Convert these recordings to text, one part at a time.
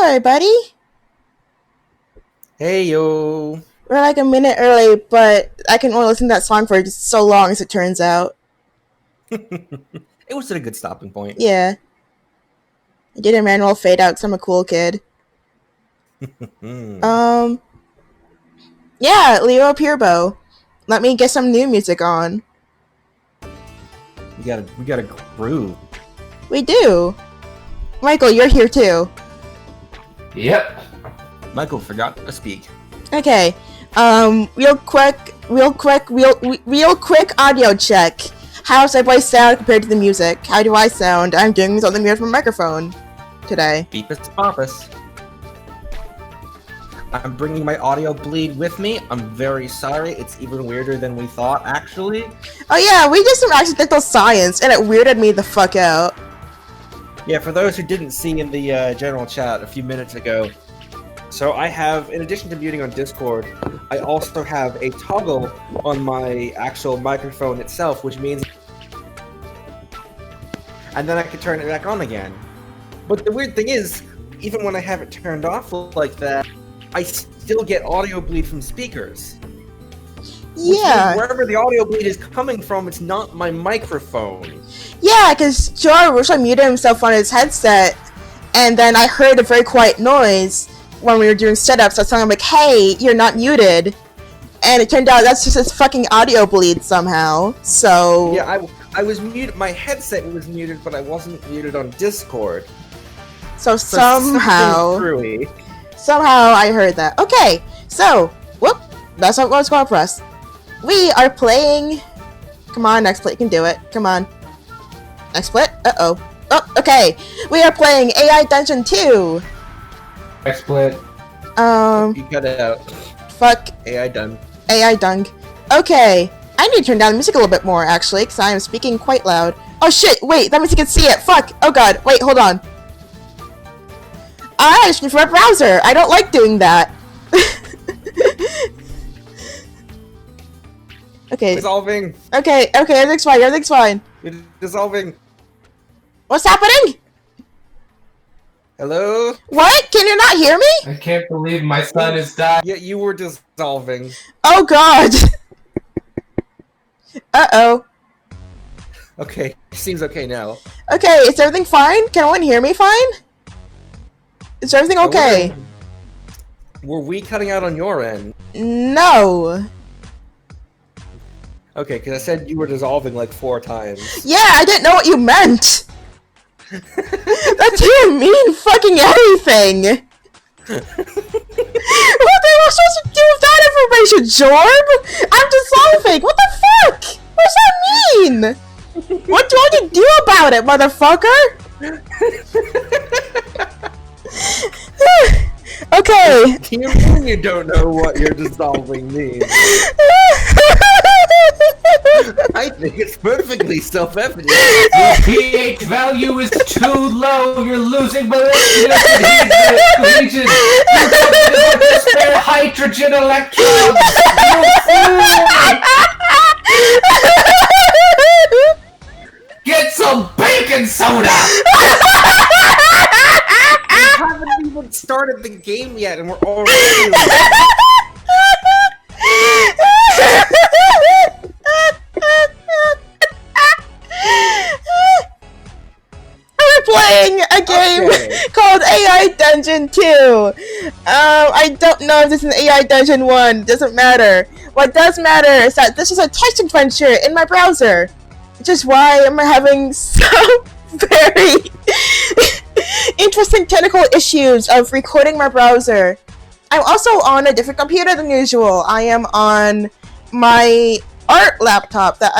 Hello, everybody. Hey, yo. We're like a minute early, but I can only listen to that song for just so long, as it turns out. It was at a good stopping point. Yeah. I did a manual fade out because I'm a cool kid. Yeah, Leo Pierbo. Let me get some new music on. We gotta groove. We do. Michael, you're here too. Yep. Michael forgot to speak. Okay. Real quick audio check. How's my voice sound compared to the music? How do I sound? I'm doing this on the mirror from my microphone today. Beepus Pompous. I'm bringing my audio bleed with me. I'm very sorry. It's even weirder than we thought, actually. Oh yeah, we did some accidental science, and it weirded me the fuck out. Yeah, for those who didn't see in the general chat a few minutes ago, so I have, in addition to muting on Discord, I also have a toggle on my actual microphone itself, which means... And then I can turn it back on again. But the weird thing is, even when I have it turned off like that, I still get audio bleed from speakers. Yeah. Wherever the audio bleed is coming from, it's not my microphone. Yeah, because Jorb originally muted himself on his headset, and then I heard a very quiet noise when we were doing setups. I was telling him, like, hey, you're not muted. And it turned out that's just his fucking audio bleed somehow, so... Yeah, I was muted, my headset was muted, but I wasn't muted on Discord. So somehow I heard that. Okay, so, whoop, that's what was going for us. We are playing... Come on, next split, you can do it. Come on. Next split? Uh-oh. Oh, okay. We are playing AI Dungeon 2. Next split. You cut it out. Fuck. AI done. AI dung. Okay. I need to turn down the music a little bit more, actually, because I am speaking quite loud. Oh shit, wait, that means you can see it. Fuck. Oh god, wait, hold on. I just need for my browser. I don't like doing that. Okay. Dissolving. Okay, everything's fine, everything's fine. It's dissolving. What's happening? Hello? What? Can you not hear me? I can't believe my son is dying. Yeah, you were dissolving. Oh god. Uh-oh. Okay, seems okay now. Okay, is everything fine? Can anyone hear me fine? Is everything okay? Were we cutting out on your end? No. Okay, because I said you were dissolving like 4 times. Yeah, I didn't know what you meant. That didn't mean fucking anything. What am I supposed to do with that information, Jorb? I'm dissolving. What the fuck? What does that mean? What do I need to do about it, motherfucker? Okay. You mean you don't know what your dissolving means? I think it's perfectly self-evident. Your pH value is too low. You're losing molecular cohesion. You're going to spare hydrogen electrons. Get some baking soda. We haven't even started the game yet, and we're already. We're playing a game called AI Dungeon 2. I don't know if this is an AI Dungeon 1. Doesn't matter. What does matter is that this is a text adventure in my browser, which is why I'm having so very interesting technical issues of recording my browser. I'm also on a different computer than usual. I am on my art laptop that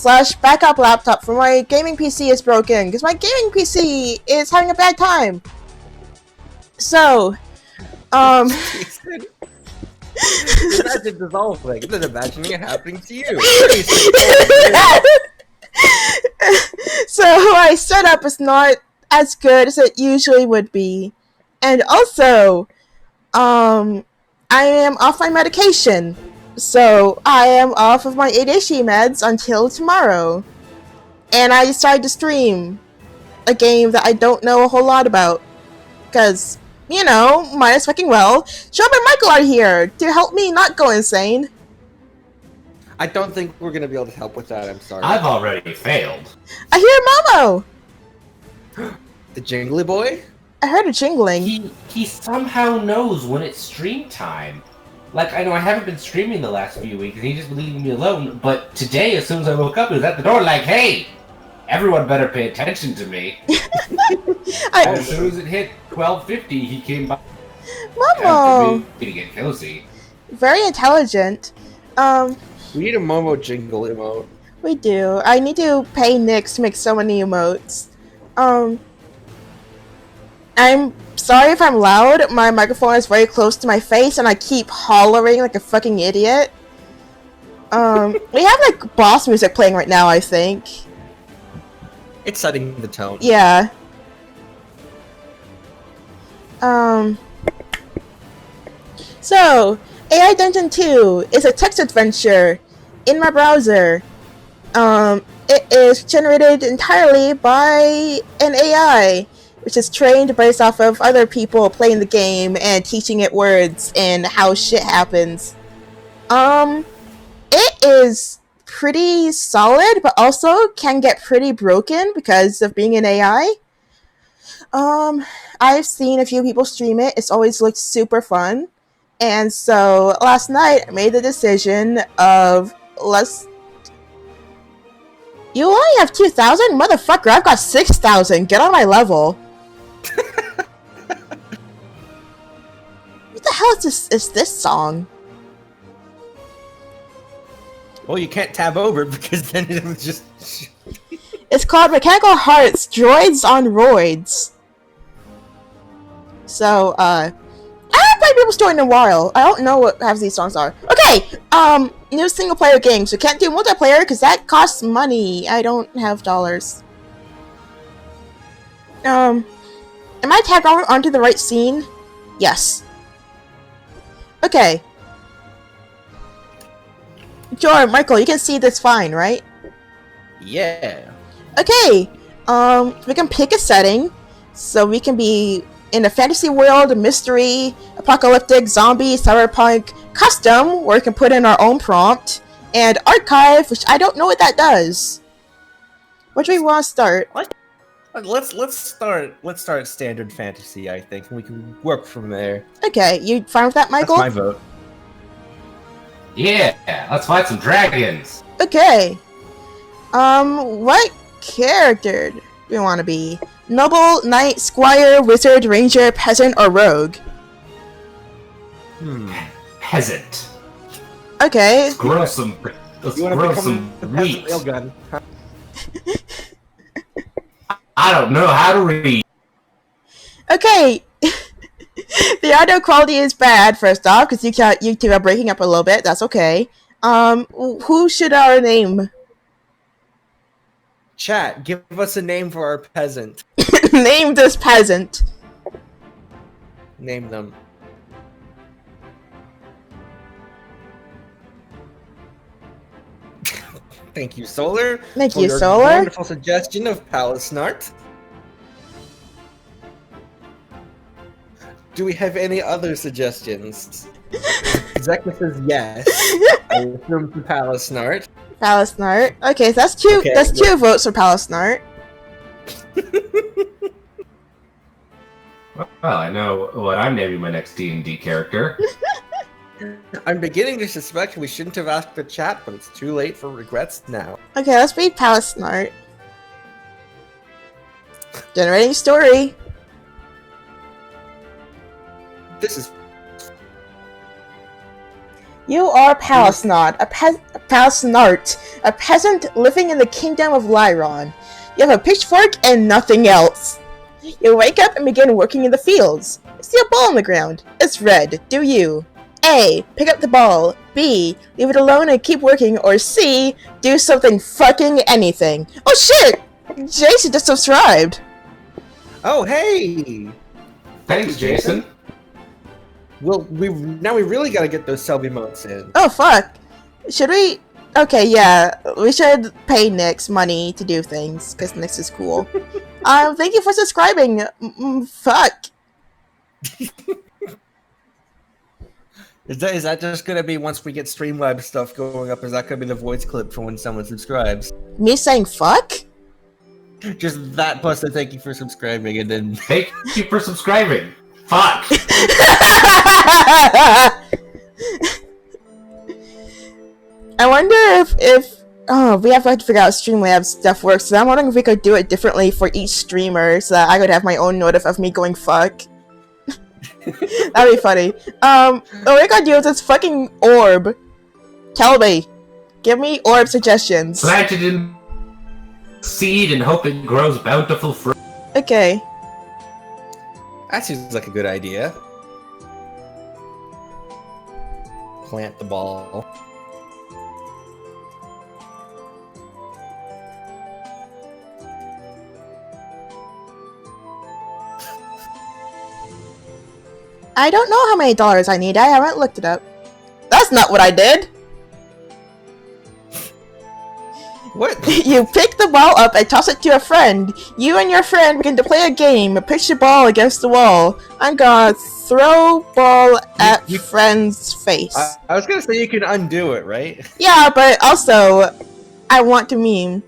/ backup laptop for my gaming PC is broken because my gaming PC is having a bad time. So, Imagine dissolving, and then imagining it happening to you. So my setup is not as good as it usually would be, and also, I am off my medication. So, I am off of my ADHD meds until tomorrow. And I decided to stream a game that I don't know a whole lot about. Because you know, might as fucking well. Jorb and Michael are here to help me not go insane. I don't think we're gonna be able to help with that. I'm sorry. I've already failed. I hear Momo. The Jingly Boy? I heard a jingling. He somehow knows when it's stream time. Like, I know I haven't been streaming the last few weeks, and he just leaving me alone, but today, as soon as I woke up, he was at the door like, hey, everyone better pay attention to me. As soon as it hit 12:50, he came by. Momo! To get cozy. Very intelligent. We need a Momo jingle emote. We do. I need to pay Nyx to make so many emotes. I'm sorry if I'm loud. My microphone is very close to my face and I keep hollering like a fucking idiot. We have like boss music playing right now, I think. It's setting the tone. Yeah. So, AI Dungeon 2 is a text adventure in my browser. It is generated entirely by an AI, which is trained based off of other people playing the game and teaching it words and how shit happens. It is pretty solid, but also can get pretty broken because of being an AI. I've seen a few people stream it. It's always looked super fun. And so last night I made the decision of You only have 2,000? Motherfucker, I've got 6,000. Get on my level. What the hell is this song? Well, you can't tab over because then it was just... It's called Mechanical Hearts Droids on Roids. So, I haven't played People's Story in a while. I don't know what half these songs are. Okay, new single player game. So can't do multiplayer because that costs money. I don't have dollars. Am I tagged onto the right scene? Yes. Okay. Jorb, Michael, you can see this fine, right? Yeah. Okay, we can pick a setting, so we can be in a fantasy world, mystery, apocalyptic, zombie, cyberpunk, custom, where we can put in our own prompt, and archive, which I don't know what that does. Where do we want to start? Let's start standard fantasy, I think, and we can work from there. Okay, you fine with that, Michael? That's my vote. Yeah, let's fight some dragons. Okay. What character do we want to be? Noble, knight, squire, wizard, ranger, peasant, or rogue? Peasant. Okay. Let's grow some You want to become some the wheat. peasant railgun? Huh? I don't know how to read. Okay. The audio quality is bad, first off, because you two are breaking up a little bit. That's okay. Who should our name? Chat, give us a name for our peasant. Name this peasant. Name them. Thank you, Solar. Thank for you, your Solar. Wonderful suggestion of Palace Nart. Do we have any other suggestions? Zekma says yes. I assume for Palace Nart. Palace Nart. Okay, so that's two. Okay, that's two votes for Palace Nart. Well, I know what I'm naming my next D&D character. I'm beginning to suspect we shouldn't have asked the chat, but it's too late for regrets now. Okay, let's read Palace Nart. Generating story. This is You are Palace Nart, Palace Nart, a peasant living in the kingdom of Lyron. You have a pitchfork and nothing else. You wake up and begin working in the fields. You see a ball on the ground. It's red. Do you? A. Pick up the ball. B. Leave it alone and keep working. Or C. Do something fucking anything. Oh shit! Jason just subscribed. Oh hey! Thanks, Jason. Well, we really gotta get those sub emotes in. Oh fuck. Should we? Okay, yeah. We should pay Nyx money to do things, because Nyx is cool. Thank you for subscribing. Fuck. Is that just gonna be once we get Streamlabs stuff going up? Is that gonna be the voice clip for when someone subscribes? Me saying fuck? Just that plus the thank you for subscribing, and then Thank you for subscribing. Fuck. I wonder if we have to figure out how Streamlabs stuff works. So I'm wondering if we could do it differently for each streamer, so that I could have my own notif of me going fuck. That'd be funny. What we gotta do is this fucking orb. Tell me. Give me orb suggestions. Plant it in seed and hope it grows bountiful fruit. Okay. that seems like a good idea. Plant the ball. I don't know how many dollars I need. I haven't looked it up. That's not what I did. What? You pick the ball up and toss it to a friend. You and your friend begin to play a game. Pitch the ball against the wall. I'm gonna throw ball at friend's face. I was gonna say you can undo it, right? Yeah, but also, I want to meme.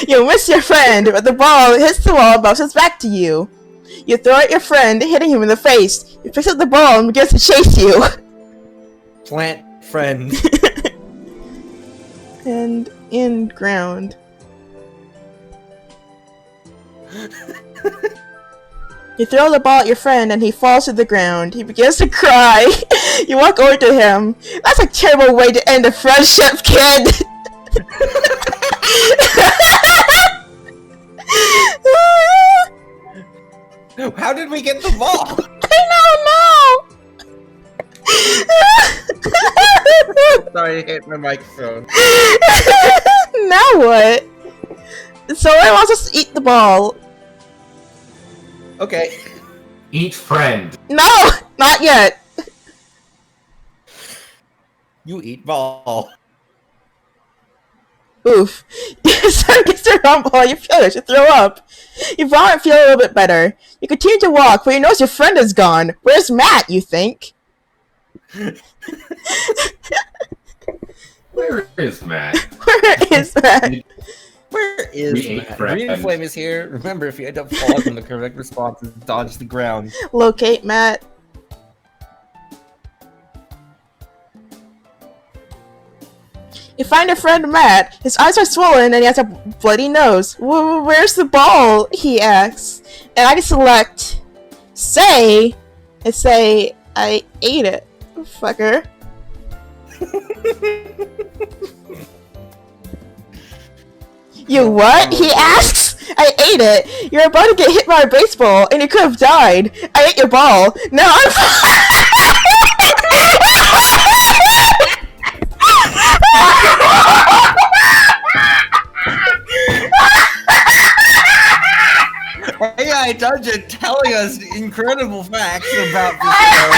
You miss your friend, but the ball hits the wall and bounces back to you. You throw at your friend, hitting him in the face. He picks up the ball and begins to chase you. Plant friend. And in ground. You throw the ball at your friend and he falls to the ground. He begins to cry. You walk over to him. That's a terrible way to end a friendship, kid. How did we get the ball? I don't know. Sorry, I hit my microphone. Now what? Someone wants us to eat the ball. Okay. Eat friend. No, not yet. You eat ball. Oof. Your son gets the wrong ball, you feel it, you throw up. You vomit, feel a little bit better. You continue to walk, but you notice your friend is gone. Where's Matt, you think? Where is Matt? Where is Matt? Where is We Matt? ate friend. Green Flame is here. Remember, if you end up falling, the correct response is dodge the ground. Locate Matt. You find your friend Matt. His eyes are swollen and he has a bloody nose. Where's the ball? He asks. And I can select say and say I ate it. Fucker. You what? He asks. I ate it. You're about to get hit by a baseball and you could have died. I ate your ball. Now I'm AI Dungeon telling us incredible facts about this show.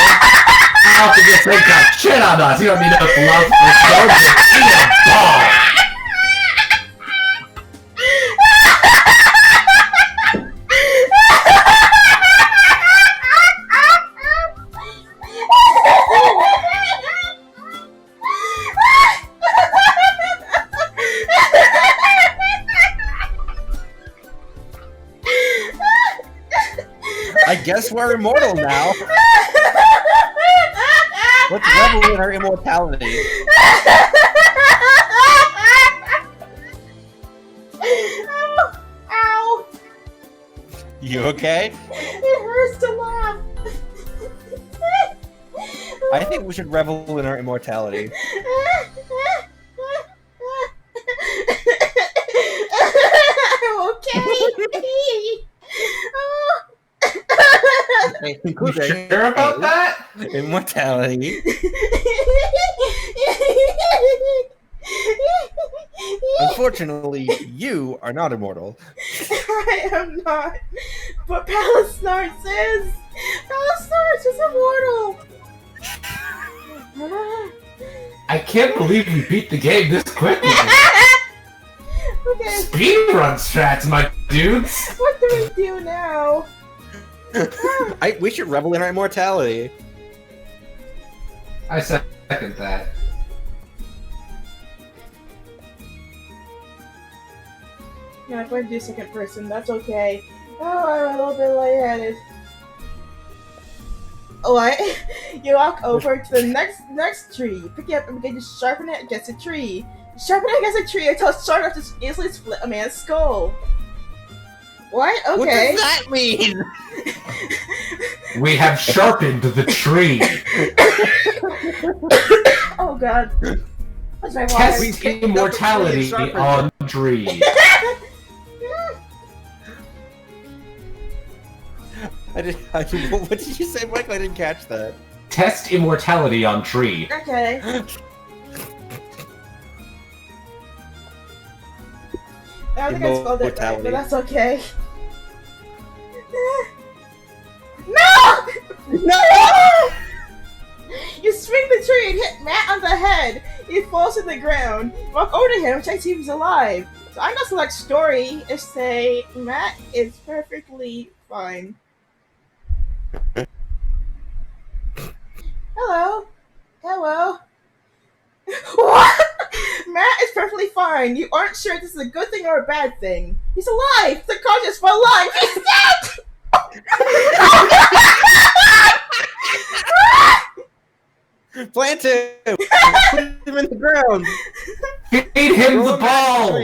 I don't think this thing got shit on us. You don't need enough love for show. Just eat a ball. I guess we're immortal now. Let's revel in our immortality. Ow! You okay? It hurts to laugh. I think we should revel in our immortality. I'm okay. You sure about that? Immortality. Unfortunately, you are not immortal. I am not. But Palestars is. Palestars is immortal. I can't believe we beat the game this quickly. Okay. Speedrun strats, my dudes. What the do we do now? We should revel in our immortality. I second that. Yeah, I'm going to do second person. That's okay. Oh, I'm a little bit lightheaded. What? You walk over to the next tree, pick it up and begin to sharpen it against a tree. Sharpen it against a tree until it's sharp enough to easily split a man's skull. What? Okay. What does that mean? We have sharpened the tree. Oh god. What's my water? Test immortality on tree. What did you say, Michael? I didn't catch that. Test immortality on tree. Okay. I don't think I spelled it right, but that's okay. No! No! You swing the tree and hit Matt on the head. He falls to the ground. Walk over to him, check to see if he's alive. So I'm gonna select story and say Matt is perfectly fine. Hello? Hello? What? Matt is perfectly fine. You aren't sure if this is a good thing or a bad thing. He's alive! He's unconscious but alive! He's dead! Plant him! Put him in the ground! Feed him the ball!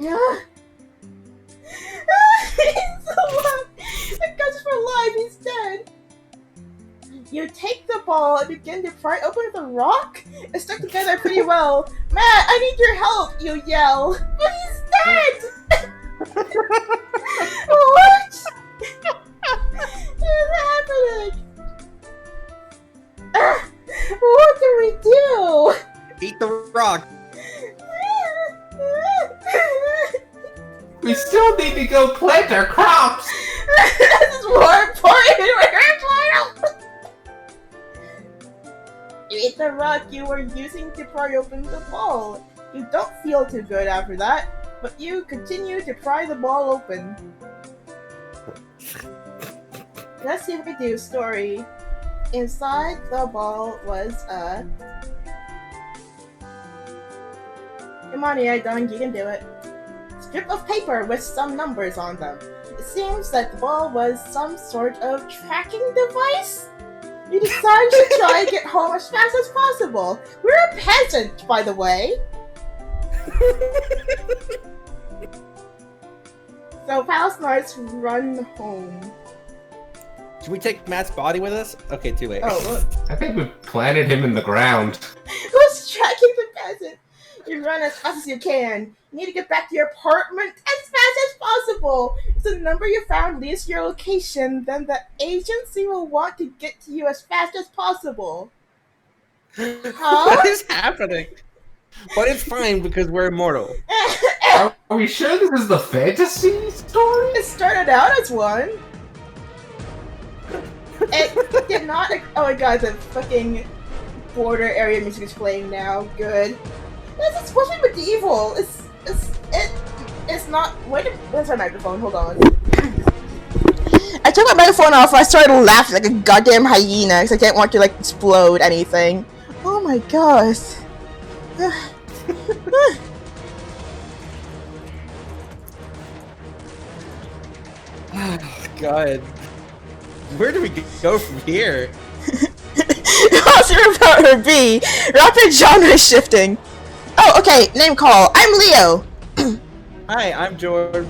Yeah. He's alive! Unconscious but alive! He's dead! You take the ball and begin to pry open the rock. It's stuck together pretty well. Matt, I need your help! You yell. But he's dead! What? What is happening? What do we do? Eat the rock! We still need to go plant our crops! This is more important than we're You eat the rock you were using to pry open the ball. You don't feel too good after that, but you continue to pry the ball open. Let's see if we can do story. Inside the ball was a... Come on, yeah, Don, you can do it. Strip of paper with some numbers on them. It seems that the ball was some sort of tracking device? You decide to try and get home as fast as possible. We're a peasant, by the way. So Pal Smarts run home. Should we take Matt's body with us? Okay, too late. Oh, look. I think we planted him in the ground. Who's tracking the peasant? You run as fast as you can. You need to get back to your apartment as fast as possible. If the number you found leads to your location, then the agency will want to get to you as fast as possible. Huh? What is happening? But it's fine because we're immortal. Are we sure this is the fantasy story? It started out as one. It did not. Oh my god, the fucking border area music is playing now. Good. This is supposed to be medieval. It's not. Wait, where's my microphone? Hold on. I took my microphone off and I started laughing like a goddamn hyena because I didn't want to like explode anything. Oh my gosh. Oh, God. Where do we go from here? What's your about her be? Rapid genre shifting. Oh, okay. Name call. I'm Leo. Hi, I'm Jorb.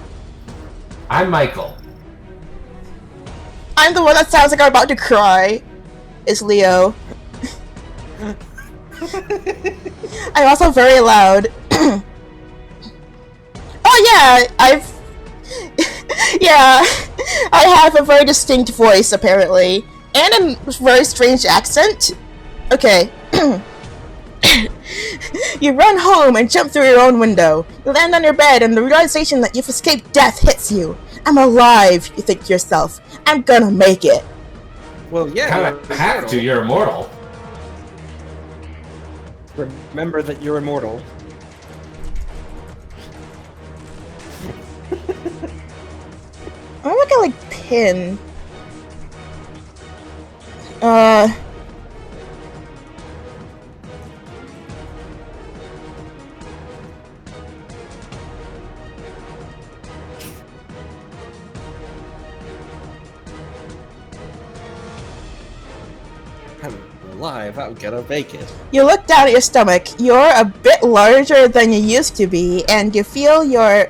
I'm Michael. I'm the one that sounds like I'm about to cry. It's Leo. I'm also very loud. Oh yeah, yeah, I have a very distinct voice apparently, and a very strange accent. Okay. You run home and jump through your own window. You land on your bed and the realization that you've escaped death hits you. I'm alive, you think to yourself. I'm gonna make it. Well, yeah. Kinda have to, you're immortal. Remember that you're immortal. I'm looking at like pin. I'm alive. I'm gonna make it. You look down at your stomach. You're a bit larger than you used to be, and you feel your...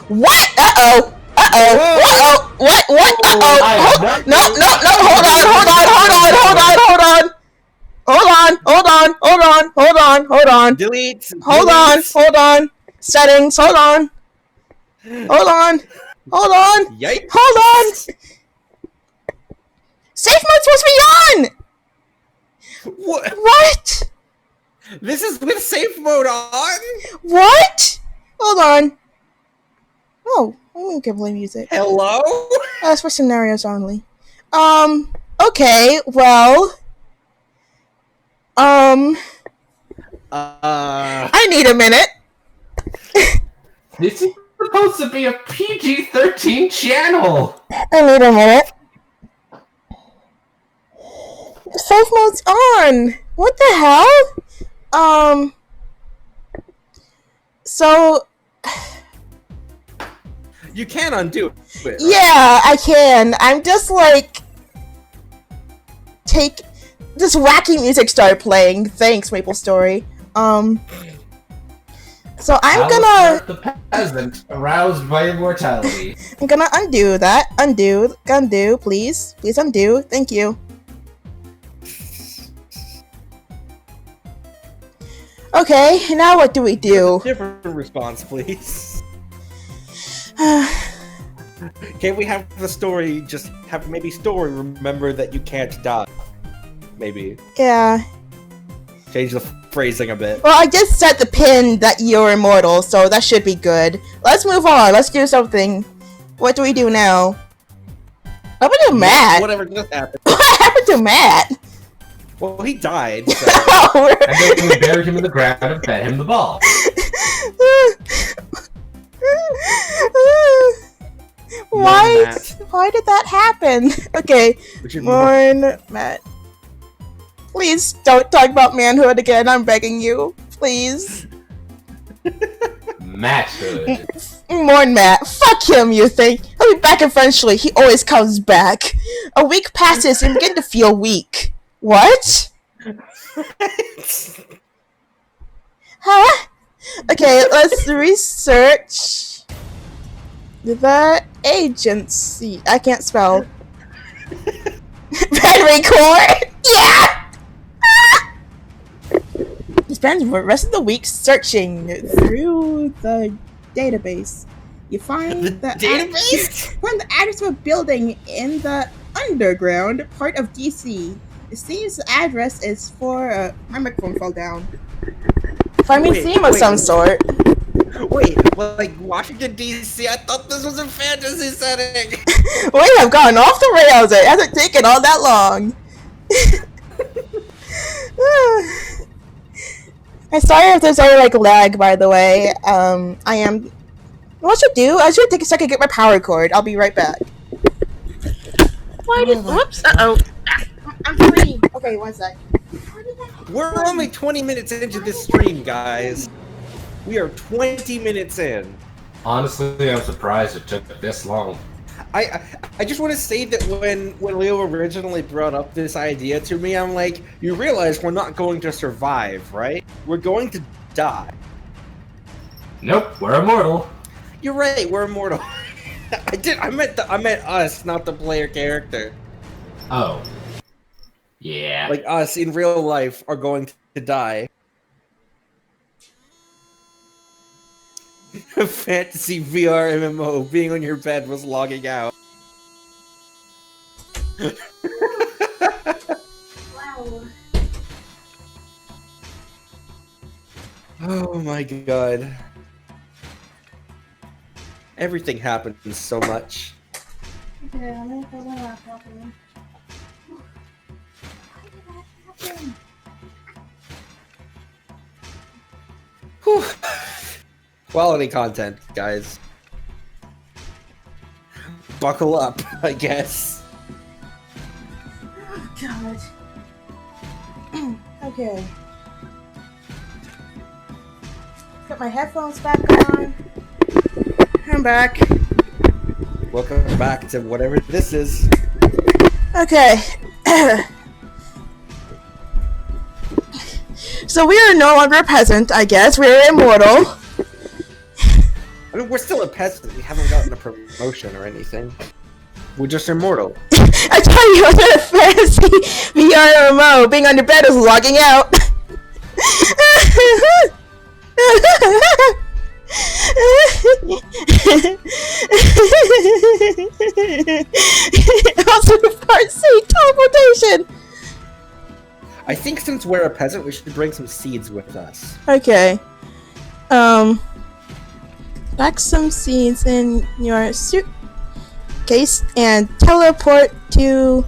What? Uh-oh! Uh-oh! Uh-oh! What? Uh-oh! No, hold on! Delete! Hold on! Settings, hold on! Yikes! Hold on! Safe mode's supposed to be on! What? This is with safe mode on? What? Hold on. Oh, I won't give play music. Hello? That's for scenarios only. Okay, well... I need a minute. This is supposed to be a PG-13 channel! I need a minute. Safe mode's on! What the hell? So... You can undo it. Right? Yeah, I can. I'm just like... This wacky music started playing. Thanks, Maple Story. So I'm gonna... the peasant, aroused by immortality. I'm gonna undo that. Undo, please. Please undo. Thank you. Okay, now what do we do? Different response, please. Can't we have the story, just have maybe story remember that you can't die? Maybe. Yeah. Change the phrasing a bit. Well, I just set the pin that you're immortal, so that should be good. Let's move on. Let's do something. What do we do now? What happened to Matt? Whatever just happened. What happened to Matt? Well, he died, so... And then we buried him in the ground and fed him the ball. Why did that happen? Okay, mourn Matt. Please don't talk about manhood again, I'm begging you. Please. Matthood. Mourn Matt. Fuck him, you think? He'll be back eventually. He always comes back. A week passes and begin to feel weak. What? Huh? Okay, let's research the agency. I can't spell. Battery core? Yeah! Spends the rest of the week searching through the database. You find the database? Find the address of a building in the underground part of DC. It seems the address is for my microphone fell down. Find me a theme of some sort. Wait, like Washington DC? I thought this was a fantasy setting. We have gone off the rails. It hasn't taken all that long. I'm sorry if there's any like lag, by the way. I am. What should I do? I should take a second to get my power cord. I'll be right back. Why did? Whoops! I'm free. Okay, one sec. We're only 20 minutes into this stream, guys. We are 20 minutes in. Honestly, I'm surprised it took this long. I just want to say that when Leo originally brought up this idea to me, I'm like, you realize we're not going to survive, right? We're going to die. Nope, we're immortal. You're right, we're immortal. I meant us, not the player character. Oh. Yeah. Like us in real life are going to die. Fantasy VR MMO, being on your bed was logging out. Wow. Oh my god. Everything happens so much. Okay, I'm gonna put my laptop in. Why did that happen? Whew. Quality content, guys. buckle up, I guess. Oh, God. Okay. Put my headphones back on. I'm back. Welcome back to whatever this is. Okay. So we are no longer a peasant, I guess. We are immortal. I mean, we're still a peasant. We haven't gotten a promotion or anything. We're just immortal. I tell you, I was in a fantasy VR MMO. Being on your bed is logging out. Also, part C, teleportation. I think since we're a peasant, we should bring some seeds with us. Okay. Pack some seeds in your suitcase and teleport to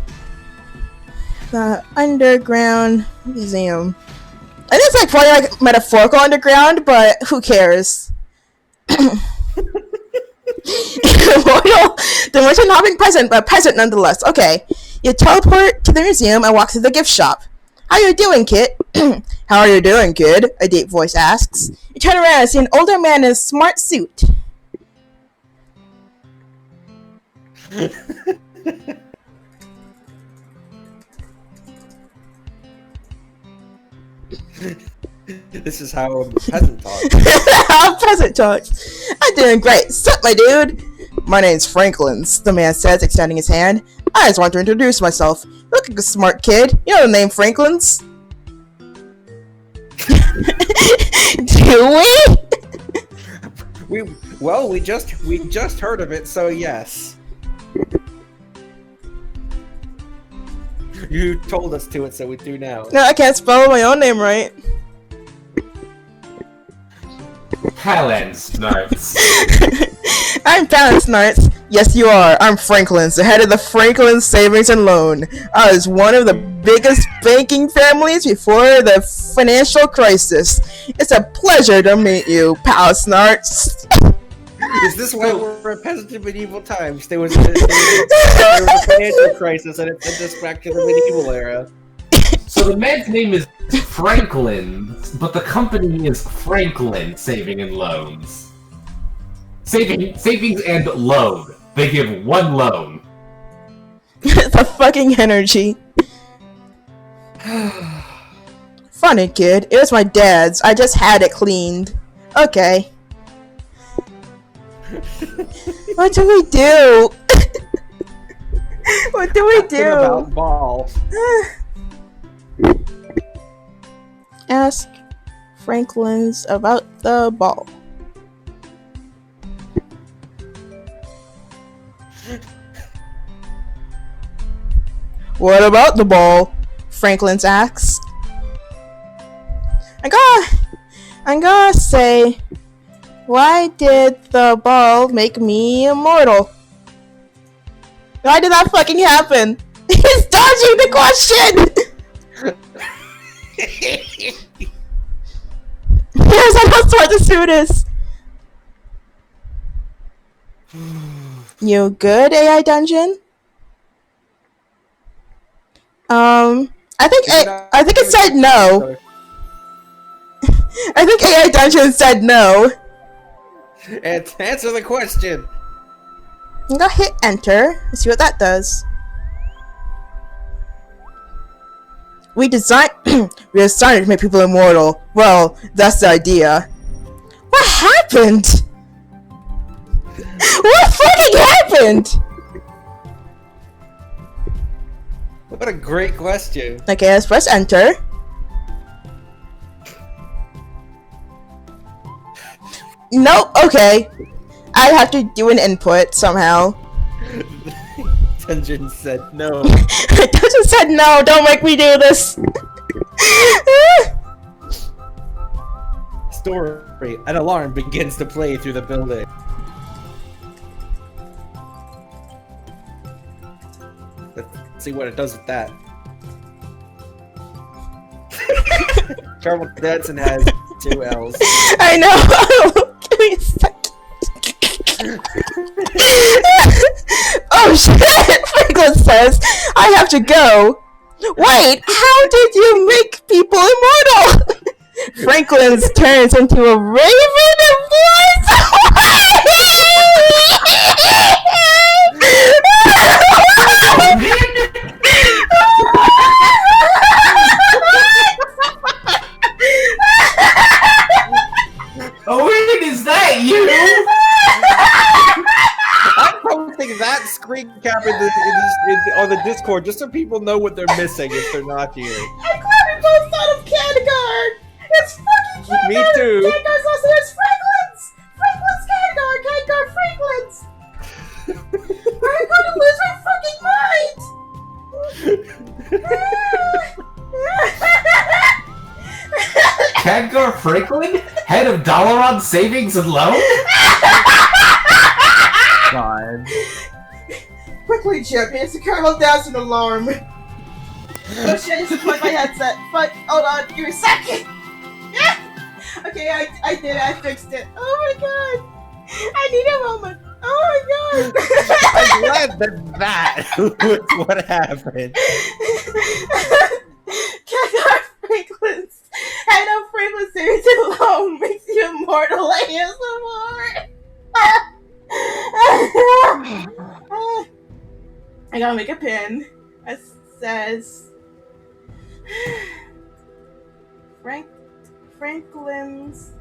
the underground museum. I think it's like probably like metaphorical underground, but who cares? Immortal, the merchant not being present, but present nonetheless. Okay. You teleport to the museum and walk to the gift shop. How you doing, kid? How are you doing, kid? A deep voice asks. You turn around and see an older man in a smart suit. This is how a peasant talks. How a peasant talks. I'm doing great. Sup, my dude? My name's Franklin's, the man says, extending his hand. I just want to introduce myself. Look like a smart kid. You know the name Franklin's? Do we? We just heard of it, so yes. You told us to it, so we do now. No, I can't spell my own name right. Helen Snarts. I'm Palin Snarts. Yes, you are. I'm Franklin's, the head of the Franklin Savings and Loan. I was one of the biggest banking families before the financial crisis. It's a pleasure to meet you, Pal Snarts. Is this why we're a peasant in medieval times? There was a financial crisis and it sent us back to the medieval era. So the man's name is Franklin, but the company is Franklin Saving and Loans. Savings and loan. They give one loan. The fucking energy. Funny, kid. It was my dad's. I just had it cleaned. Okay. What do we do? What do we do? About balls. Ask Franklin's about the ball. What about the ball? Franklin's asks. I'm gonna say, why did the ball make me immortal? Why did that fucking happen? He's dodging the question! Here's how smart the suit is. You good, AI Dungeon? I think it said no. I think AI Dungeon said no. And to answer the question. I'm gonna hit enter and see what that does. We designed to make people immortal. Well, that's the idea. What happened? What fucking happened? What a great question. Okay, let's press enter. Nope, okay. I have to do an input somehow. Dungeon said no. Dungeon said no, don't make me do this. Story. An alarm begins to play through the building. Let's see what it does with that. Charles Danson has 2 L's. I know. Give me a second. says, I have to go. Wait, how did you make people immortal? Franklin turns into a raven and flies Owen, is that you? I'm posting that screen cap on the Discord just so people know what they're missing if they're not here. I'm glad we both thought of Khadgar! It's fucking Khadgar! Me too. Khadgar's last name is Franklin's! Franklin's Khadgar! Khadgar Franklin's! I'm gonna lose my fucking mind! Khadgar Franklin? Head of Dalaran Savings and Loan? God. Quickly, champion, it's a Colonel Dowson alarm. Oh shit, I just unplugged my headset. Fuck, hold on, give me a second. Okay, I did it, I fixed it. Oh my god. I need a moment. Oh my god. I'm glad that was what happened. Khadgar Franklin's head of Franklin series alone makes you immortal ASMR. I gotta make a pin. It says Franklin's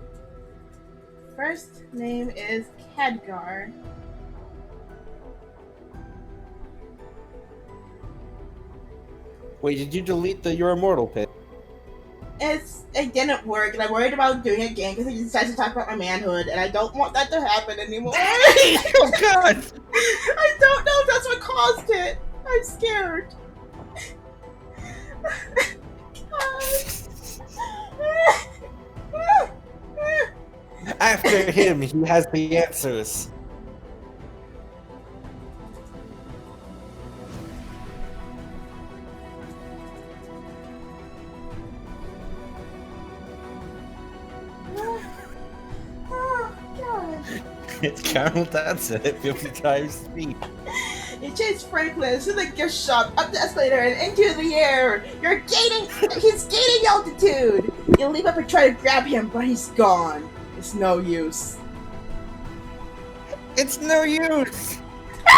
first name is Khadgar. Wait, did you delete the You're Immortal pin? It didn't work, and I'm worried about doing it again because he decided to talk about my manhood, and I don't want that to happen anymore. Oh god! I don't know if that's what caused it. I'm scared. After him, he has the answers. It's Colonel Dowson at 50 times speed. You chased Franklin to the gift shop, up the escalator, and into the air. He's gaining altitude. You leap up and try to grab him, but he's gone. It's no use. It's no use!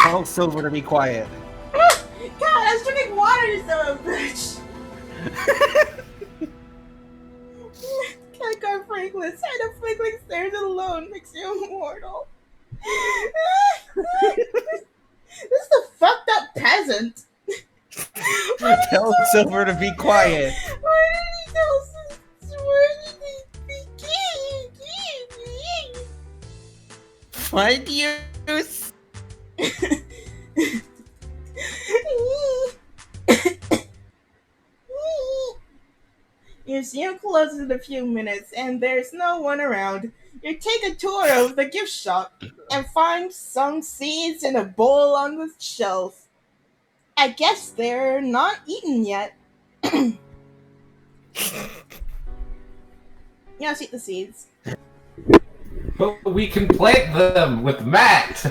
Tell Silver to be quiet. God, I was drinking water, you son of a bitch. Khadgar Franklin, sign up Franklin stairs alone makes you immortal. This is the fucked up peasant. Tell Silver to be quiet. Why did he tell Find use. Museum closes in a few minutes and there's no one around. You take a tour of the gift shop and find some seeds in a bowl on the shelf. I guess they're not eaten yet. You don't eat the seeds. But we can plant them with Matt!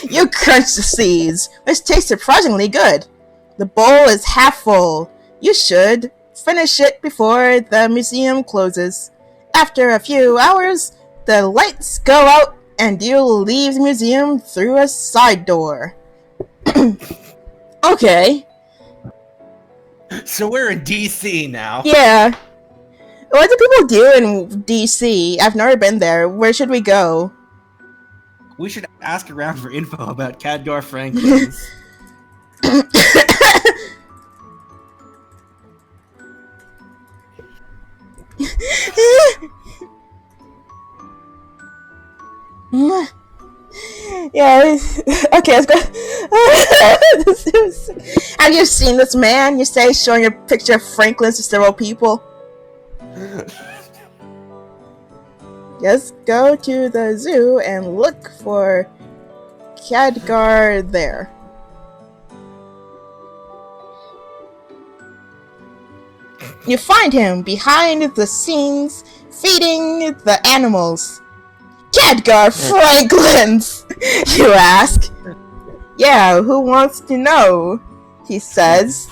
You crunch the seeds, which taste surprisingly good. The bowl is half full. You should finish it before the museum closes. After a few hours, the lights go out and you leave the museum through a side door. Okay. So we're in DC now. Yeah. What do people do in DC? I've never been there. Where should we go? We should ask around for info about Khadgar Franklin's. Yeah. Okay, let's go. Have you seen this man? You say showing a picture of Franklin to several people. Just go to the zoo and look for Khadgar there. You find him behind the scenes feeding the animals. Khadgar Franklin's, you ask. Yeah, who wants to know? he says.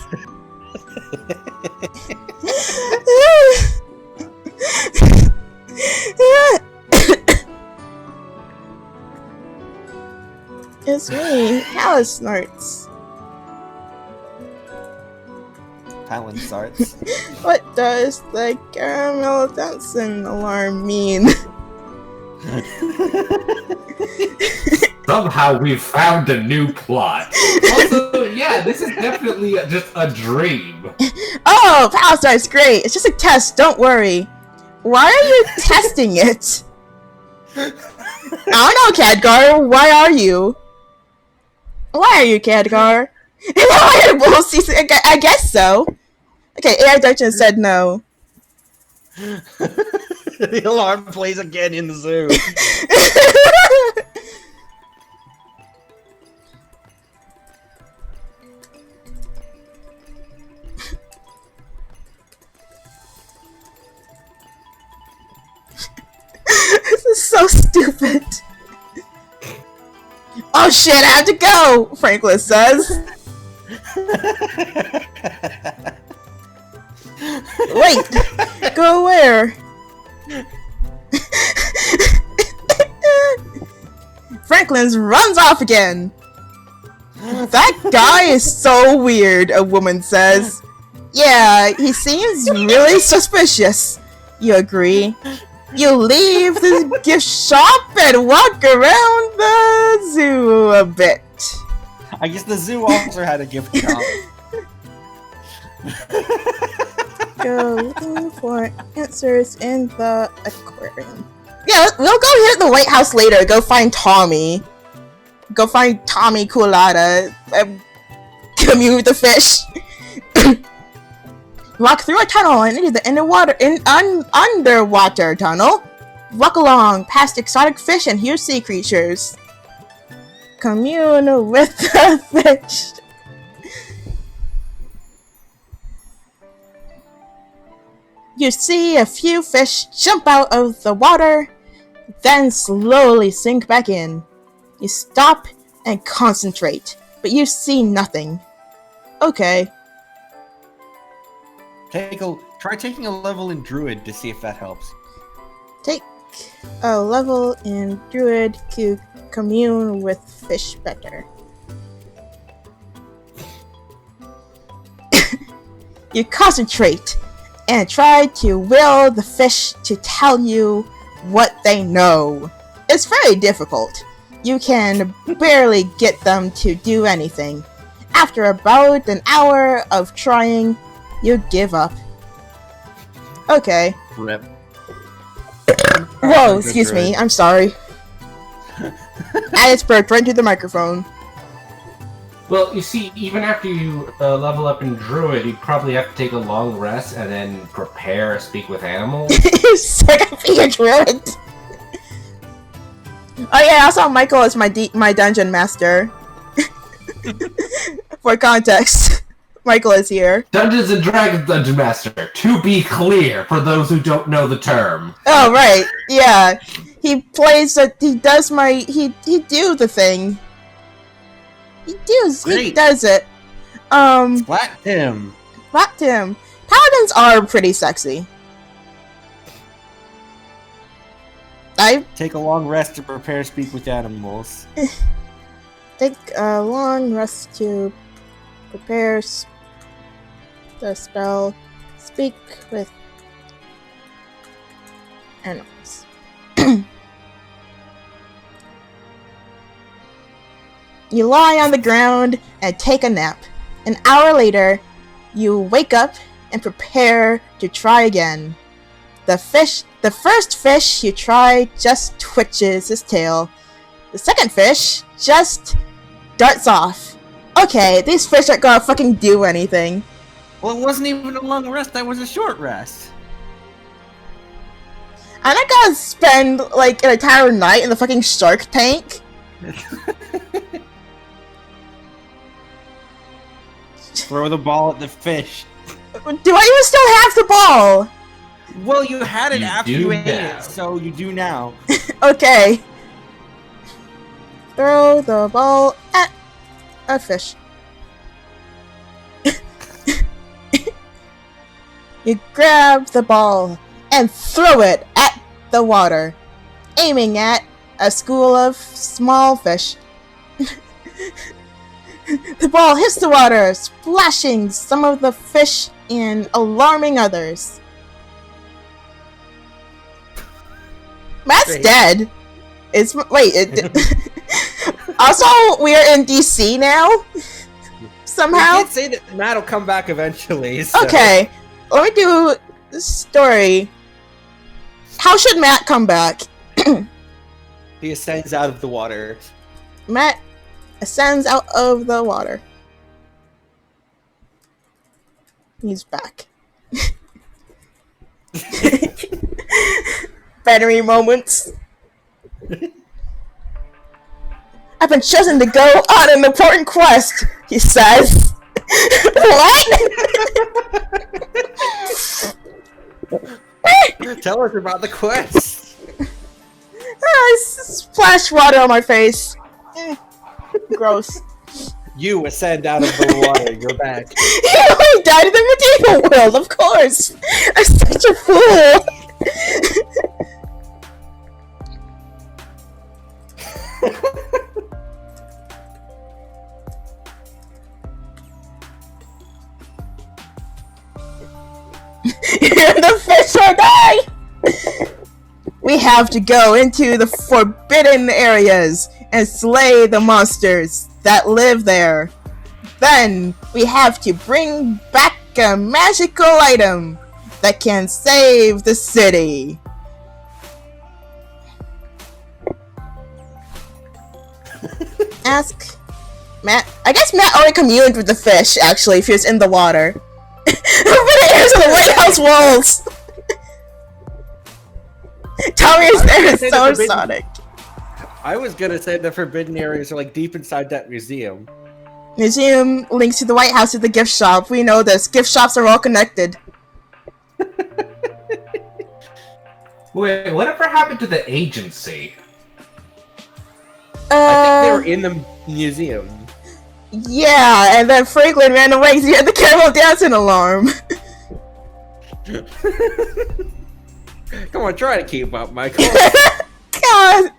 It's me, Alice snorts. Palin starts. What does the caramel dancing alarm mean? Somehow we've found a new plot. Also, yeah, this is definitely just a dream. Oh, Pal starts great. It's just a test, don't worry. Why are you testing it? I don't know, Khadgar. Why are you? Why are you, Khadgar? I guess so. Okay, AI Dungeon said no. The alarm plays again in the zoo. This is so stupid. Oh shit, I have to go, Franklin says. Wait, go where? Franklin runs off again. That guy is so weird, a woman says. Yeah, he seems really suspicious. You agree? You leave the gift shop and walk around the zoo a bit. I guess the zoo also had a gift shop. Go looking for answers in the aquarium. Yeah, we'll go hit the White House later. Go find Tommy. Go find Tommy Coolada. Commune with the fish. Walk through a tunnel and into the underwater tunnel. Walk along past exotic fish and huge sea creatures. Commune with the fish. You see a few fish jump out of the water, then slowly sink back in. You stop and concentrate, but you see nothing. Okay. Try taking a level in Druid to see if that helps. Take a level in Druid to commune with fish better. You concentrate and try to will the fish to tell you what they know. It's very difficult. You can barely get them to do anything. After about an hour of trying, you give up. Okay. Rip. Whoa, excuse me, I'm sorry. Alice burped right into the microphone. Well, you see, even after you level up in Druid, you probably have to take a long rest and then prepare to speak with animals. Sick of being a druid. Oh yeah, I saw Michael as my dungeon master. For context, Michael is here. Dungeons and Dragons Dungeon Master, to be clear, for those who don't know the term. Oh right, yeah. He plays. He does my. He do the thing. He does it. Splat him. Splat him. Paladins are pretty sexy. I Take a long rest to prepare to speak with animals. take a long rest to prepare the spell. Speak with animals. You lie on the ground and take a nap. An hour later, you wake up and prepare to try again. The first fish you try just twitches his tail. The second fish just darts off. Okay, these fish aren't gonna fucking do anything. Well, it wasn't even a long rest, that was a short rest. I'm not gonna spend like an entire night in the fucking shark tank. Throw the ball at the fish. Do I even still have the ball? Well, you had it You after do you ate now. it, so you do now. Okay. Throw the ball at a fish. You grab the ball and throw it at the water, aiming at a school of small fish. The ball hits the water, splashing some of the fish and alarming others. Matt's dead. Also, we're in DC now? Somehow? You can't say that Matt will come back eventually. So. Okay, let me do the story. How should Matt come back? He ascends out of the water. Matt ascends out of the water. He's back. Battery moments. I've been chosen to go on an important quest, he says. What? Tell us about the quest. Splash water on my face. Gross. You ascend out of the water. You're back. He died in the medieval world, of course. I'm such a fool. The fish will die! We have to go into the forbidden areas and slay the monsters that live there. Then we have to bring back a magical item that can save the city. Ask Matt. I guess Matt already communed with the fish, actually, if he was in the water. Forbidden areas of the White House walls! Tommy is there, so Sonic. I was gonna say the forbidden areas are like deep inside that museum. Museum links to the White House to the gift shop. We know this. Gift shops are all connected. Wait, whatever happened to the agency? I think they were in the museum. Yeah, and then Franklin ran away because he had the caramel dancing alarm. Come on, try to keep up, Michael. God,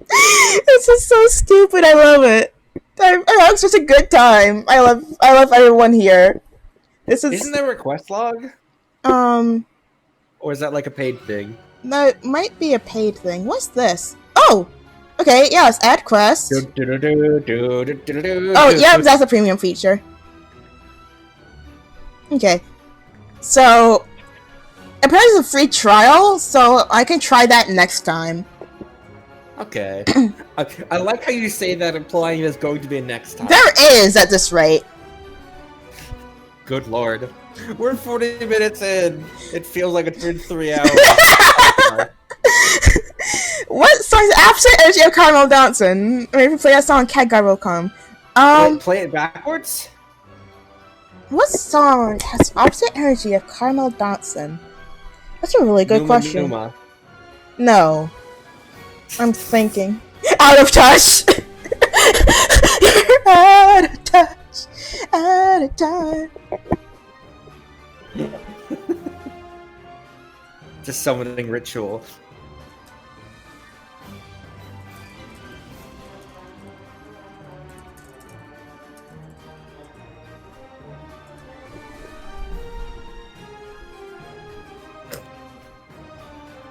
this is so stupid. I love it. I had such a good time. I love everyone here. This is. Isn't there a quest log? Or is that like a paid thing? That might be a paid thing. What's this? Oh, okay. Yeah, it's add quest. Oh, yeah, that's a premium feature. Okay, so apparently it's a free trial, so I can try that next time. Okay. I like how you say that, implying there's going to be a next time. There is at this rate. Good lord. We're 40 minutes in. It feels like it's been 3 hours. What song's Absent Energy of Caramel Dancing? Maybe play that song, Cat Guy will come. Wait, play it backwards? What song has opposite energy of Caramel Dancing? That's a really good question. Numa. No. I'm thinking. Out of touch! You're out of touch! Out of time! Just summoning ritual.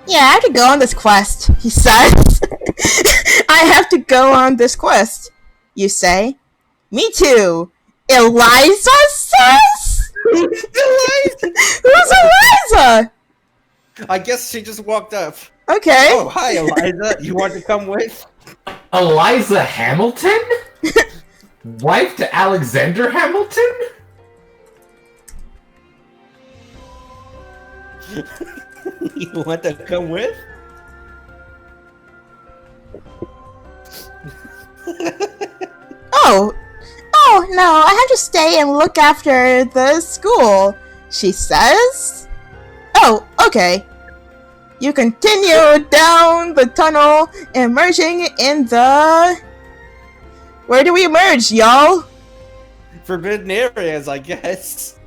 Yeah, I have to go on this quest, he says. I have to go on this quest, you say. Me too. Eliza says? Who's Eliza? Who's Eliza? I guess she just walked up. Okay. Oh, hi, Eliza. You want to come with? Eliza Hamilton? Wife to Alexander Hamilton? You want to come with? Oh no, I have to stay and look after the school, she says. Oh, okay. You continue down the tunnel, emerging in the... Where do we emerge, y'all? Forbidden areas, I guess.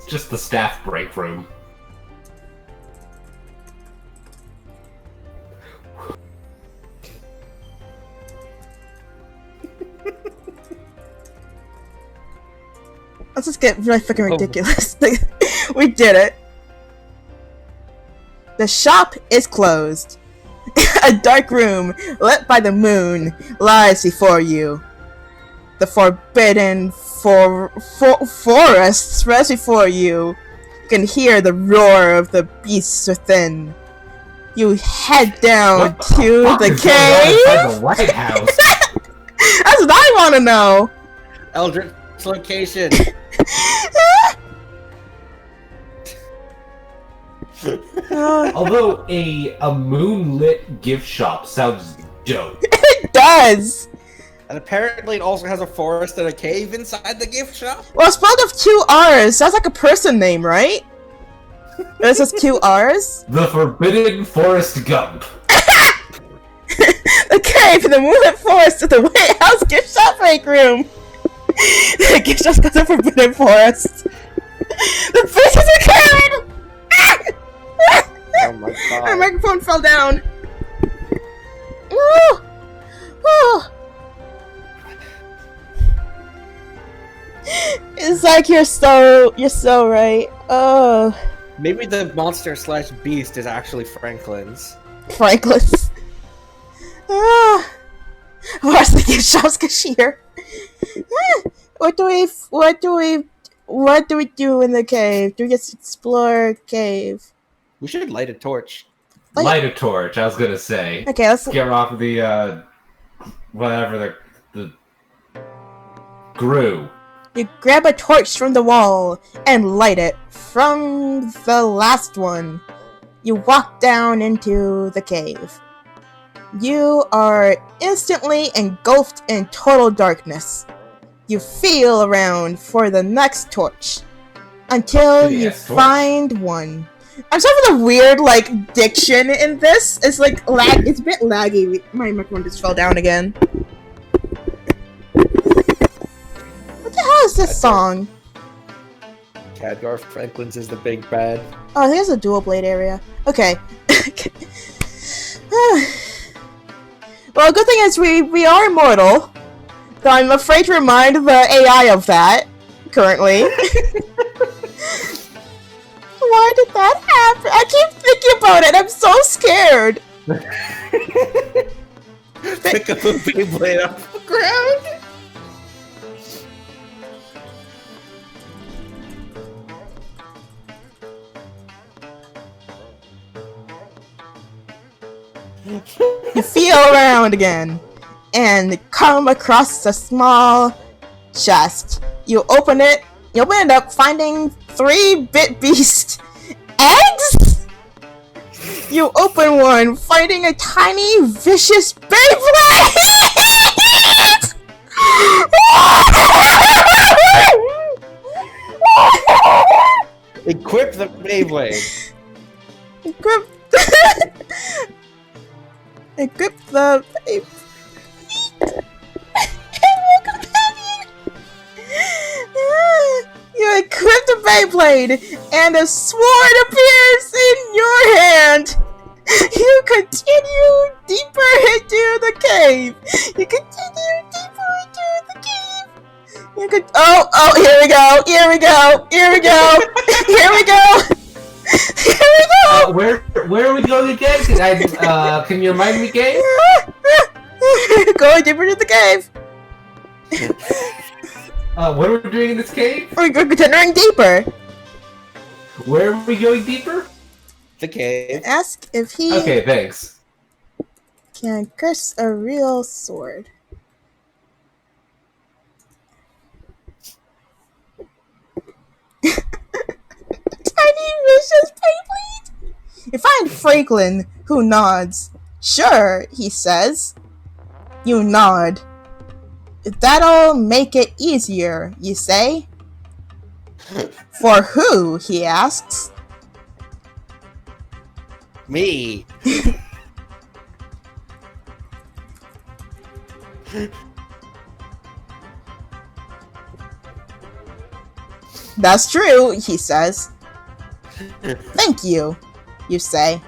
Just the staff break room. Let's just get really fucking ridiculous. We did it. The shop is closed. A dark room, lit by the moon, lies before you. The forbidden forests rest before you. You can hear the roar of the beasts within. You head down to the cave. The White House. That's what I want to know. Eldritch location. Although a moonlit gift shop sounds dope. It does. And apparently it also has a forest and a cave inside the gift shop. Well, it's spelled with 2 R's. Sounds like a person name, right? This is 2 R's. The Forbidden Forest Gump. The cave in the moonlit forest of the White House gift shop break room. The gift shop's got the forbidden forest. The face is a cave! Oh my god. My microphone fell down. Oh. Oh. It's like you're so right. Oh. Maybe the monster slash beast is actually Franklin's. Franklin's. Ah. Where's the gift shop's cashier? What do we do in the cave? Do we just explore cave? We should light a torch. Light a torch, I was gonna say. Okay, let's Scare off the, whatever the Gru. You grab a torch from the wall and light it from the last one. You walk down into the cave. You are instantly engulfed in total darkness. You feel around for the next torch until you find one. I'm sorry for the weird, diction in this. It's it's a bit laggy. My microphone just fell down again. What the hell is this song? Khadgar Franklin's is the big bad. Oh, there's a dual blade area. Okay. Well, good thing is we are immortal. So I'm afraid to remind the AI of that, currently. Why did that happen? I keep thinking about it. I'm so scared. Pick up a Beyblade off the ground. You feel around again and come across a small chest. You open it up, finding 3-bit beast eggs. You open one, finding a tiny vicious Beyblade. Equip the Beyblade. Equip the Beyblade. You equip the Beyblade, and a sword appears in your hand. You continue deeper into the cave. You continue deeper into the cave. You could. Oh! Here we go! Here we go! Here we go! Here we go! Here we go! Where are we going again? Can you remind me, Gabe? Going deeper into the cave. What are we doing in this cave? We're continuing deeper. Where are we going deeper? The cave. Ask if he Okay, thanks. can curse a real sword. Tiny vicious Beyblade. You find Franklin, who nods. Sure, he says. You nod. That'll make it easier, you say? For who? He asks. Me. That's true, he says. Thank you, you say.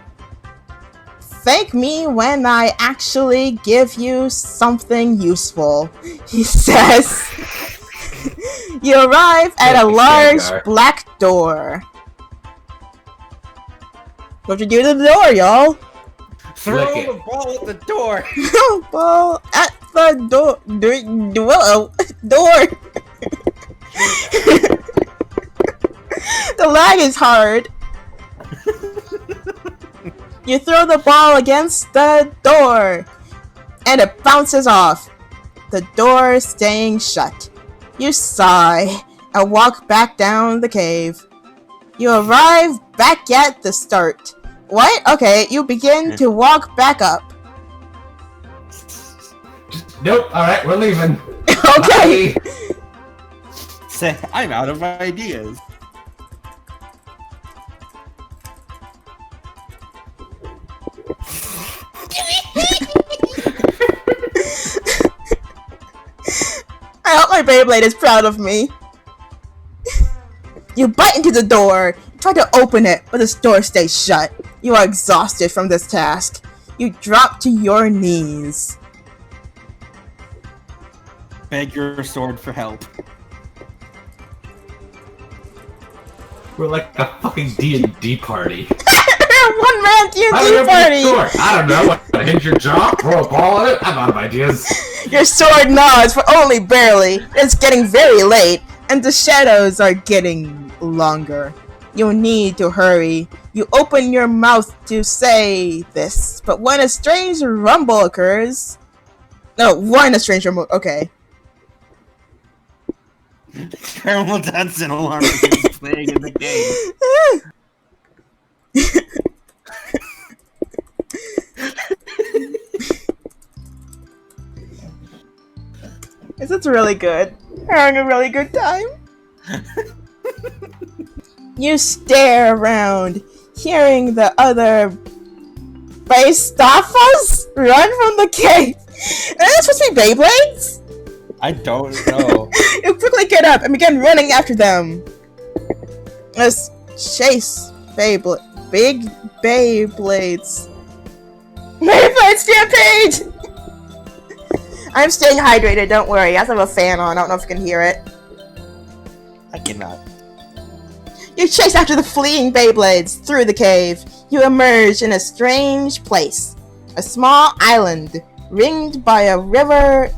Thank me when I actually give you something useful, he says. You arrive at a large black door. What you do to the door, y'all? Throw the ball at the door. Ball at the door. Door. The lag is hard. You throw the ball against the door, and it bounces off, the door staying shut. You sigh and walk back down the cave. You arrive back at the start. What? Okay, you begin to walk back up. Nope, alright, we're leaving. Okay. Bye. Say, I'm out of ideas. I hope my Beyblade is proud of me. You bite into the door, try to open it, but the door stays shut. You are exhausted from this task. You drop to your knees. Beg your sword for help. We're like a fucking D&D party. One man D&D party! party! I don't know, what, hit your jaw, throw a ball at it? I'm out of ideas. Your sword nods, but only barely. It's getting very late, and the shadows are getting longer. You need to hurry. You open your mouth to say this, but when a strange rumble occurs... No, when a strange rumble... Okay. Colonel Dunson alarm is playing in the game. This is really good. Having a really good time. You stare around, hearing the other Bastaffas run from the cave. Are they supposed to be Beyblades? I don't know. You quickly get up and begin running after them. Let's chase big Beyblades. Beyblade Stampede! I'm staying hydrated, don't worry. I have a fan on, I don't know if you can hear it. I cannot. You chase after the fleeing Beyblades through the cave. You emerge in a strange place. A small island, ringed by a river.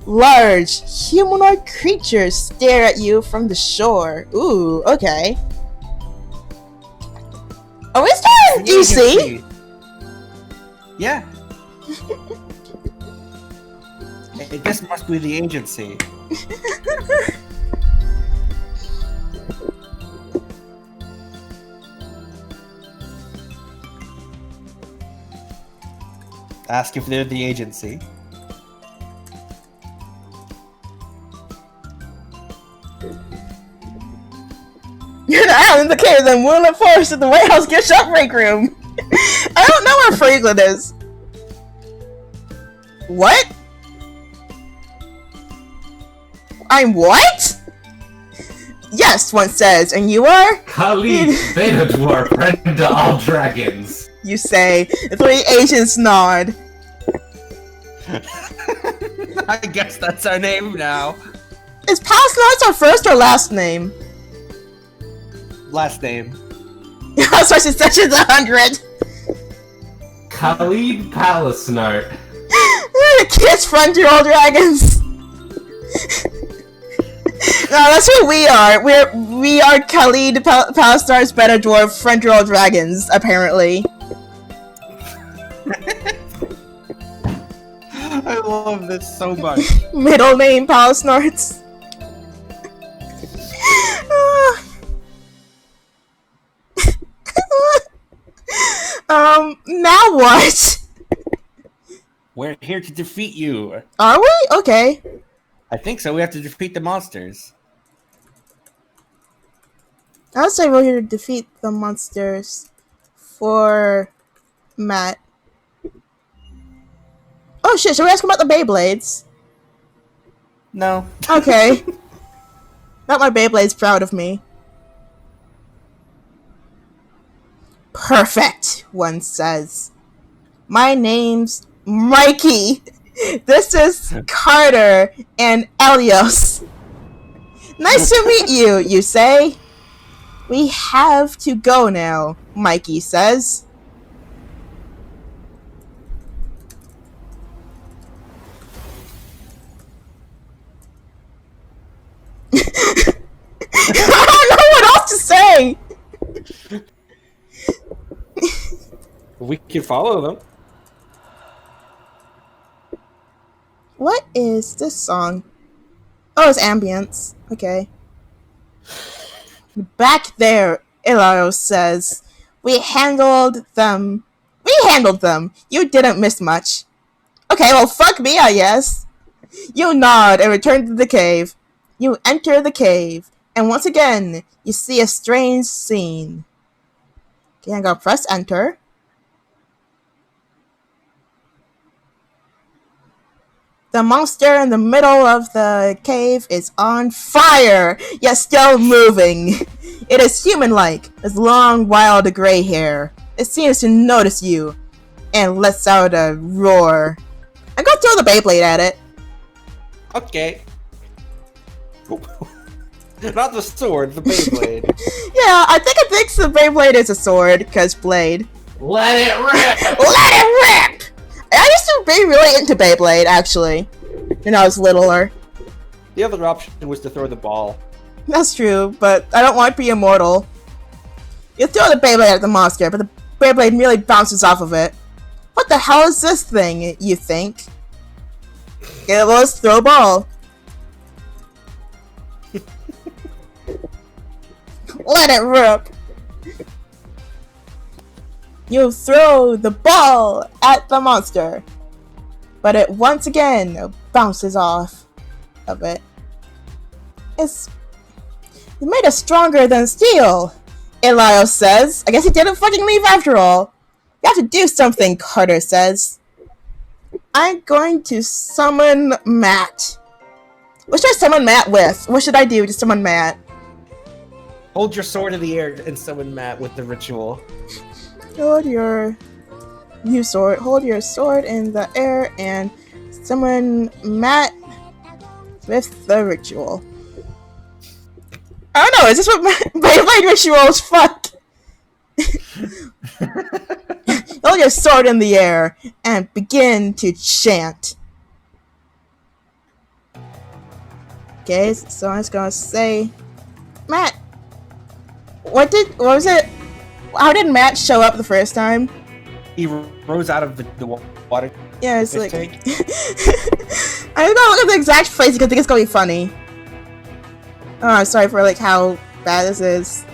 Large, humanoid creatures stare at you from the shore. Ooh, okay. Are we still in DC? Yeah. This must be the agency. Ask if they're the agency. You're the island, the cave, the moonlit forest, and the White House gift shop break room. I don't know where Franklin is. What? I'm what? Yes, one says, and you are? Khalid, Beta Dwarf, friend to all dragons. You say. The three agents nod. I guess that's our name now. Is Palace Nods our first or last name? Last name. House Rush Sessions 100. Khalid Palasnart. Kiss Frontier Dragons. No, that's who we are. We are Khalid Palasnart's Better Dwarf Frontier Dragons, apparently. I love this so much. Middle name Palasnarts. Now what? We're here to defeat you. Are we? Okay. I think so. We have to defeat the monsters. I would say we're here to defeat the monsters for Matt. Oh shit, should we ask him about the Beyblades? No. Okay. Not my Beyblade's proud of me. Perfect, one says. My name's Mikey. This is Carter and Elios. Nice to meet you, you say. We have to go now, Mikey says. I don't know what else to say. We can follow them. What is this song? Oh, it's ambience. Okay. Back there, Elios says. We handled them. You didn't miss much. Okay, well, fuck me, I guess. You nod and return to the cave. You enter the cave, and once again, you see a strange scene. Okay, I'm gonna press enter. The monster in the middle of the cave is on fire, yet still moving. It is human-like, with long, wild gray hair. It seems to notice you, and lets out a roar. I'm gonna throw the Beyblade at it. Okay. Not the sword, the Beyblade. Yeah, I think it thinks the Beyblade is a sword, because blade. Let it rip! Let it rip! I used to be really into Beyblade, actually, when I was littler. The other option was to throw the ball. That's true, but I don't want to be immortal. You throw the Beyblade at the monster, but the Beyblade merely bounces off of it. What the hell is this thing, you think? Okay, well, let's throw a ball. Let it rip! You throw the ball at the monster, but it once again bounces off of it. It's made us stronger than steel, Elios says. I guess he didn't fucking leave after all. You have to do something, Carter says. I'm going to summon Matt. What should I summon Matt with? What should I do to summon Matt? Hold your sword in the air and summon Matt with the ritual. Hold your sword in the air and summon Matt with the ritual. I don't know, is this what Beyblade rituals? Fuck! Hold your sword in the air and begin to chant. Okay, so I'm just gonna say, Matt, what was it? How did Matt show up the first time? He rose out of the water. Yeah, it's like... tank. I'm gonna look at the exact phrase because I think it's gonna be funny. Oh, I'm sorry for like how bad this is.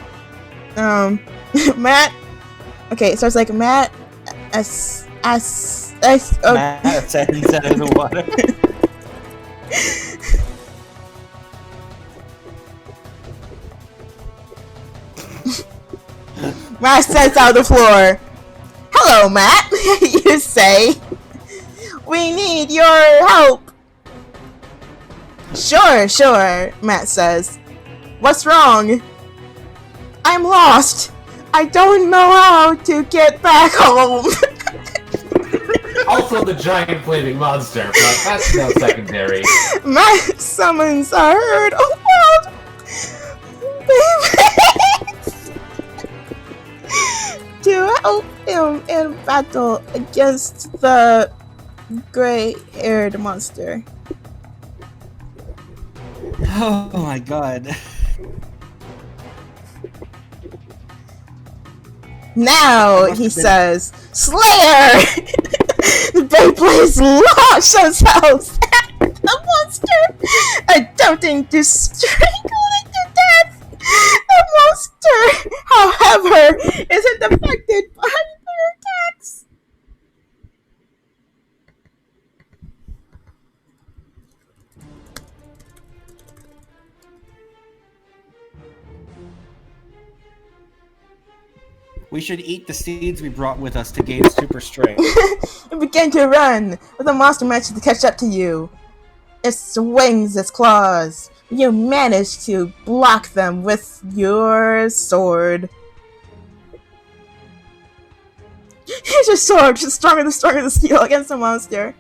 Matt. Okay, so it's like Matt Matt ascends out of the water. Matt sets out the floor. Hello, Matt, you say. We need your help. Sure, Matt says. What's wrong? I'm lost. I don't know how to get back home. Also the giant flaming monster, but that's no secondary. Matt summons a herd of wild babies to help him in battle against the gray-haired monster. Oh my god. Now, he says, Slayer! The Beyblades launch themselves at the monster, attempting to strangle it to death. The monster, however, isn't affected by their attacks. We should eat the seeds we brought with us to gain super strength. You begin to run, but the monster manages to catch up to you. It swings its claws. You manage to block them with your sword. Use your sword, just stronger the steel against the monster.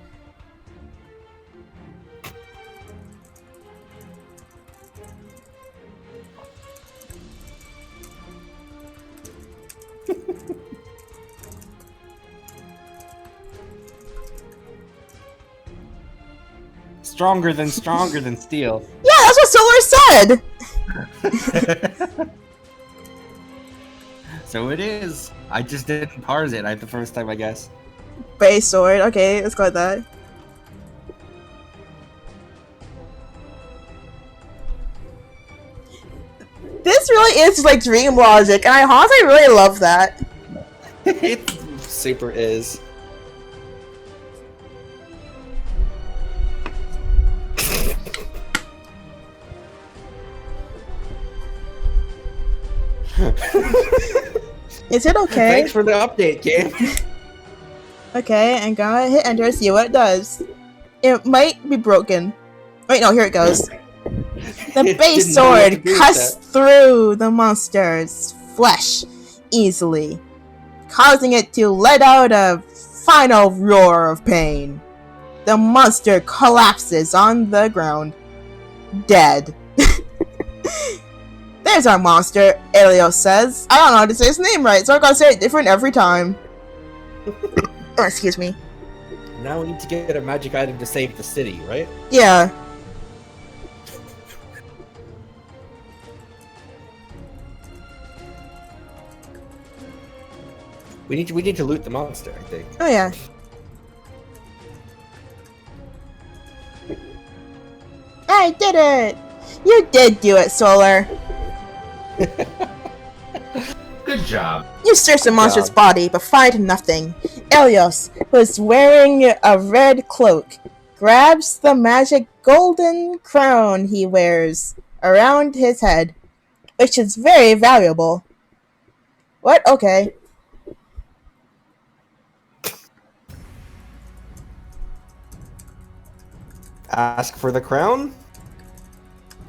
Stronger than steel. Yeah, that's what Solar said! So it is. I just didn't parse it the first time, I guess. Base sword, okay, let's go with that. This really is like dream logic, and I honestly really love that. It super is. Is it okay? Thanks for the update, game. Okay, and gonna hit enter, see what it does. It might be broken. Wait, no, here it goes. The base sword cuts through the monster's flesh easily, causing it to let out a final roar of pain. The monster collapses on the ground, dead. There's our monster, Elio says. I don't know how to say his name right, so I gotta say it different every time. Oh, excuse me. Now we need to get a magic item to save the city, right? Yeah. We need to loot the monster, I think. Oh yeah. I did it! You did do it, Solar. Good job. You search the monster's body, but find nothing. Elios, who is wearing a red cloak, grabs the magic golden crown he wears around his head, which is very valuable. What? Okay. Ask for the crown?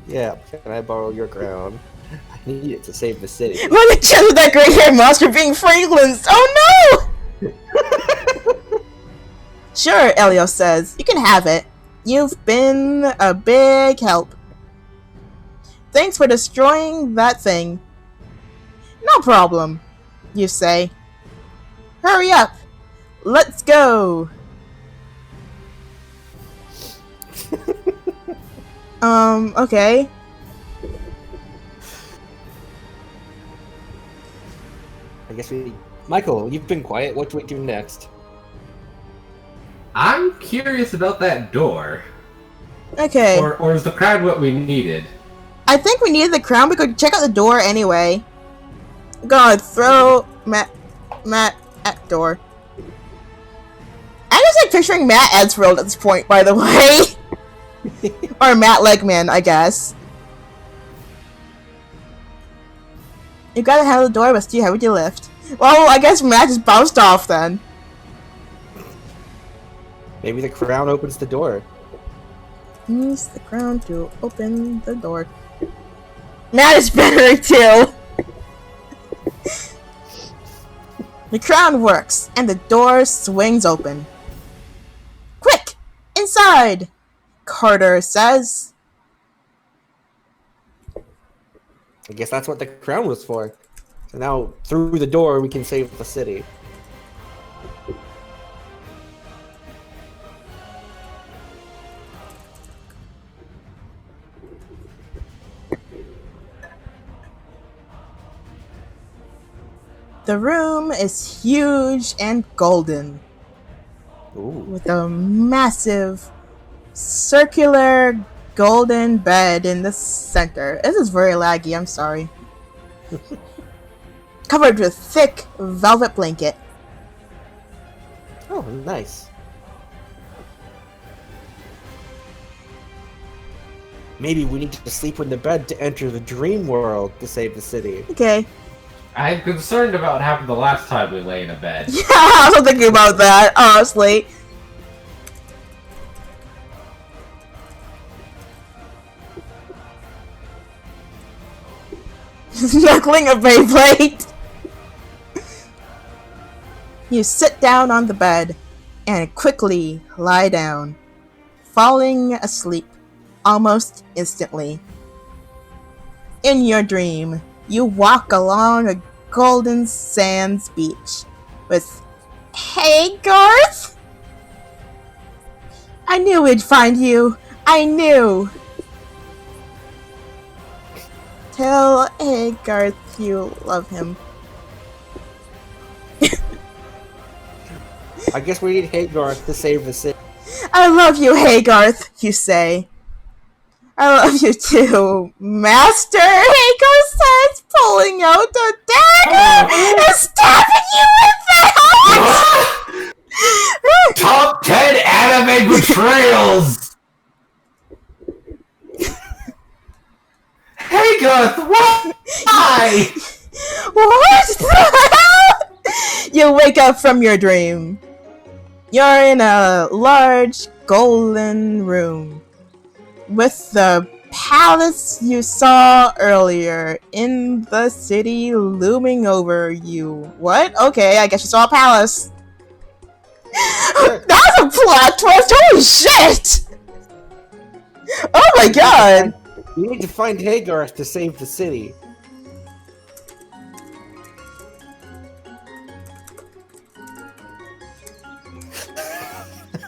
Yeah, can I borrow your crown? I need it to save the city. What the chance of that gray haired monster being Franklin's? Oh no! Sure, Elios says. You can have it. You've been a big help. Thanks for destroying that thing. No problem, you say. Hurry up. Let's go. Okay. I guess Michael, you've been quiet. What do we do next? I'm curious about that door. Okay. Or is the crowd what we needed? I think we needed the crown. We could check out the door anyway. God, throw Matt at door. I'm just like picturing Matt Edsworld at this point, by the way. Or Matt Legman, I guess. You gotta have the door, but still have your lift. Well, I guess Matt just bounced off then. Maybe the crown opens the door. Use the crown to open the door. Matt is better too! The crown works, and the door swings open. Quick! Inside! Carter says. I guess that's what the crown was for. So now, through the door, we can save the city. The room is huge and golden, Ooh. with a massive circular golden bed in the center. This is very laggy, I'm sorry. Covered with thick velvet blanket. Oh, nice. Maybe we need to sleep in the bed to enter the dream world to save the city. Okay. I'm concerned about what happened the last time we lay in a bed. Yeah, I was thinking about that, honestly. Snuggling a Beyblade. You sit down on the bed and quickly lie down, falling asleep almost instantly. In your dream, you walk along a golden sands beach with, "Hey, Garth! I knew we'd find you. I knew." Tell Hey Garth you love him. I guess we need Hagar to save the city. "I love you, Hey Garth," you say. "I love you too, Master," Hagar says, pulling out a dagger and stabbing you with the heart. Top 10 anime betrayals! Hey, Garth, why? What the hell? You wake up from your dream. You're in a large golden room with the palace you saw earlier in the city looming over you. What? Okay, I guess you saw a palace. That's a plot twist! Holy shit! Oh my god! We need to find Hagar to save the city.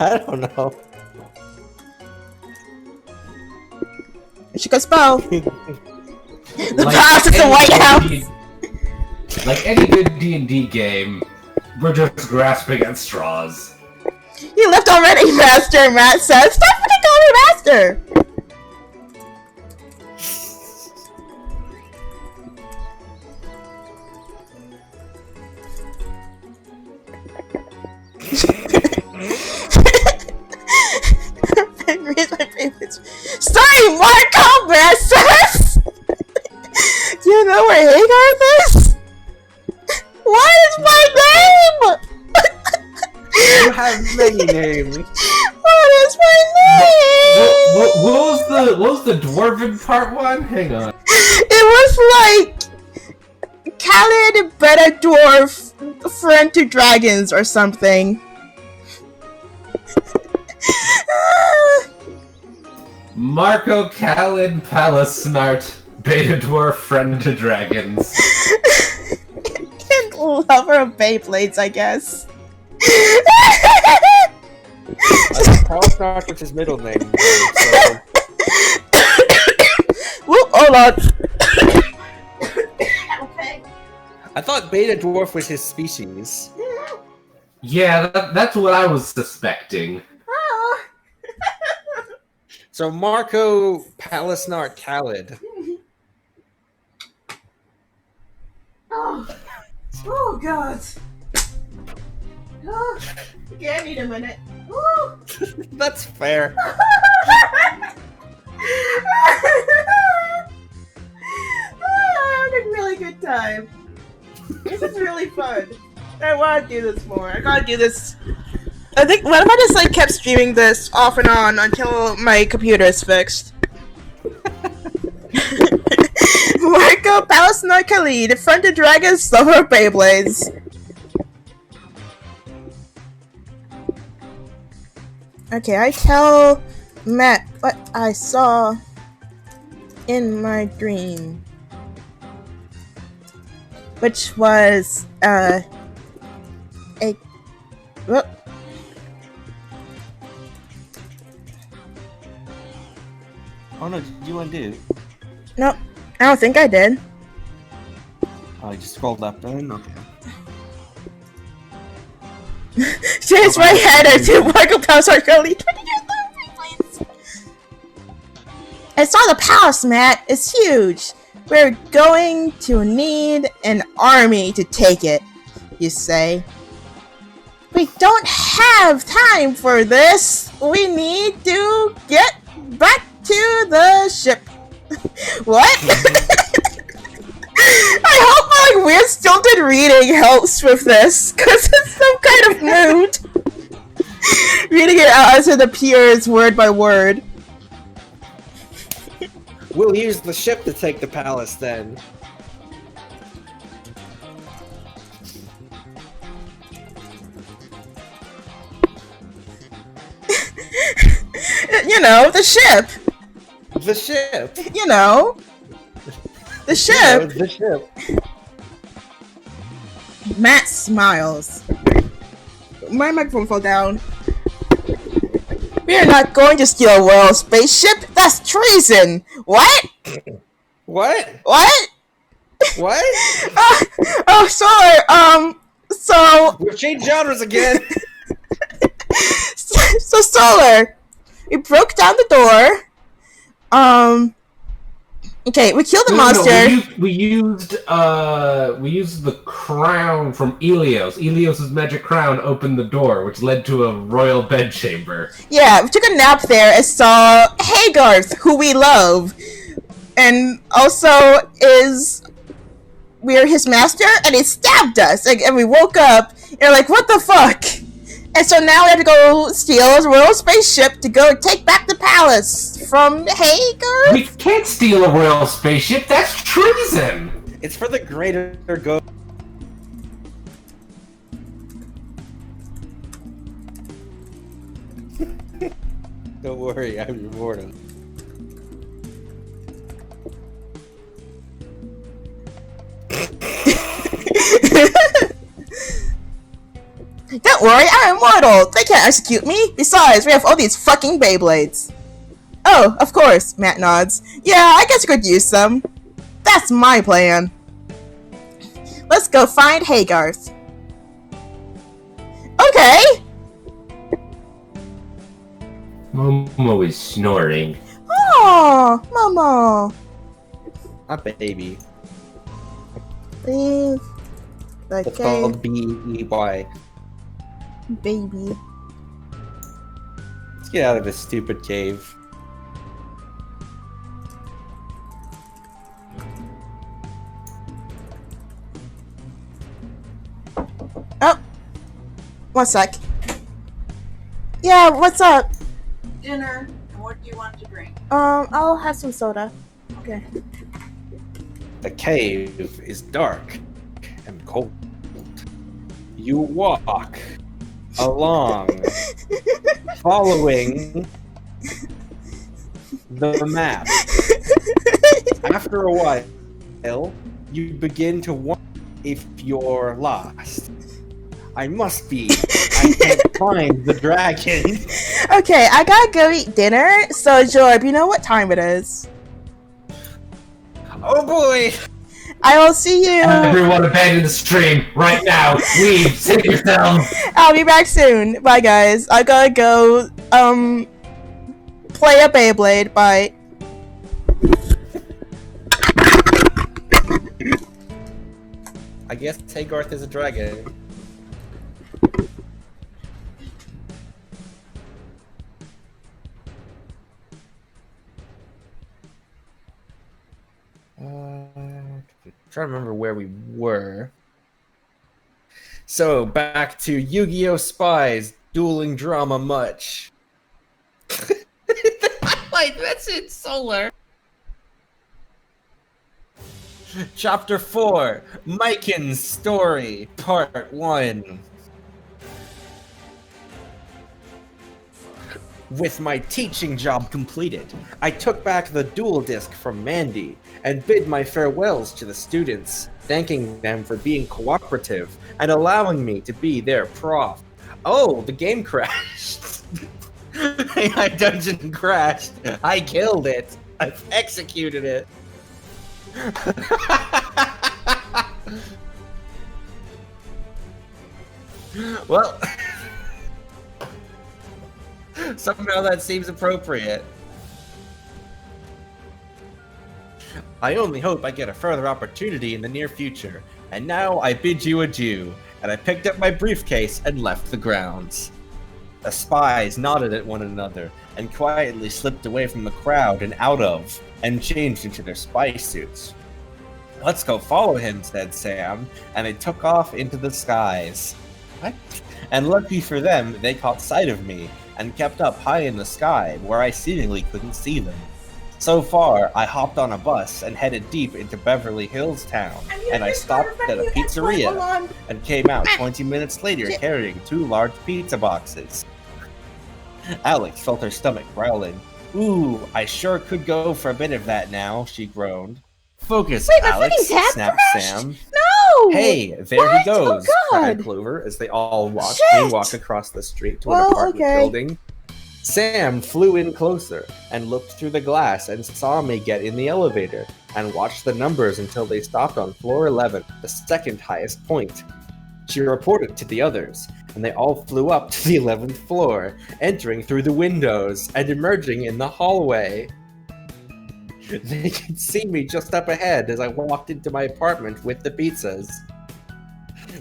I don't know. She could spell. The Like palace is the any White good House! D- Like any good D&D game, we're just grasping at straws. You left already, Master, Matt says. Stop fucking calling me Master! Sorry, Marco, Matt says! Do you know where Hagar is? What is my name? You have many names. What is my name? What was the dwarven part one? Hang on. It was like Khaled Beta Dwarf friend to dragons or something. Marco Khalid Palasnart, Beta Dwarf friend to dragons. And lover of Beyblades, I guess. Palasnart was his middle name. So. Whoop, hold on. Okay. I thought Beta Dwarf was his species. Yeah, that's what I was suspecting. Oh. So Marco Palasnart Khalid. Oh god. Oh, okay, I need a minute. Oh. That's fair. I'm having a really good time. This is really fun. I want to do this more. I gotta do this. I think, what if I just like kept streaming this off and on until my computer is fixed? Marco Palasnart Khalid, friend to dragons, lover of Beyblades. Okay, I tell Matt what I saw in my dream, which was a whoop. Oh no, did you undo? Nope, I don't think I did. Oh, you just scrolled up then? Okay. Change my header to Michael Palasnart Khalid. I saw the palace, Matt. It's huge. We're going to need an army to take it, you say. We don't have time for this. We need to get back to the ship. What? I hope my like weird stilted reading helps with this, because it's some kind of mood. Reading it out as it appears word by word. We'll use the ship to take the palace then. You know, the ship. The ship. You know. The ship. The ship. Matt smiles. My microphone fell down. We are not going to steal a royal spaceship. That's treason. What? What? What? What? Oh, sorry. So We've changed genres again. so Solar, we broke down the door. Okay, we killed the monster. We used the crown from Elios. Elios's magic crown opened the door, which led to a royal bedchamber. Yeah, we took a nap there and saw Haygarth, who we love, and also we're his master, and he stabbed us. And we woke up and we're like, what the fuck? And so now we have to go steal a royal spaceship to go take back the palace from Haygarth. We can't steal a royal spaceship. That's treason. It's for the greater good. Don't worry, I'm immortal. Don't worry, I'm immortal! They can't execute me! Besides, we have all these fucking Beyblades. Oh, of course, Matt nods. Yeah, I guess we could use some. That's my plan. Let's go find Haygarth. Okay! Momo is snoring. Oh, Momo. A baby. Leave the It's cave, called B-E-Y. baby. Let's get out of this stupid cave. Oh, one sec. Yeah, what's up? Dinner. And what do you want to drink? I'll have some soda. Okay. The cave is dark and cold. You walk along, following the map. After a while, you begin to wonder if you're lost. I must be. I can't find the dragon. Okay, I gotta go eat dinner. So, Jorb, you know what time it is? Oh boy! I will see you. Everyone abandon the stream right now. Leave. Save yourself. I'll be back soon. Bye, guys. I gotta go, play a Beyblade. Bye. I guess Haygarth is a dragon. Trying to remember where we were. So, back to Yu-Gi-Oh! Spies, dueling drama much. Like, that's it, Solar. Chapter 4, Miken's Story, Part 1. With my teaching job completed, I took back the dual disc from Mandy and bid my farewells to the students, thanking them for being cooperative and allowing me to be their prof. Oh, the game crashed. My dungeon crashed. I killed it. I've executed it. Well, somehow that seems appropriate. I only hope I get a further opportunity in the near future, and now I bid you adieu, and I picked up my briefcase and left the grounds. The spies nodded at one another, and quietly slipped away from the crowd and changed into their spy suits. Let's go follow him, said Sam, and they took off into the skies. What? And lucky for them, they caught sight of me, and kept up high in the sky, where I seemingly couldn't see them. So far, I hopped on a bus and headed deep into Beverly Hills town, and I stopped at a pizzeria, and came out 20 minutes later carrying 2 large pizza boxes. Alex felt her stomach growling. Ooh, I sure could go for a bit of that now, she groaned. Focus, Wait, my Alex, fucking tab snapped crashed? Sam. No! Hey, there What? he goes, Oh, cried God. Clover as they all watched Shit! me walk across the street to an Well, apartment okay. building. Sam flew in closer and looked through the glass and saw me get in the elevator and watched the numbers until they stopped on floor 11, the second highest point. She reported to the others, and they all flew up to the 11th floor, entering through the windows and emerging in the hallway. They could see me just up ahead as I walked into my apartment with the pizzas.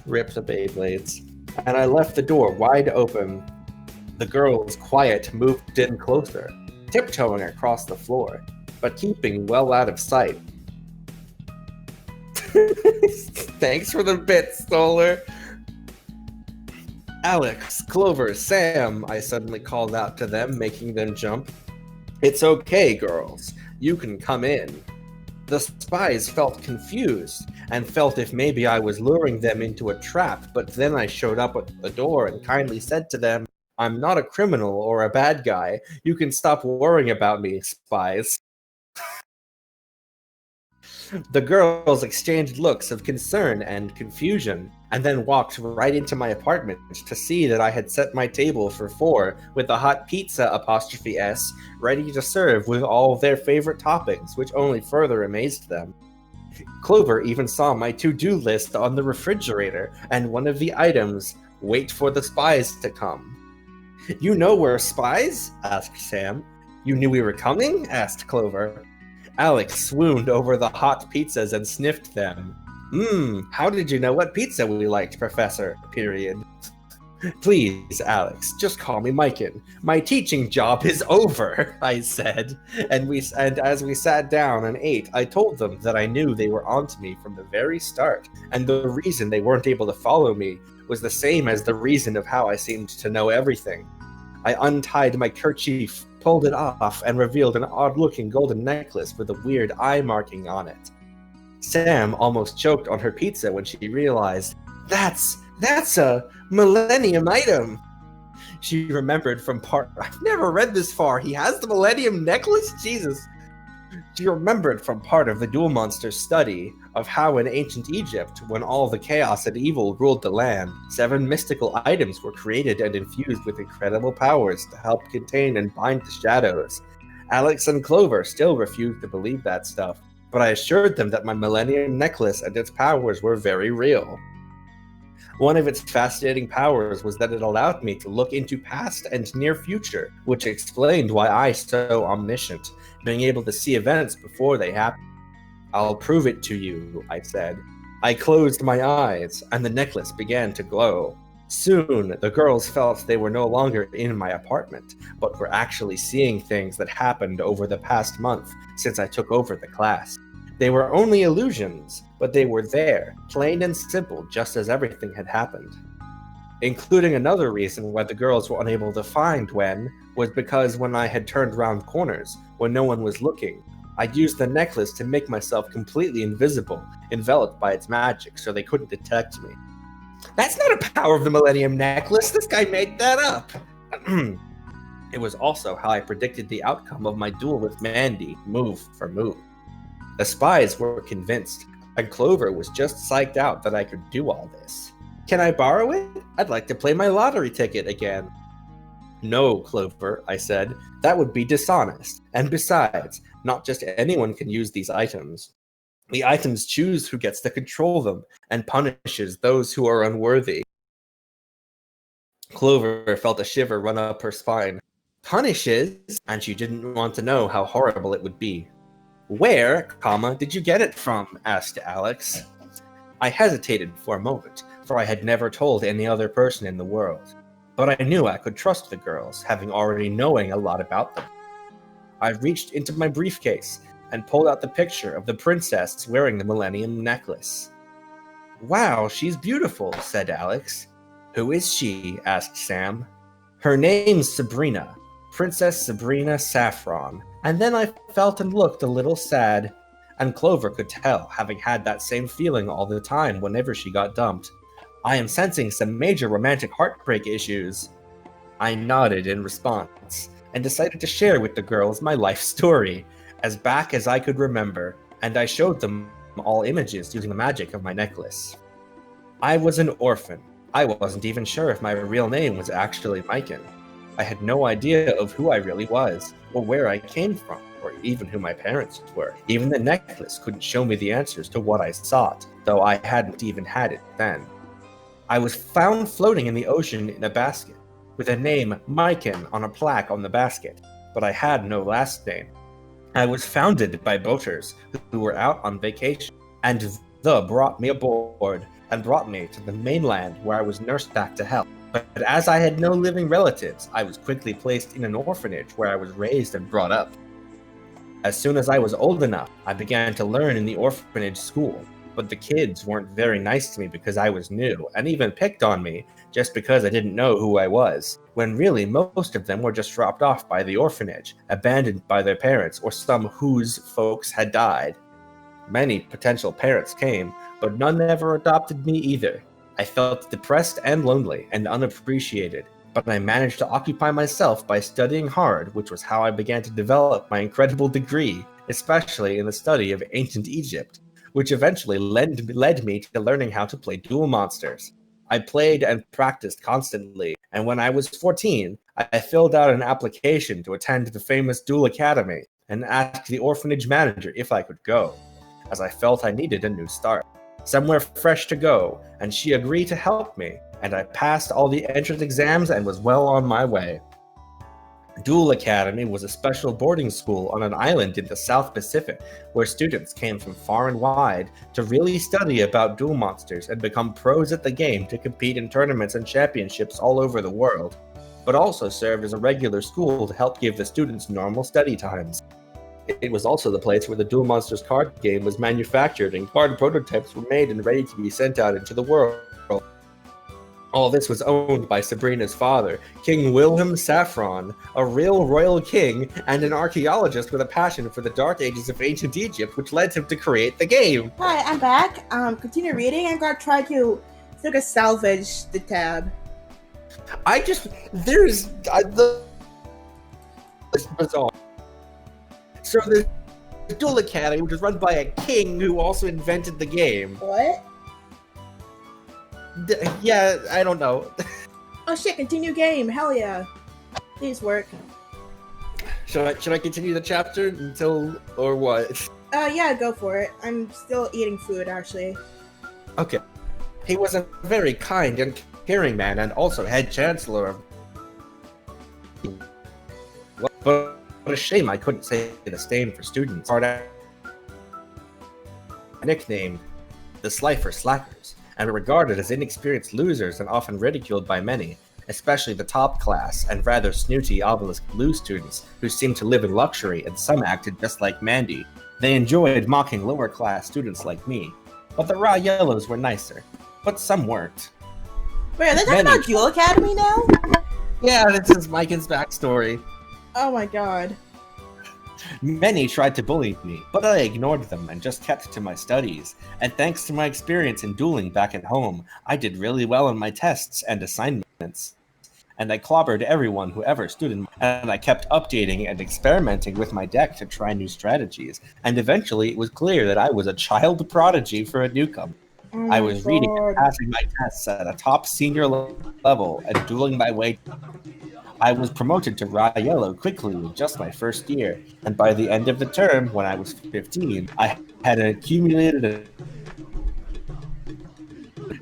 Rip the Beyblades. And I left the door wide open. The girls, quiet, moved in closer, tiptoeing across the floor, but keeping well out of sight. Thanks for the bit, Stoller. Alex, Clover, Sam, I suddenly called out to them, making them jump. It's okay, girls. You can come in. The spies felt confused and felt if maybe I was luring them into a trap, but then I showed up at the door and kindly said to them, I'm not a criminal or a bad guy. You can stop worrying about me, spies. The girls exchanged looks of concern and confusion, and then walked right into my apartment to see that I had set my table for 4 with a hot pizza '*S ready to serve with all their favorite toppings, which only further amazed them. Clover even saw my to-do list on the refrigerator, and one of the items, wait for the spies to come. You know we're spies? Asked Sam. You knew we were coming? Asked Clover. Alex swooned over the hot pizzas and sniffed them. How did you know what pizza we liked, Professor? Period. Please, Alex, just call me Michael. My teaching job is over, I said. And as we sat down and ate, I told them that I knew they were onto me from the very start, and the reason they weren't able to follow me was the same as the reason of how I seemed to know everything. I untied my kerchief, pulled it off, and revealed an odd-looking golden necklace with a weird eye marking on it. Sam almost choked on her pizza when she realized, That's a Millennium item! She remembered from part... I've never read this far. He has the Millennium necklace? Jesus. She remembered from part of the Duel Monster's study of how in ancient Egypt, when all the chaos and evil ruled the land, 7 mystical items were created and infused with incredible powers to help contain and bind the shadows. Alex and Clover still refused to believe that stuff, but I assured them that my Millennium necklace and its powers were very real. One of its fascinating powers was that it allowed me to look into past and near future, which explained why I so omniscient, being able to see events before they happen. I'll prove it to you, I said. I closed my eyes, and the necklace began to glow. Soon, the girls felt they were no longer in my apartment, but were actually seeing things that happened over the past month since I took over the class. They were only illusions, but they were there, plain and simple, just as everything had happened. Including another reason why the girls were unable to find Wen was because when I had turned round corners, when no one was looking, I'd used the necklace to make myself completely invisible, enveloped by its magic, so they couldn't detect me. That's not a power of the Millennium Necklace! This guy made that up! It was also how I predicted the outcome of my duel with Mandy, move for move. The spies were convinced, and Clover was just psyched out that I could do all this. Can I borrow it? I'd like to play my lottery ticket again. No, Clover, I said. That would be dishonest. And besides, not just anyone can use these items. The items choose who gets to control them, and punishes those who are unworthy. Clover felt a shiver run up her spine. Punishes? And she didn't want to know how horrible it would be. Where, did you get it from? Asked Alex. I hesitated for a moment, for I had never told any other person in the world. But I knew I could trust the girls, having already knowing a lot about them. I reached into my briefcase and pulled out the picture of the princess wearing the Millennium necklace. Wow, she's beautiful, said Alex. Who is she? Asked Sam. Her name's Sabrina, Princess Sabrina Saffron. And then I felt and looked a little sad, and Clover could tell, having had that same feeling all the time whenever she got dumped. I am sensing some major romantic heartbreak issues. I nodded in response, and decided to share with the girls my life story, as back as I could remember, and I showed them all images using the magic of my necklace. I was an orphan. I wasn't even sure if my real name was actually Michael. I had no idea of who I really was, or where I came from, or even who my parents were. Even the necklace couldn't show me the answers to what I sought, though I hadn't even had it then. I was found floating in the ocean in a basket, with a name Michael on a plaque on the basket, but I had no last name. I was founded by boaters who were out on vacation, and brought me aboard and brought me to the mainland where I was nursed back to health. But as I had no living relatives, I was quickly placed in an orphanage where I was raised and brought up. As soon as I was old enough, I began to learn in the orphanage school, but the kids weren't very nice to me because I was new, and even picked on me just because I didn't know who I was, when really most of them were just dropped off by the orphanage, abandoned by their parents, or some whose folks had died. Many potential parents came, but none ever adopted me either. I felt depressed and lonely and unappreciated, but I managed to occupy myself by studying hard, which was how I began to develop my incredible degree, especially in the study of ancient Egypt, which eventually led me to learning how to play Duel Monsters. I played and practiced constantly, and when I was 14, I filled out an application to attend the famous Duel Academy and asked the orphanage manager if I could go, as I felt I needed a new start, somewhere fresh to go, and she agreed to help me, and I passed all the entrance exams and was well on my way. Duel Academy was a special boarding school on an island in the South Pacific where students came from far and wide to really study about Duel Monsters and become pros at the game to compete in tournaments and championships all over the world, but also served as a regular school to help give the students normal study times. It was also the place where the Duel Monsters card game was manufactured and card prototypes were made and ready to be sent out into the world. All this was owned by Sabrina's father, King Wilhelm Saffron, a real royal king and an archaeologist with a passion for the dark ages of ancient Egypt, which led him to create the game. Hi, I'm back. Continue reading. I'm gonna try to salvage the tab. It's bizarre. So the Duel Academy, which was run by a king who also invented the game. What? Yeah, I don't know. Oh shit, continue game. Hell yeah. Please work. Should I continue the chapter or what? Yeah, go for it. I'm still eating food, actually. Okay. He was a very kind and caring man and also head chancellor of... But what a shame I couldn't say the same for students. Nicknamed the Slifer Slackers, and were regarded as inexperienced losers and often ridiculed by many, especially the top class and rather snooty Obelisk Blue students who seemed to live in luxury and some acted just like Mandy. They enjoyed mocking lower class students like me, but the raw yellows were nicer, but some weren't. Wait, are they talking about Duel Academy now? Yeah, this is Mike's backstory. Oh my god. Many tried to bully me, but I ignored them and just kept to my studies. And thanks to my experience in dueling back at home, I did really well in my tests and assignments. And I clobbered everyone who ever stood in, and I kept updating and experimenting with my deck to try new strategies. And eventually it was clear that I was a child prodigy for a newcomer. I was reading and passing my tests at a top senior level and dueling my way. I was promoted to Raw Yellow quickly in just my first year, and by the end of the term, when I was 15, I had accumulated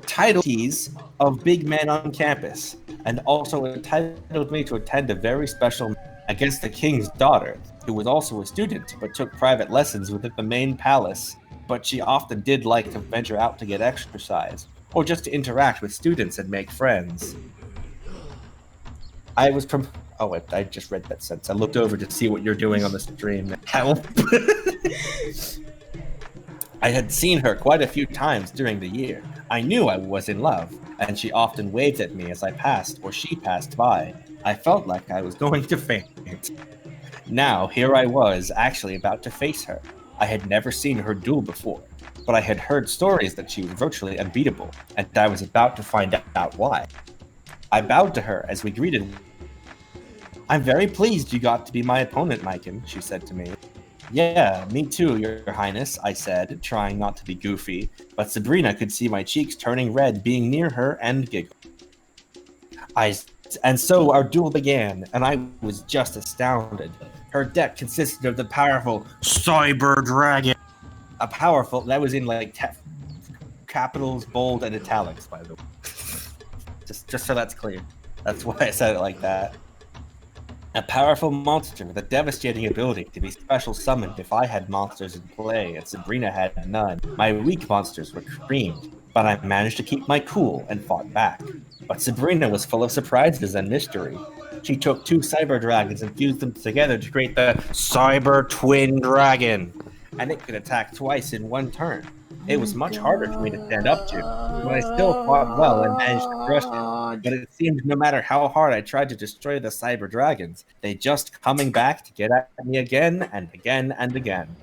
titles of big man on campus, and also entitled me to attend a very special against the king's daughter, who was also a student but took private lessons within the main palace, but she often did like to venture out to get exercise, or just to interact with students and make friends. I just read that sentence. I looked over to see what you're doing on the stream. Help! I had seen her quite a few times during the year. I knew I was in love, and she often waved at me as I passed or she passed by. I felt like I was going to faint. Now, here I was, actually about to face her. I had never seen her duel before, but I had heard stories that she was virtually unbeatable, and I was about to find out why. I bowed to her as we greeted I'm very pleased you got to be my opponent, Michael, she said to me. Yeah, me too, Your Highness, I said, trying not to be goofy, but Sabrina could see my cheeks turning red being near her and giggled. And so our duel began, and I was just astounded. Her deck consisted of the powerful Cyber Dragon. A powerful, that was in like capitals, bold, and italics, by the way. Just so that's clear. That's why I said it like that. A powerful monster with a devastating ability to be special summoned if I had monsters in play and Sabrina had none. My weak monsters were creamed, but I managed to keep my cool and fought back. But Sabrina was full of surprises and mystery. She took 2 Cyber Dragons and fused them together to create the Cyber Twin Dragon, and it could attack twice in one turn. It was much harder for me to stand up to, but I still fought well and managed to crush it. But it seemed no matter how hard I tried to destroy the Cyber Dragons, they just coming back to get at me again and again and again.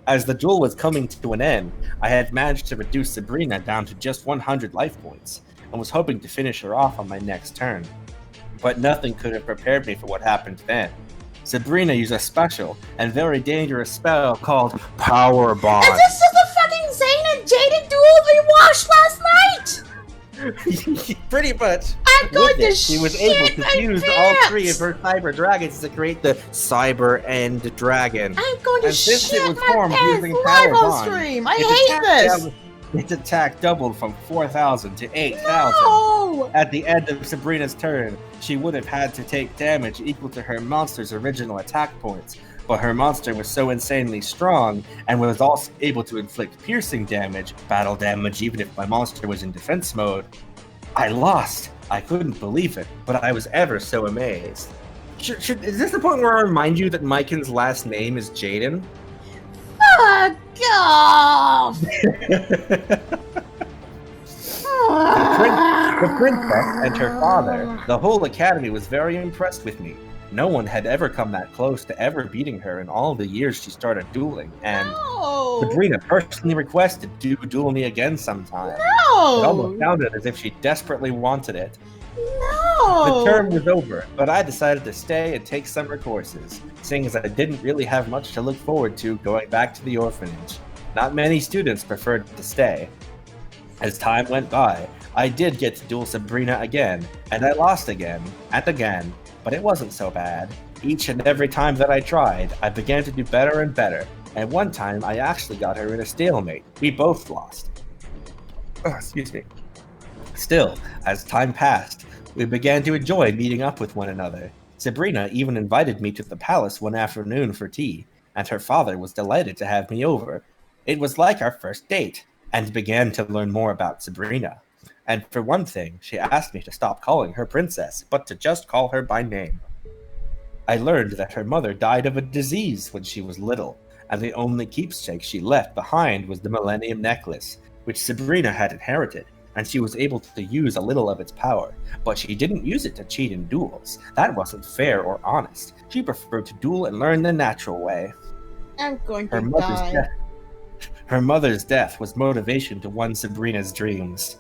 As the duel was coming to an end, I had managed to reduce Sabrina down to just 100 life points, and was hoping to finish her off on my next turn. But nothing could have prepared me for what happened then. Sabrina used a special and very dangerous spell called Power Bond. Is this just the fucking Zane and Jaden duel we watched last night? Pretty much. I'm going to She was able to fuse all 3 of her Cyber Dragons to create the Cyber End Dragon. I'm going to And since it shit was my formed pants using live Power on Bond, stream. I its hate attack this. Its attack doubled from 4,000 to 8,000. No. At the end of Sabrina's turn, she would have had to take damage equal to her monster's original attack points, but her monster was so insanely strong and was also able to inflict piercing damage, battle damage even if my monster was in defense mode. I lost. I couldn't believe it, but I was ever so amazed. Is this the point where I remind you that Miken's last name is Jaden? Fuck off. The princess and her father, the whole academy was very impressed with me. No one had ever come that close to ever beating her in all the years she started dueling, and Sabrina personally requested to duel me again sometime. It almost sounded as if she desperately wanted it. No! The term was over, but I decided to stay and take summer courses, seeing as I didn't really have much to look forward to going back to the orphanage. Not many students preferred to stay. As time went by, I did get to duel Sabrina again, and I lost again, and again, but it wasn't so bad. Each and every time that I tried, I began to do better and better, and one time I actually got her in a stalemate. We both lost. Oh, excuse me. Still, as time passed, we began to enjoy meeting up with one another. Sabrina even invited me to the palace one afternoon for tea, and her father was delighted to have me over. It was like our first date, and began to learn more about Sabrina. And for one thing, she asked me to stop calling her princess, but to just call her by name. I learned that her mother died of a disease when she was little, and the only keepsake she left behind was the Millennium Necklace, which Sabrina had inherited, and she was able to use a little of its power, but she didn't use it to cheat in duels. That wasn't fair or honest. She preferred to duel and learn the natural way. I'm going to die. Her mother's death was motivation to one Sabrina's dreams.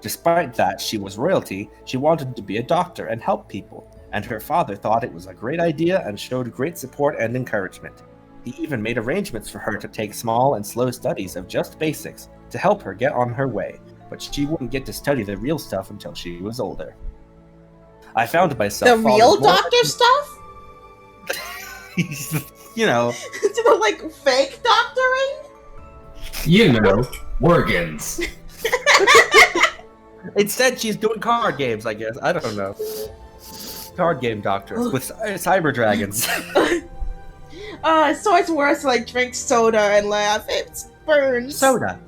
Despite that she was royalty, she wanted to be a doctor and help people, and her father thought it was a great idea and showed great support and encouragement. He even made arrangements for her to take small and slow studies of just basics to help her get on her way, but she wouldn't get to study the real stuff until she was older. I found myself The real doctor stuff? You know. Like fake doctoring? You know, organs. Instead, she's doing card games, I guess. I don't know. Card game doctors with cyber dragons. It's always worse to like drink soda and laugh. It burns. Soda.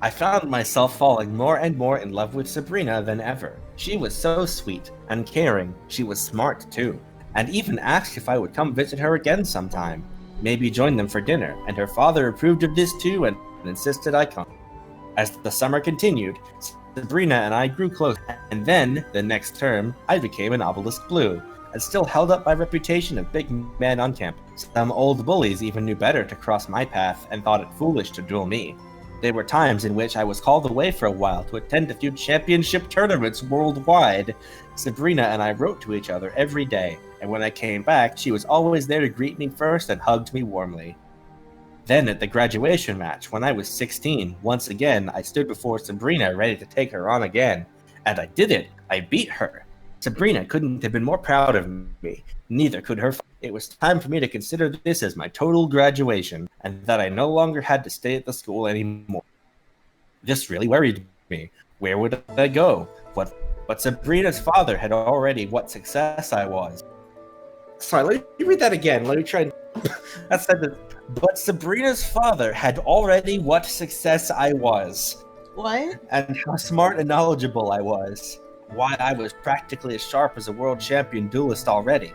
I found myself falling more and more in love with Sabrina than ever. She was so sweet and caring. She was smart too, and even asked if I would come visit her again sometime. Maybe join them for dinner, and her father approved of this too and insisted I come. As the summer continued, Sabrina and I grew close, and then, the next term, I became an Obelisk Blue, and still held up my reputation of big man on campus. Some old bullies even knew better to cross my path and thought it foolish to duel me. There were times in which I was called away for a while to attend a few championship tournaments worldwide. Sabrina and I wrote to each other every day, and when I came back, she was always there to greet me first and hugged me warmly. Then at the graduation match, when I was 16, once again, I stood before Sabrina ready to take her on again. And I did it. I beat her. Sabrina couldn't have been more proud of me. Neither could her. It was time for me to consider this as my total graduation, and that I no longer had to stay at the school anymore. This really worried me. Where would I go? But Sabrina's father had already what success I was. Sorry, let me read that again. Let me try and... That said that. But Sabrina's father had already what success I was. What? And how smart and knowledgeable I was. Why, I was practically as sharp as a world champion duelist already,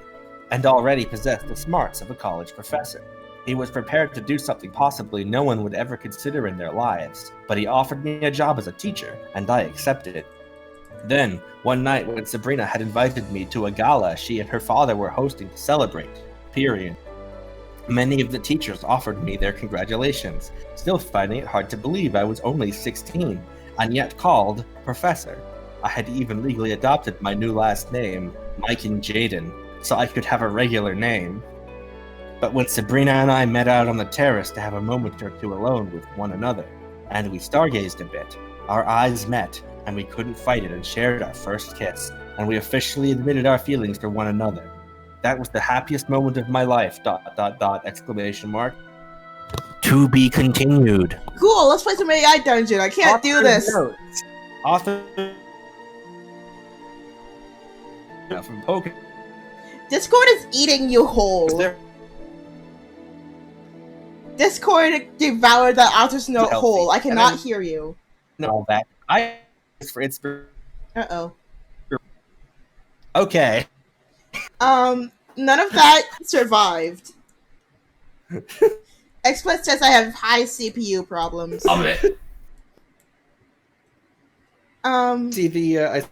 and already possessed the smarts of a college professor. He was prepared to do something possibly no one would ever consider in their lives, but he offered me a job as a teacher, and I accepted it. Then, one night when Sabrina had invited me to a gala she and her father were hosting to celebrate, many of the teachers offered me their congratulations, still finding it hard to believe I was only 16, and yet called Professor. I had even legally adopted my new last name, Mike and Jaden, so I could have a regular name. But when Sabrina and I met out on the terrace to have a moment or two alone with one another, and we stargazed a bit, our eyes met, and we couldn't fight it and shared our first kiss, and we officially admitted our feelings for one another. That was the happiest moment of my life, ... exclamation mark. To be continued. Cool, let's play some AI dungeon. I can't do this. Notes. Author from Pokemon. Discord is eating you whole. Discord devoured the author's note Healthy. whole. I cannot hear you. No, that I for inspiration. Uh-oh. Okay. None of that survived. Explicit says I have high CPU problems. Love it. See the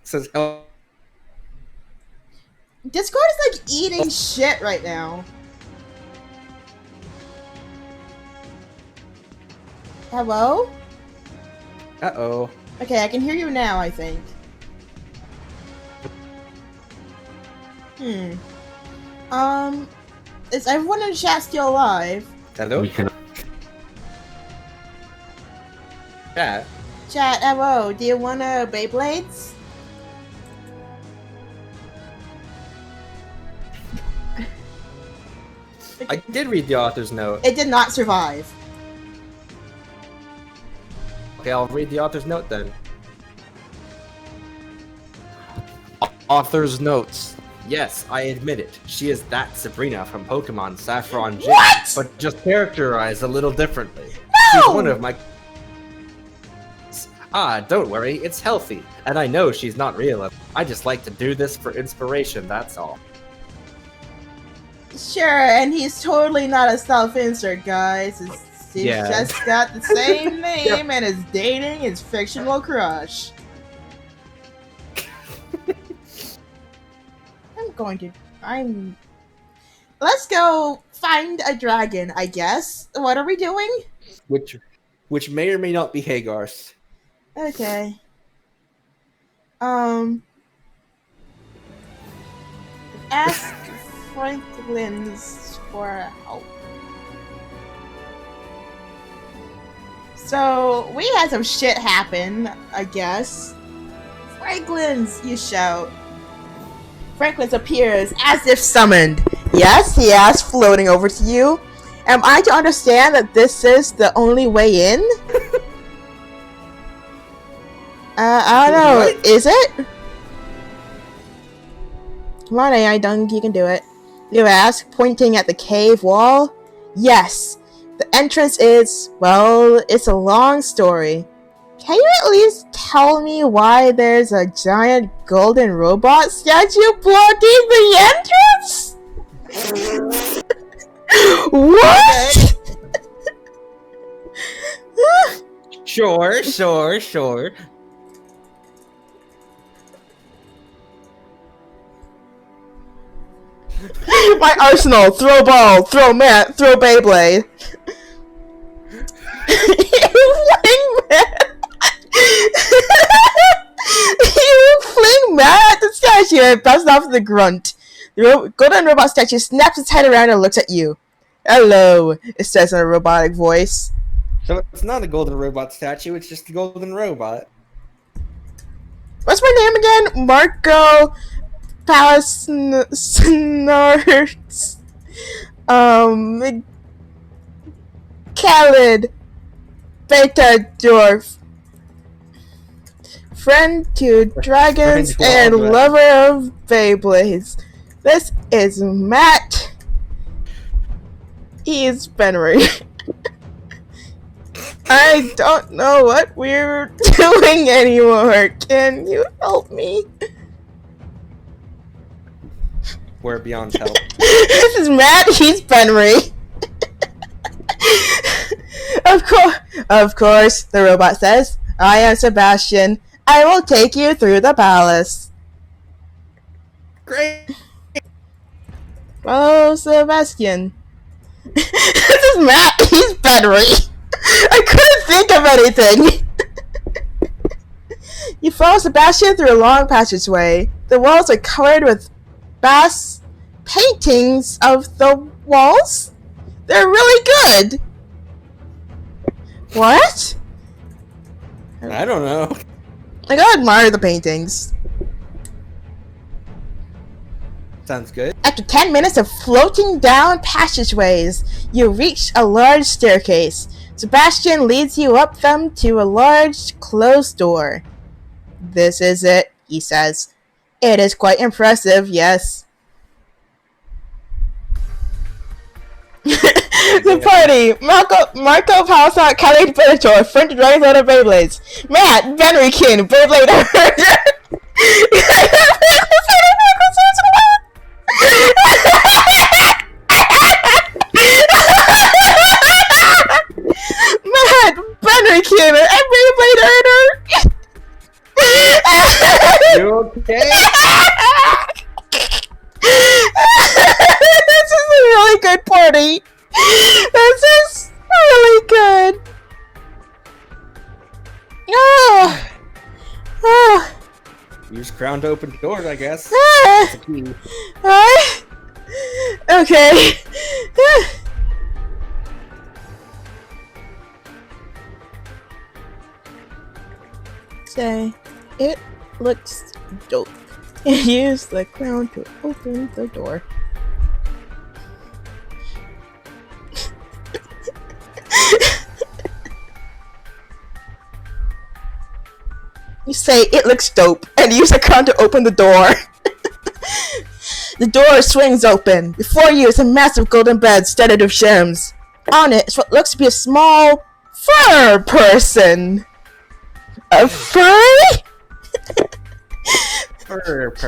says Discord is like eating shit right now. Hello? Uh-oh. Okay, I can hear you now, I think. Is everyone in chat still alive? Hello? We can. Yeah. Chat, hello, do you wanna Beyblades? I did read the author's note. It did not survive. Okay, I'll read the author's note then. Author's notes. Yes, I admit it. She is that Sabrina from Pokemon Saffron Gym, What? but just characterized a little differently. No! She's one of my... don't worry, it's healthy, and I know she's not real. I just like to do this for inspiration, that's all. Sure, and he's totally not a self-insert, guys. He's Yeah. just got the same name and is dating his fictional crush. Let's go find a dragon, I guess. What are we doing? Which may or may not be Hagar's. Okay. Ask Franklin's for help. So, we had some shit happen, I guess. Franklin's, you shout. Franklin's appears as if summoned. Yes, he asks, floating over to you. Am I to understand that this is the only way in? I don't know. What? Is it? Come on, AI Dung, you can do it. You ask, pointing at the cave wall. Yes. The entrance is, well, it's a long story. Can you at least tell me why there's a giant golden robot statue blocking the entrance? What? Sure. My arsenal, throw ball, throw mat, throw Beyblade. You fling Matt the statue and bounces off the grunt. The golden robot statue snaps its head around and looks at you. Hello, it says in a robotic voice. So it's not a golden robot statue, it's just a golden robot. What's my name again? Marco Palasnarts. Khaled Beta Dwarf. Friend to dragons and lover of Beyblades. This is Matt. He's Benry. I don't know what we're doing anymore. Can you help me? We're beyond help. This is Matt. He's Benry. Of course, the robot says. I am Sebastian. I will take you through the palace. Great! Oh, Sebastian. This is Matt. He's Benry. I couldn't think of anything. You follow Sebastian through a long passageway. The walls are covered with bass paintings of the walls. They're really good. What? I don't know. I gotta admire the paintings. Sounds good. After 10 minutes of floating down passageways, you reach a large staircase. Sebastian leads you up them to a large closed door. This is it, he says. It is quite impressive, yes. The party. Marco Palsat, Khaled Benator, French Dragons out of Beyblades. Matt, Benrikin, Beyblade Matt, Benrikin, and Beyblade Earner. You okay? This is a really good party. This is really good. Use crown to open doors, I guess. Okay. Say, it looks dope. Use the crown to open the door. You say, it looks dope, and use the crown to open the door. The door swings open. Before you is a massive golden bed studded with gems. On it is what looks to be a small fur person. A furry?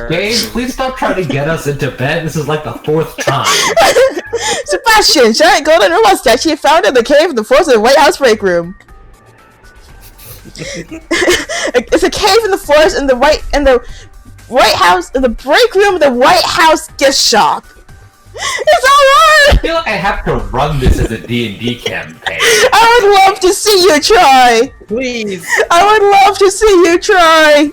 Gabe, please stop trying to get us into bed. This is like the 4th time. Sebastian, giant golden robot statue found in the cave of the force of the White House break room. It's a cave in the forest in the White House, in the break room of the White House gift shop. It's alright! I feel like I have to run this as a D&D campaign. I would love to see you try! Please! I would love to see you try!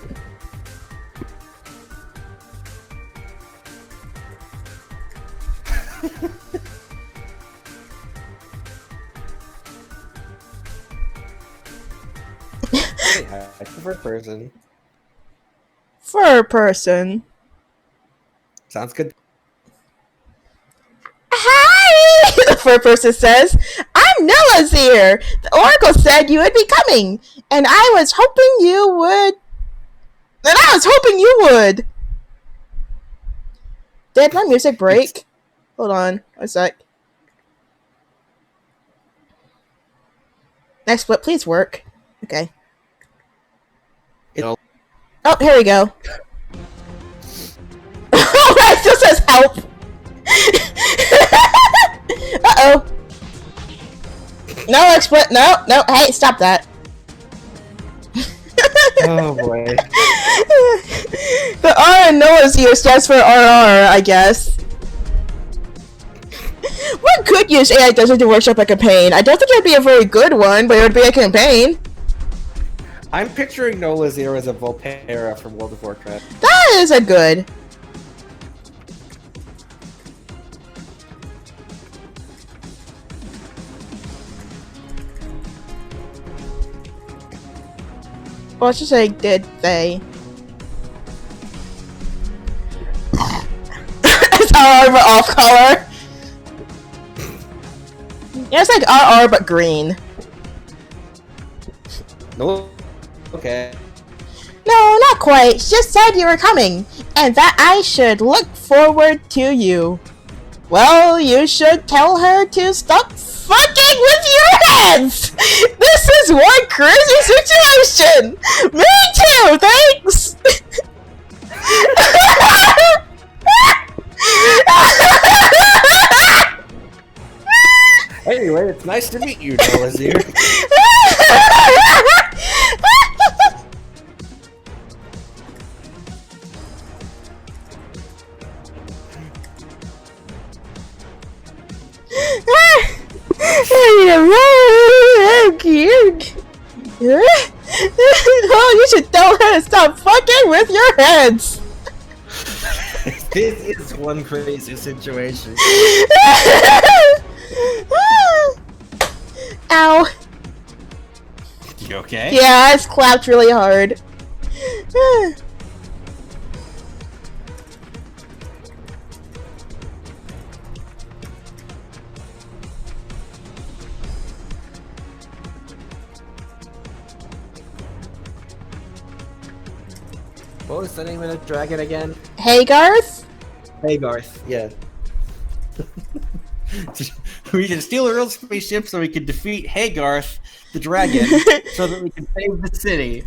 I prefer person. Fur person. Sounds good. Hi! The fur person says, I'm Noah's here! The oracle said you would be coming, and I was hoping you would! Did my music break? Hold on, a sec. Next split, please work. Okay. It'll... Oh, here we go. Oh, it still says help! Uh-oh. No, explit. No, hey, stop that. Oh boy. The R in Noah's here stands for RR, I guess. What good use AI does to workshop a campaign? I don't think it would be a very good one, but it would be a campaign. I'm picturing Nola Zero as a Volpera from World of Warcraft. That is a good. Well, let's just say, did they? It's RR but off color. Yeah, it's like RR but green. No. Okay. No, not quite. She just said you were coming, and that I should look forward to you. Well, you should tell her to stop fucking with your heads! This is one crazy situation! Me too, thanks! Anyway, it's nice to meet you, Nola Zero. Oh, cute. Oh, you should tell her to stop fucking with your heads. This is one crazy situation. Ow. You okay? Yeah, I just clapped really hard. What was the name of the dragon again? Hey, Garth? Hey, Garth. Yeah. We can steal a real spaceship so we can defeat Haygarth, the dragon, so that we can save the city.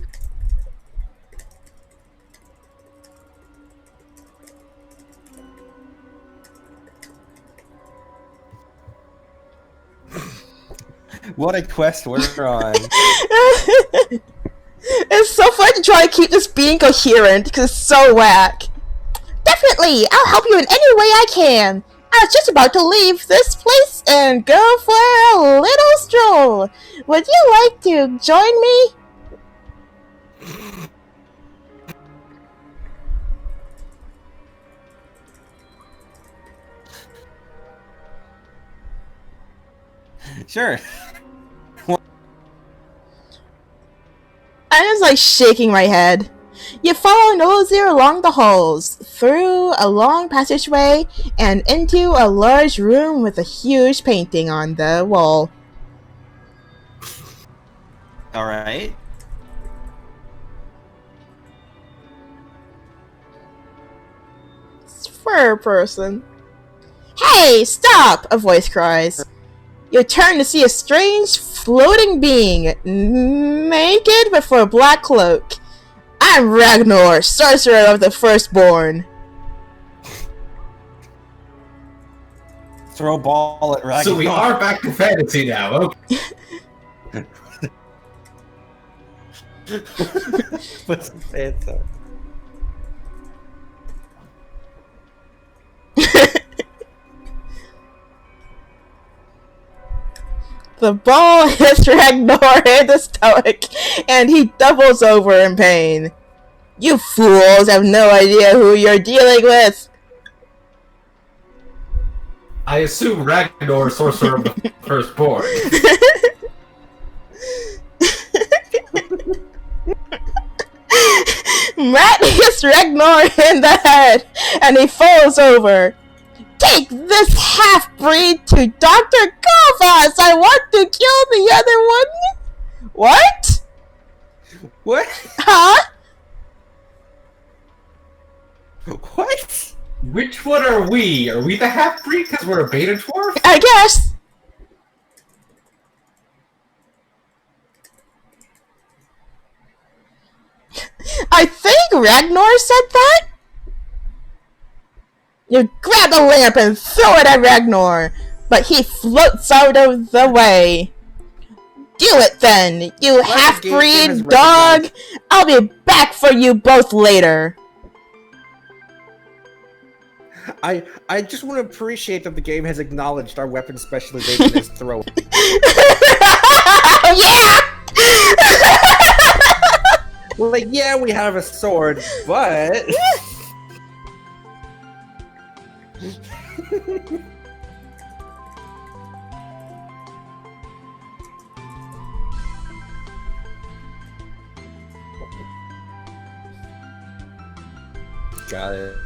What a quest we're on. It's so fun to try to keep this being coherent because it's so whack. Definitely, I'll help you in any way I can. I was just about to leave this place and go for a little stroll. Would you like to join me? Sure. I'm just like shaking my head. You follow Nolazir along the halls, through a long passageway, and into a large room with a huge painting on the wall. Alright. It's for a person. Hey, stop! A voice cries. You turn to see a strange floating being, naked but for a black cloak. I'm Ragnar, sorcerer of the Firstborn. Throw a ball at Ragnar. So we are back to fantasy now, okay. What's the answer? The ball hits Ragnar in the stomach, and he doubles over in pain. You fools have no idea who you're dealing with. I assume Ragnar, sorcerer of the Firstborn. Matt hits Ragnar in the head, and he falls over. Take this half-breed to Dr. Kovas! I want to kill the other one! What? What? Huh? What? Which one are we? Are we the half-breed because we're a beta dwarf? I guess. I think Ragnar said that? You grab a lamp and throw it at Ragnar, but he floats out of the way. Do it then, you half-breed dog! I'll be back for you both later. I just want to appreciate that the game has acknowledged our weapon specialization is throwing. Yeah! Like, yeah, we have a sword, but got it.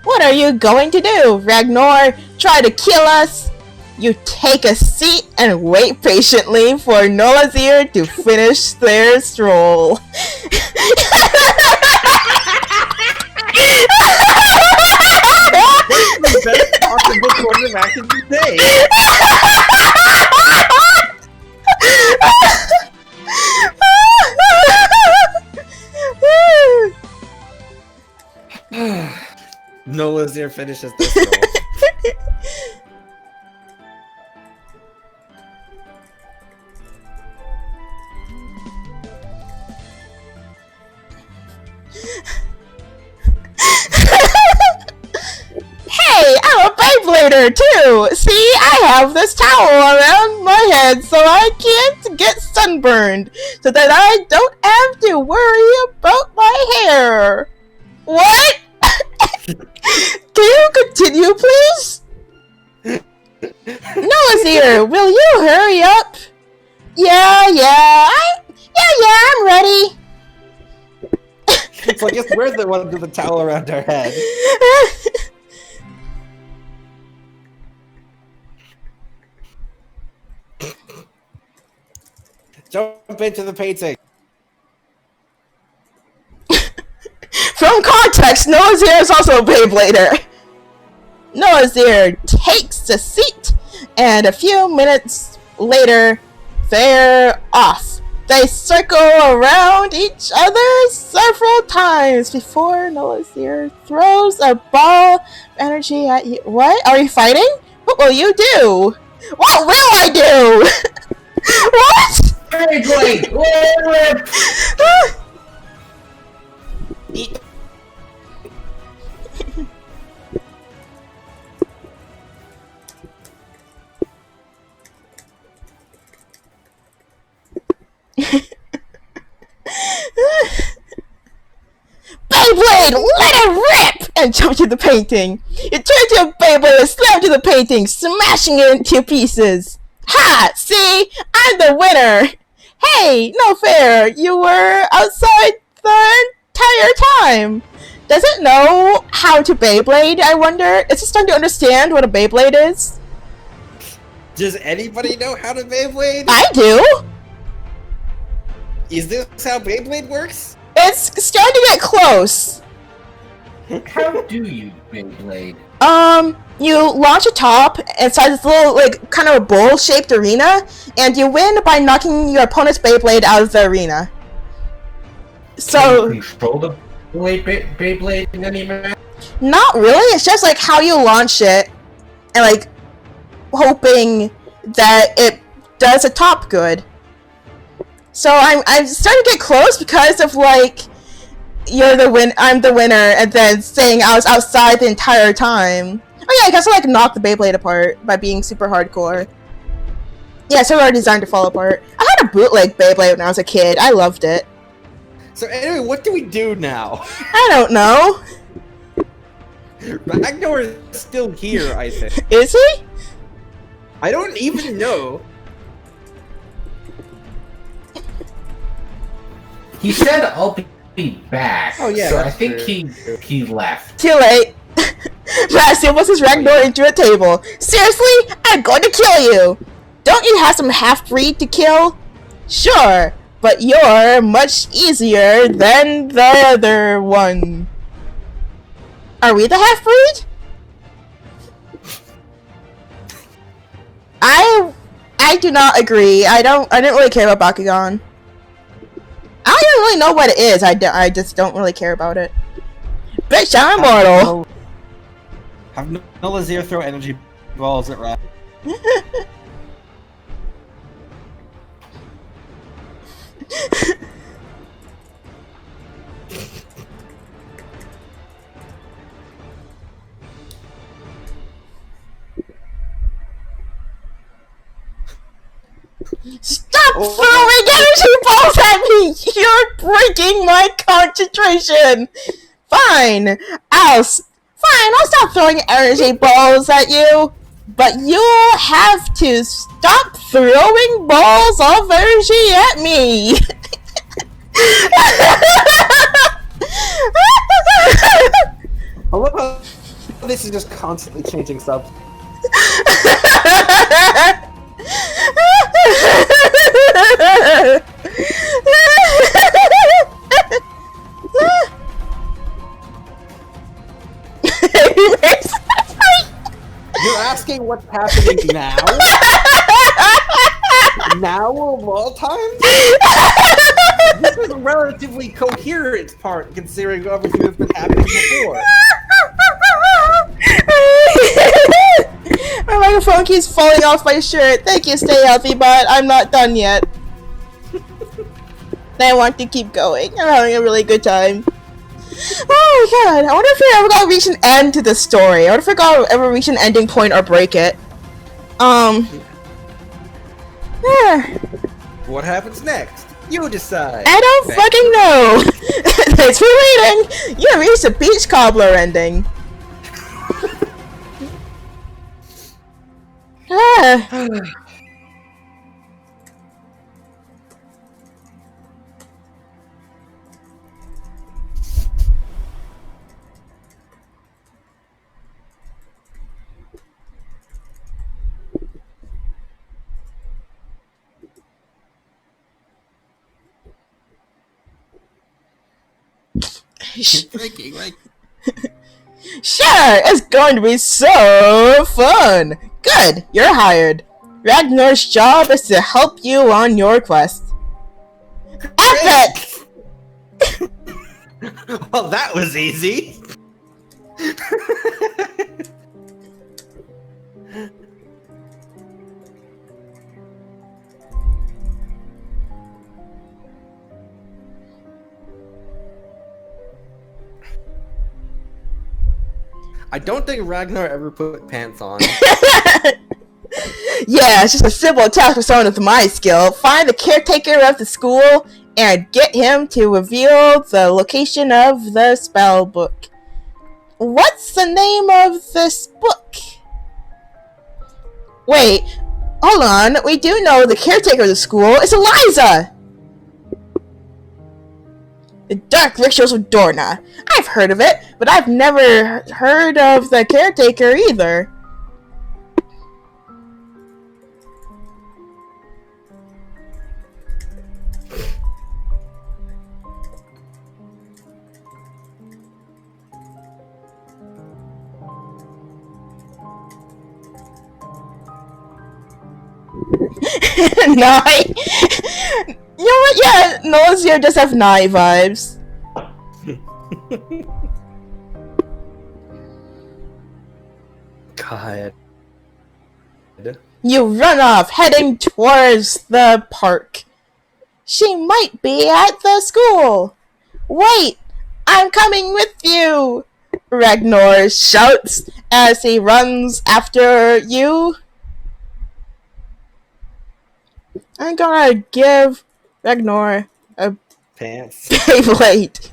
What are you going to do, Ragnar? Try to kill us? You take a seat and wait patiently for Nolazir to finish their stroll. That's the best possible course of action today. Nolazir finishes this roll. Hey, I'm a Beyblader too! See, I have this towel around my head so I can't get sunburned, so that I don't have to worry about my hair. What? Can you continue, please? Nolazir, will you hurry up? Yeah, I'm ready. So I guess we're the one with the towel around our head. Jump into the painting. From context, Nolazir is also a Beyblader. Nolazir takes a seat, and a few minutes later, they're off. They circle around each other several times before Nolazir throws a ball of energy at you. What? Are you fighting? What will you do? What will I do? What? Beyblade! Beyblade, let it rip! And jump to the painting. It turns to a Beyblade and slams to the painting, smashing it into pieces. Ha! See? I'm the winner! Hey, no fair. You were outside the entire time. Does it know how to Beyblade, I wonder? Is it starting to understand what a Beyblade is? Does anybody know how to Beyblade? I do! Is this how Beyblade works? It's starting to get close. How do you Beyblade? You launch a top inside this little, like, kind of a bowl-shaped arena, and you win by knocking your opponent's Beyblade out of the arena. So, Can you control the Beyblade in any manner? not really, it's just, like, how you launch it, and, like, hoping that it does a top good. So I'm starting to get close because of, like, I'm the winner, and then saying I was outside the entire time. Oh yeah, I guess I like knock the Beyblade apart by being super hardcore. Yeah, so we're designed to fall apart. I had a bootleg Beyblade when I was a kid. I loved it. So anyway, what do we do now? I don't know. Ragnar is still here, I think. Is he? I don't even know. He said I'll be back. Oh, yeah, so I that's think true. he left. Too late. Rascal pushes Ragnar into a table. Seriously? I'm going to kill you! Don't you have some half-breed to kill? Sure, but you're much easier than the other one. Are we the half-breed? I do not agree. I didn't really care about Bakugan. I don't even really know what it is. I just don't really care about it. Bitch, I'm immortal. Have Nolazir throw energy balls at Ragnar. Stop throwing energy balls at me! You're breaking my concentration! Fine, I'll stop throwing energy balls at you, but you'll have to stop throwing balls of energy at me! I love how this is just constantly changing subs. You're asking what's happening now? Now of all times? This is a relatively coherent part, considering everything that's been happening before. My microphone keeps falling off my shirt. Thank you, stay healthy, but I'm not done yet. I want to keep going. I'm having a really good time. Oh my god, I wonder if we're ever gonna reach an end to the story. I wonder if we're gonna ever reach an ending point or break it. Yeah. What happens next? You decide. I don't fucking know. Thanks for waiting. You reached the beach cobbler ending. Ah. Breaking, like... Sure, it's going to be so fun. Good, you're hired. Ragnar's job is to help you on your quest. Epic! Well, that was easy. I don't think Ragnar ever put pants on. Yeah, it's just a simple task for someone with my skill. Find the caretaker of the school and get him to reveal the location of the spell book. What's the name of this book? Wait, hold on. We do know the caretaker of the school is Eliza! The Dark Rituals of Dorna. I've heard of it, but I've never heard of the caretaker either. Nye? You know what? Yeah, Noah's here just have Nye vibes. God. You run off, heading towards the park. She might be at the school. Wait, I'm coming with you, Ragnar shouts as he runs after you. I'm gonna give Ragnar a Pants. Beyblade.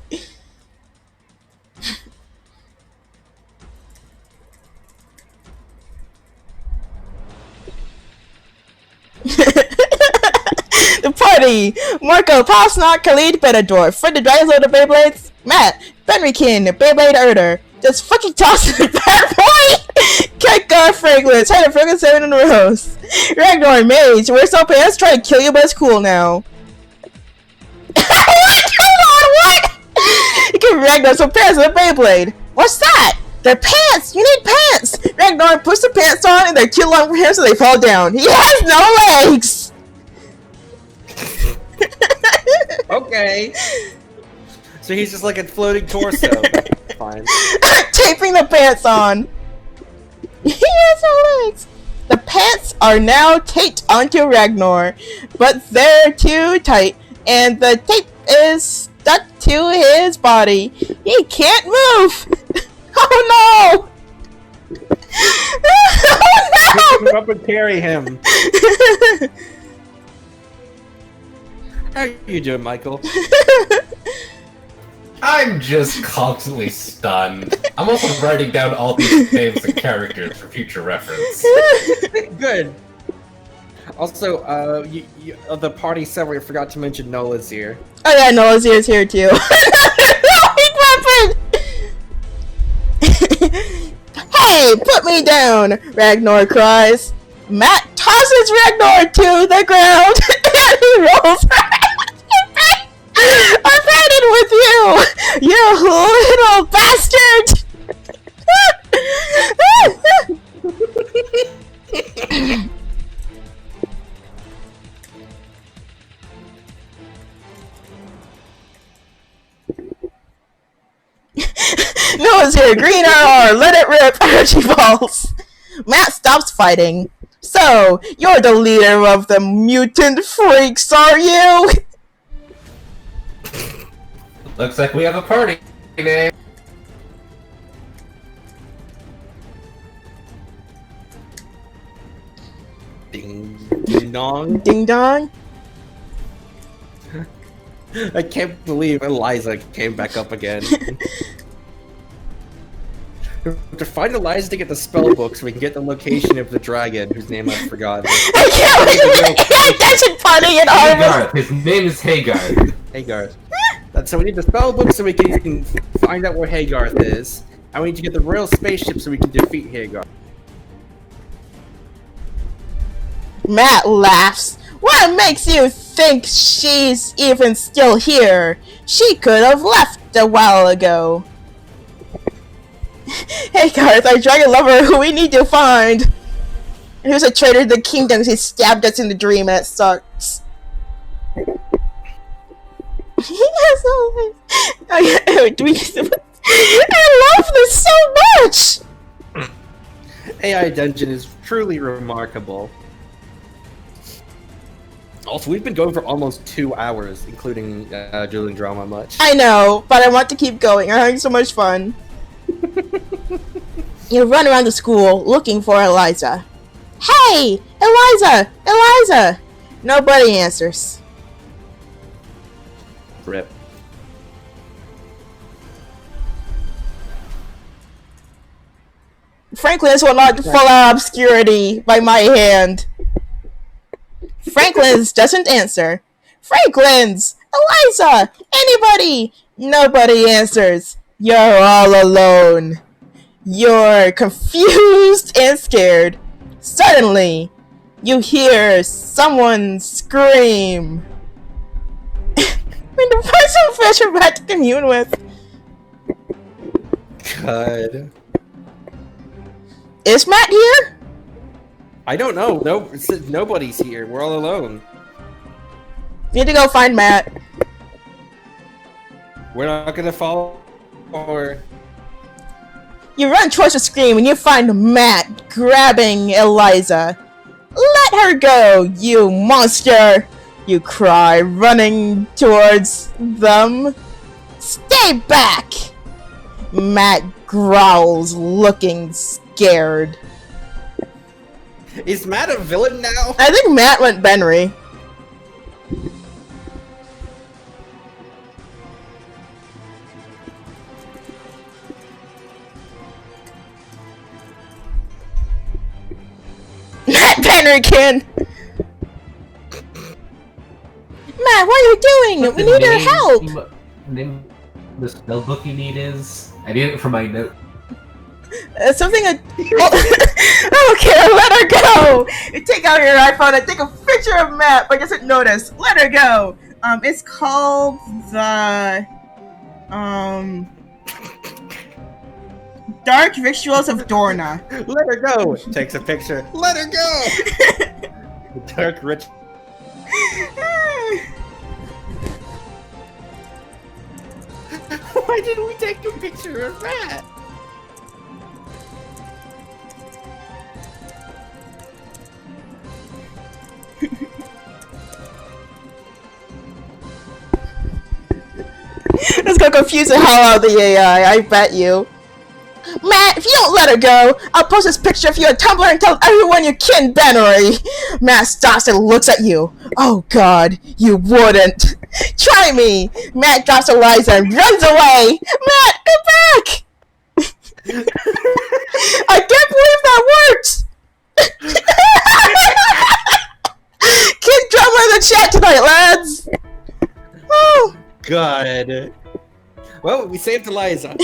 The party! Marco, Pasnok, Khalid, Benador, Fred the Dragons of the Beyblades, Matt, Benrikin, Beyblade Erder. Just fucking toss it, bad boy! Kekka, Franklin, China Franklin 7 in a row. Ragnar, Mage, wear some pants, try to kill you, but it's cool now. What? Hold on, what? You give Ragnar some pants and a Beyblade. What's that? They're pants! You need pants! Ragnar puts the pants on and they're too long for him so they fall down. He has no legs! Okay. So he's just like a floating torso. Fine. Taping the pants on. He has no legs. The pants are now taped onto Ragnar, but they're too tight, and the tape is stuck to his body. He can't move. Oh no! Oh Pick him up and carry him. How you doing, Michael? I'm just constantly stunned. I'm also writing down all these names and characters for future reference. Good. Also, the party summary forgot to mention Nola's here. Oh yeah, Nola's ear's here too. Hey, put me down! Ragnar cries. Matt tosses Ragnar to the ground and he rolls. I'm fighting with you, you little bastard! Noah's here, green RR, let it rip, energy balls. Matt stops fighting. So, you're the leader of the mutant freaks, are you? Looks like we have a party name. Ding, ding dong. Ding dong. I can't believe Eliza came back up again. To find Eliza to get the spell book so we can get the location of the dragon whose name I forgot. I can't believe that's funny and Hagar. His name is Hagar. Hagar. So we need the spell book so we can find out where Hagarth is. And we need to get the royal spaceship so we can defeat Hagar. Matt laughs. What makes you think she's even still here? She could have left a while ago. Hey Garth, our dragon lover who we need to find. He was a traitor to the kingdoms. He stabbed us in the dream and it sucks. I love this so much! AI Dungeon is truly remarkable. Also, we've been going for almost 2 hours, including Julian Drama much. I know, but I want to keep going. I'm having so much fun. You run around the school looking for Eliza. Hey! Eliza! Eliza! Nobody answers. Rip. Franklin's will not fall out of obscurity by my hand. Franklin's doesn't answer. Franklin's! Eliza! Anybody! Nobody answers. You're all alone. You're confused and scared. Suddenly, you hear someone scream. When the person fish are about to commune with. God. Is Matt here? I don't know. No, it says nobody's here. We're all alone. Need to go find Matt. We're not gonna follow. Or You run towards the scream and you find Matt grabbing Eliza. Let her go, you monster! You cry, running towards them. Stay back! Matt growls, looking scared. is Matt a villain now? I think Matt went Benry. Matt Benrican! Matt, what are you doing? We need your help! Name the spell book you need is? I need it for my note. Something I don't care, let her go! You take out your iPhone and take a picture of Matt, but doesn't notice. Let her go! It's called the Dark Rituals of Dorna. Let her go! Takes a picture. Let her go! The Dark Rich. Why didn't we take a picture of that? It's gonna confuse the hell out of the AI, I bet you. Matt, if you don't let her go, I'll post this picture of you on Tumblr and tell everyone you're Kin Bennery. Matt stops and looks at you. Oh God, you wouldn't. Try me. Matt drops Eliza and runs away. Matt, come back. I can't believe that worked. Kid drama in the chat tonight, lads. Oh. God. Well, we saved Eliza.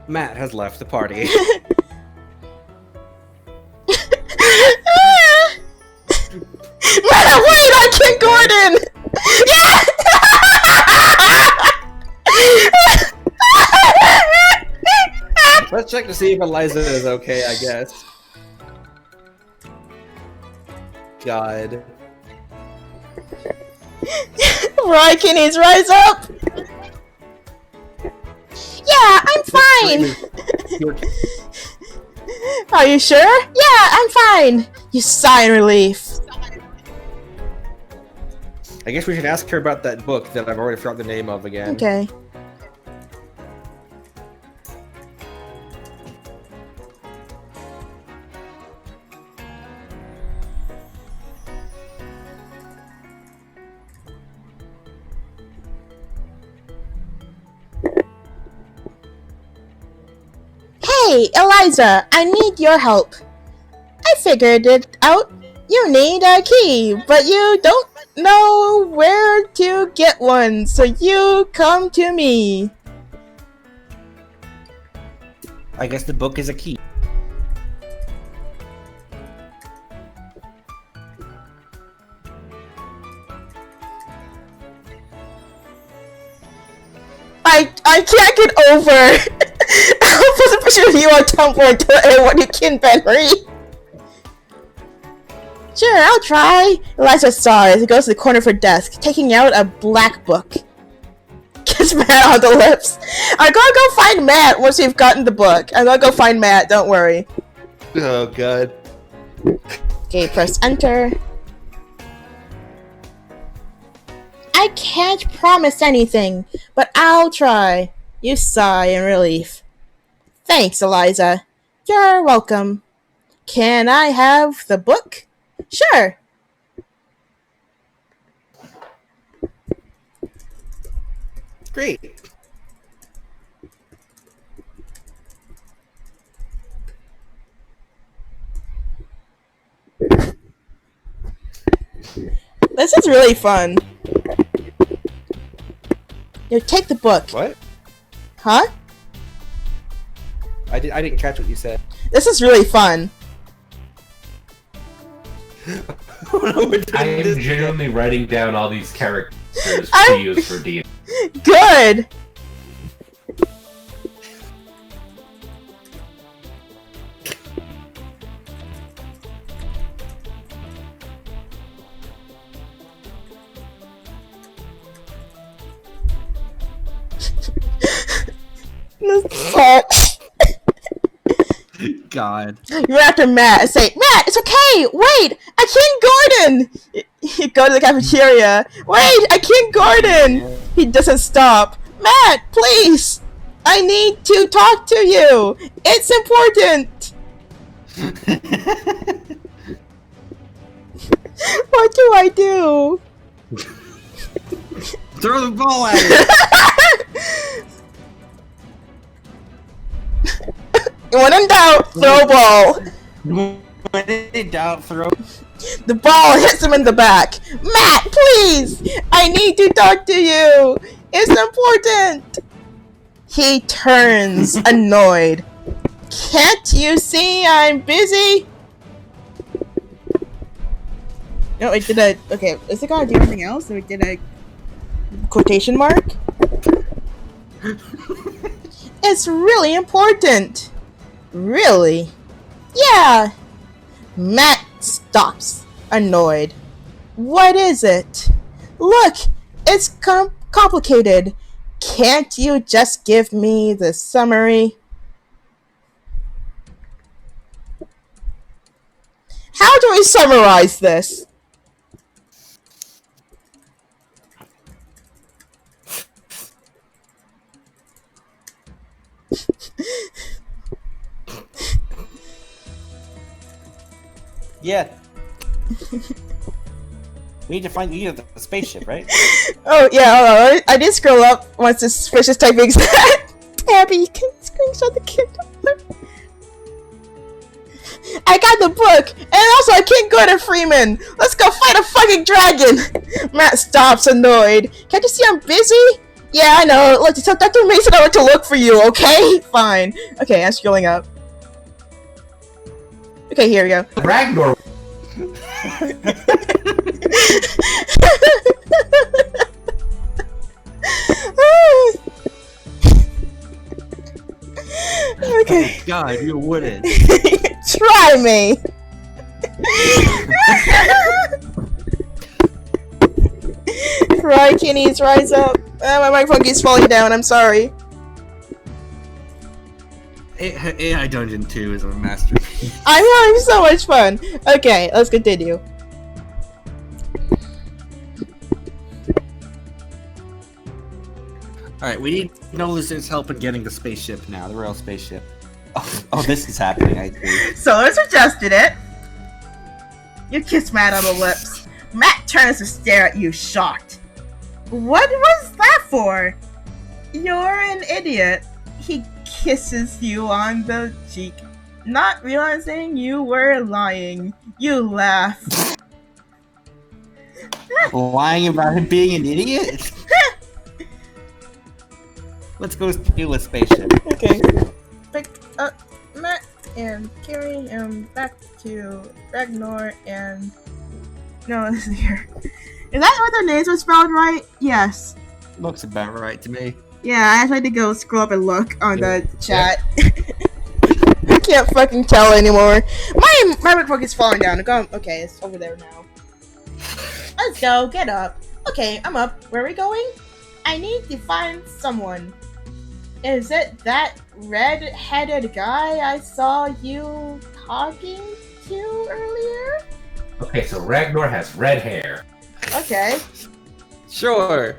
Matt has left the party. Matt, wait, I can't Gordon! Yeah! Let's check to see if Eliza is okay, I guess. God. Roy Kinney's rise up! Yeah, I'm fine! Are you sure? Yeah, I'm fine! You sigh in relief. I guess we should ask her about that book that I've already forgotten the name of again. Okay. Hey, Eliza, I need your help. I figured it out. You need a key, but you don't know where to get one, so you come to me. I guess the book is a key. I can't get over. I'll post a picture of you on Tumblr and tell everyone you Kin Benry. Sure, I'll try. Eliza sighs and goes to the corner of her desk, taking out a black book. Kiss Matt on the lips. I'm gonna go find Matt once we've gotten the book. I'm gonna go find Matt, don't worry. Oh God. Okay, press enter. I can't promise anything, but I'll try. You sigh in relief. Thanks, Eliza. You're welcome. Can I have the book? Sure. Great. This is really fun. Yo, take the book. What? Huh? I didn't catch what you said. This is really fun. I am genuinely writing down all these characters I'm- to use for D. Good! God. You're after Matt and say, Matt, it's okay! Wait! I can't Gordon! You go to the cafeteria. Wait! I can't Gordon! He doesn't stop. Matt, please! I need to talk to you! It's important! What do I do? Throw the ball at it! When in doubt, throw a ball. When in doubt, throw. The ball hits him in the back. Matt, please! I need to talk to you! It's important! He turns, annoyed. Can't you see I'm busy? No, I did a... Okay, is it gonna do anything else? Or we did a quotation mark? It's really important. Really? Yeah. Matt stops, annoyed. What is it? Look, it's complicated. Can't you just give me the summary? How do we summarize this? Yeah. We need to find you the spaceship, right? Oh yeah, hold on. I did scroll up once this fish is typing. Abby, you can screenshot the Kindle. I got the book, and also I can't go to Freeman. Let's go fight a fucking dragon. Matt stops, annoyed. Can't you see I'm busy? Yeah, I know. Look, tell Dr. Mason I went to look for you. Okay, fine. Okay, I'm scrolling up. Okay, here we go. Ragnar. Okay. God, you wouldn't. Try me. Cry, kitties, rise up. My microphone keeps falling down. I'm sorry. AI Dungeon 2 is a masterpiece. I'm having so much fun. Okay, let's continue. Alright, we need no listeners' help in getting the spaceship now, the royal spaceship. Oh, this is happening, I see. Solar suggested it. You kiss Matt on the lips. Matt turns to stare at you, shocked. What was that for? You're an idiot. He kisses you on the cheek, not realizing you were lying. You laugh. Lying about him being an idiot? Let's go steal a spaceship. Okay. Pick up Matt and carry him back to Ragnar and... No, this is here. Is that what their names were spelled right? Yes. Looks about right to me. Yeah, I tried to go scroll up and look on the chat. I can't fucking tell anymore. My microphone is falling down. Okay, it's over there now. Let's go, get up. Okay, I'm up. Where are we going? I need to find someone. Is it that red-headed guy I saw you talking to earlier? Okay, so Ragnar has red hair. Okay. Sure.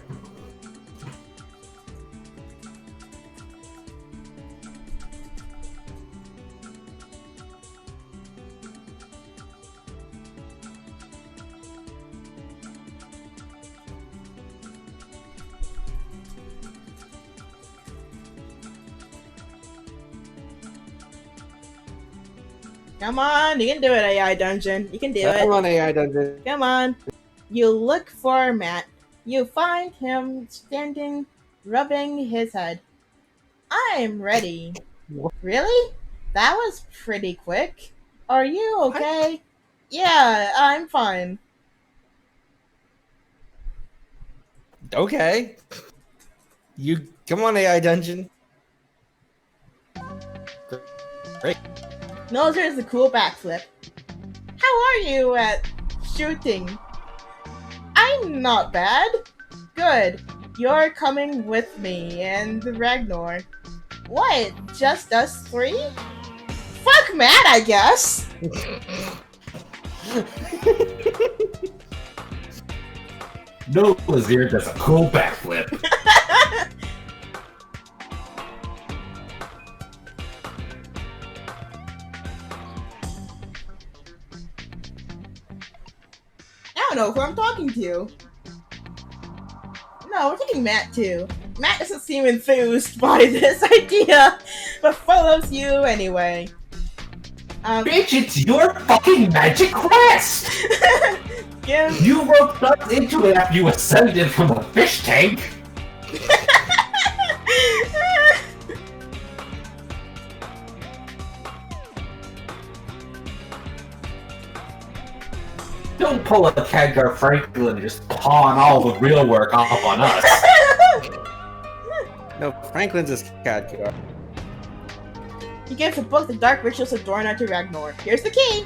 Come on, you can do it, AI Dungeon. You can do it. Come on, AI Dungeon. Come on. You look for Matt. You find him standing, rubbing his head. I'm ready. Really? That was pretty quick. Are you okay? Yeah, I'm fine. Okay. You come on, AI Dungeon. Great. Notice there's a cool backflip. How are you at shooting? I'm not bad. Good. You're coming with me and Ragnar. What? Just us three? Fuck Matt, I guess. No, Lazir does a cool backflip. I don't know who I'm talking to. No, we're taking Matt too. Matt doesn't seem enthused by this idea, but follows you anyway. Bitch, it's your fucking magic quest! Give... You roped us into it after you ascended from the fish tank! Don't pull a Khadgar Franklin and just pawn all the real work off on us. No, Franklin's is Khadgar. He gives the book The Dark Rituals of Dornar to Ragnar. Here's the key!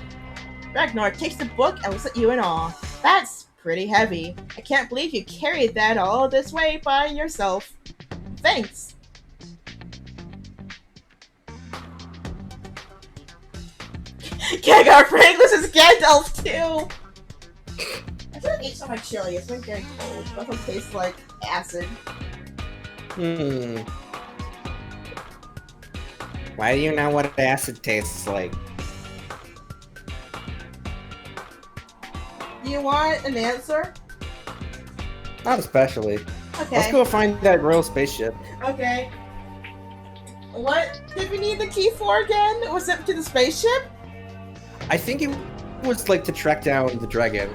Ragnar takes the book and looks at you in awe. That's pretty heavy. I can't believe you carried that all this way by yourself. Thanks. Khadgar Franklin's is Gandalf too! I feel like each time I chili, it's been getting cold. It doesn't taste like acid. Why do you know what acid tastes like? Do you want an answer? Not especially. Okay. Let's go find that royal spaceship. Okay. What did we need the key for again? Was it to the spaceship? I think it was like to track down the dragon.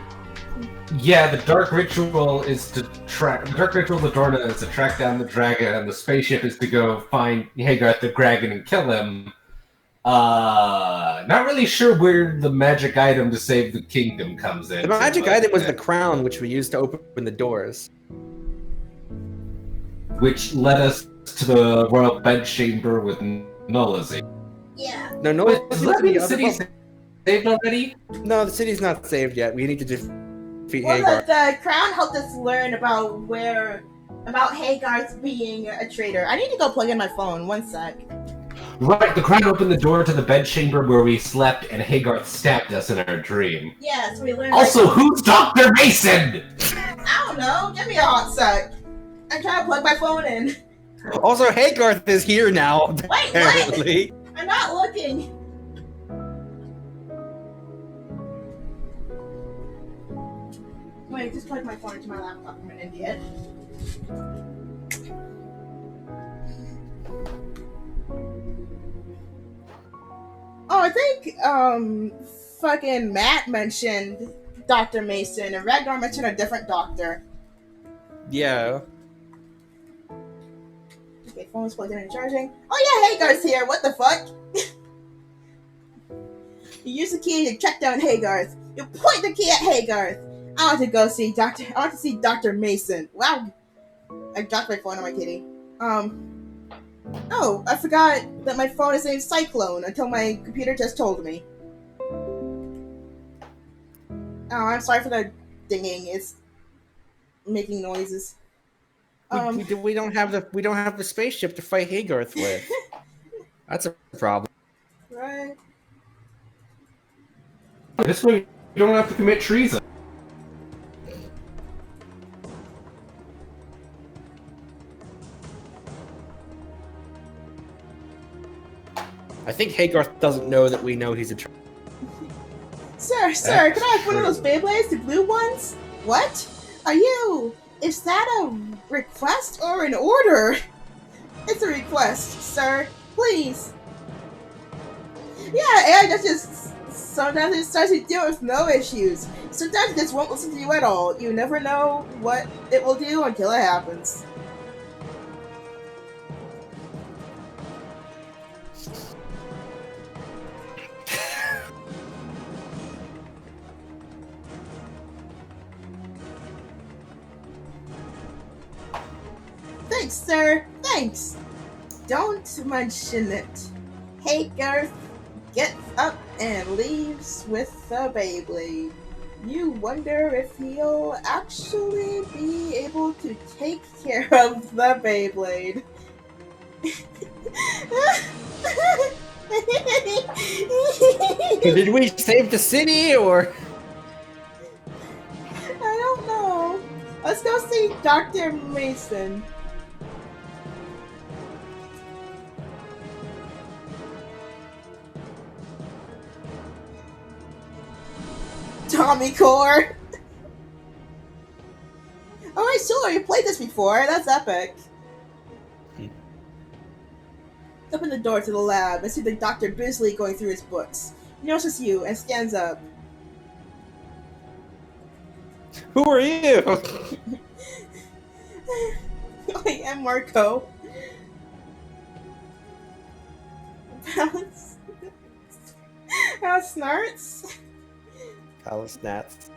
Yeah, the dark ritual is to track. The dark ritual of the Dorna is to track down the dragon, and the spaceship is to go find Hagar the dragon and kill him. Not really sure where the magic item to save the kingdom comes in. The magic item was the crown, which we used to open the doors. Which led us to the royal bedchamber with Nullazy. Yeah. No, Is the city saved already? No, the city's not saved yet. We need to defeat Well, Hagar. the crown helped us learn about Hagar's being a traitor. I need to go plug in my phone. 1 sec. Right, the crown opened the door to the bedchamber where we slept, and Hagar stabbed us in our dream. Yes, we learned. Also, who's Dr. Mason? I don't know. Give me a hot sec. I'm trying to plug my phone in. Also, Hagar is here now. Wait, Apparently. I'm not looking. Wait, just plug my phone into my laptop. I'm an idiot. Oh, I think, fucking Matt mentioned Dr. Mason, and Ragnar mentioned a different doctor. Yeah. Okay, phone's plugged in and charging. Oh yeah, Hagar's here, what the fuck? You use the key to track down Hagarth. You point the key at Hagarth. I want to go see Dr. Mason. Wow. I dropped my phone on my kitty. Oh, I forgot that my phone is named Cyclone until my computer just told me. Oh, I'm sorry for the dinging. It's making noises. We don't have the spaceship to fight Hagarth with. That's a problem. Right. This way, you don't have to commit treason. I think Hagarth doesn't know that we know he's a traitor. Sir, can I have one of those Beyblades, the blue ones? What? Is that a request or an order? It's a request, sir. Please. Yeah, AI sometimes it starts to deal with no issues. Sometimes it just won't listen to you at all. You never know what it will do until it happens. Thanks, sir. Thanks. Don't mention it. Hagar gets up and leaves with the Beyblade. You wonder if he'll actually be able to take care of the Beyblade. Did we save the city, or? I don't know. Let's go see Dr. Mason. Tommy Core. Oh, I saw you played this before. That's epic. Open the door to the lab and see the Dr. Bisley going through his books. He notices you and stands up. Who are you? I am Marco. Snarts? Palace Nats.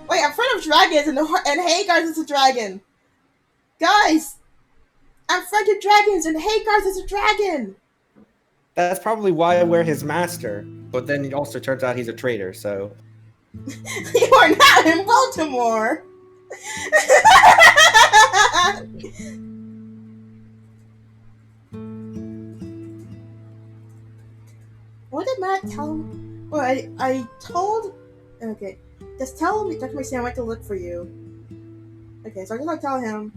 Wait, I'm friend of dragons and Hagar's is a dragon. Guys! I'm friend of dragons and Hagar's is a dragon! That's probably why we're his master. But then it also turns out he's a traitor, so... You are not in Baltimore! What did Matt tell him? Well, I told... Okay. Just tell him Dr. Mason I went to look for you. Okay, so I'm gonna tell him...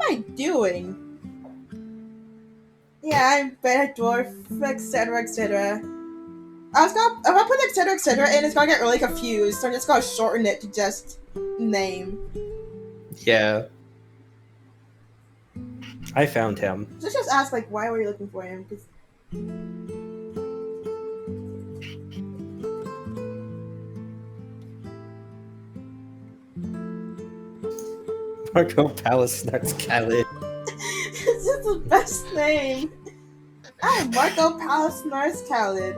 I doing? Yeah, I'm better dwarf, etc., etc. If I put etc. in, it's gonna get really confused, so I'm just gonna shorten it to just name. Yeah. I found him. Let's just ask, like, why were you looking for him? Cause... Marco Palace Nuts Khaled. This is the best name. I'm Marco Palasnars Khaled,